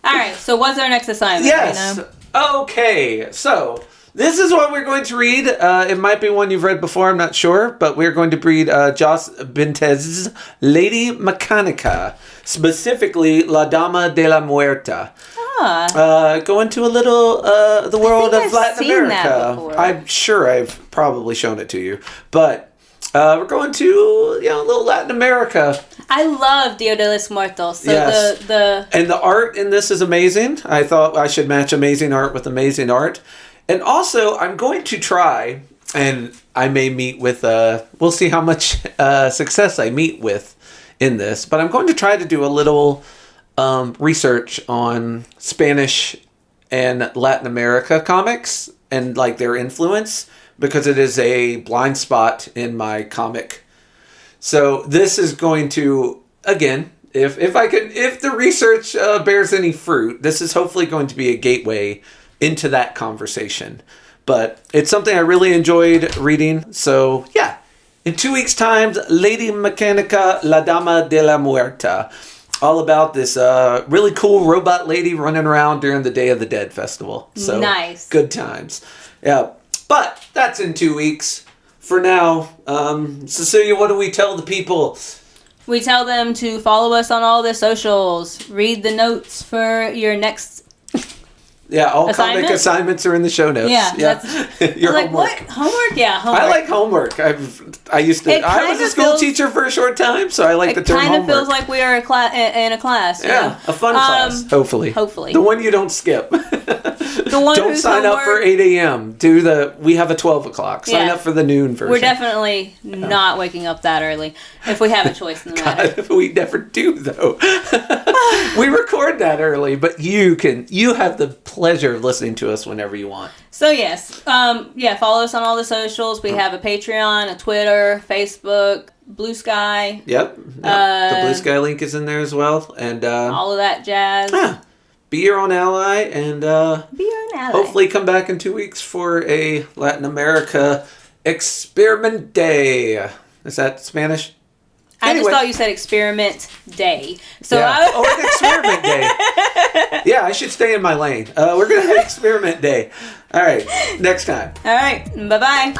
All right, so what's our next assignment? Yes. You know? Okay. So this is what we're going to read. It might be one you've read before. I'm not sure, but we're going to read Jos Bentez's Lady Mechanica, specifically La Dama de la Muerta. Go into a little the world of Latin America. I'm sure I've probably shown it to you, but we're going to a little Latin America. I love Dia de los Muertos. So yes. And the art in this is amazing. I thought I should match amazing art with amazing art. And also, I'm going to try, and I may meet with, we'll see how much success I meet with in this, but I'm going to try to do a little research on Spanish and Latin America comics and like their influence, because it is a blind spot in my comic. So this is going to, again, if the research bears any fruit, this is hopefully going to be a gateway into that conversation. But it's something I really enjoyed reading. So yeah, in 2 weeks' time, Lady Mechanica, La Dama de la Muerta. All about this really cool robot lady running around during the Day of the Dead festival. So nice. Good times. Yeah. But that's in 2 weeks. For now, Cecilia, what do we tell the people? We tell them to follow us on all the socials. Read the notes for your next all comic assignments are in the show notes. Yeah. Your like, homework. What? Homework? Yeah, homework. I like homework. I was a school teacher for a short time, so I like the term homework. It kind of feels like we are in a class. Yeah, a fun class, hopefully. Hopefully. The one you don't skip. The one don't sign up for 8 a.m. We have a 12 o'clock. Sign up for the noon version. We're definitely not waking up that early if we have a choice in the matter. We never do, though. We record that early, but you have the pleasure of listening to us whenever you want. So yes, follow us on all the socials. We have a Patreon, a Twitter, Facebook, Blue Sky. Yep. The Blue Sky link is in there as well, and all of that jazz. Be your own ally, and hopefully come back in 2 weeks for a Latin America Experiment Day. Is that Spanish? I just thought you said Experiment Day. So an Experiment Day. Yeah, I should stay in my lane. We're going to have Experiment Day. All right, next time. All right, bye-bye.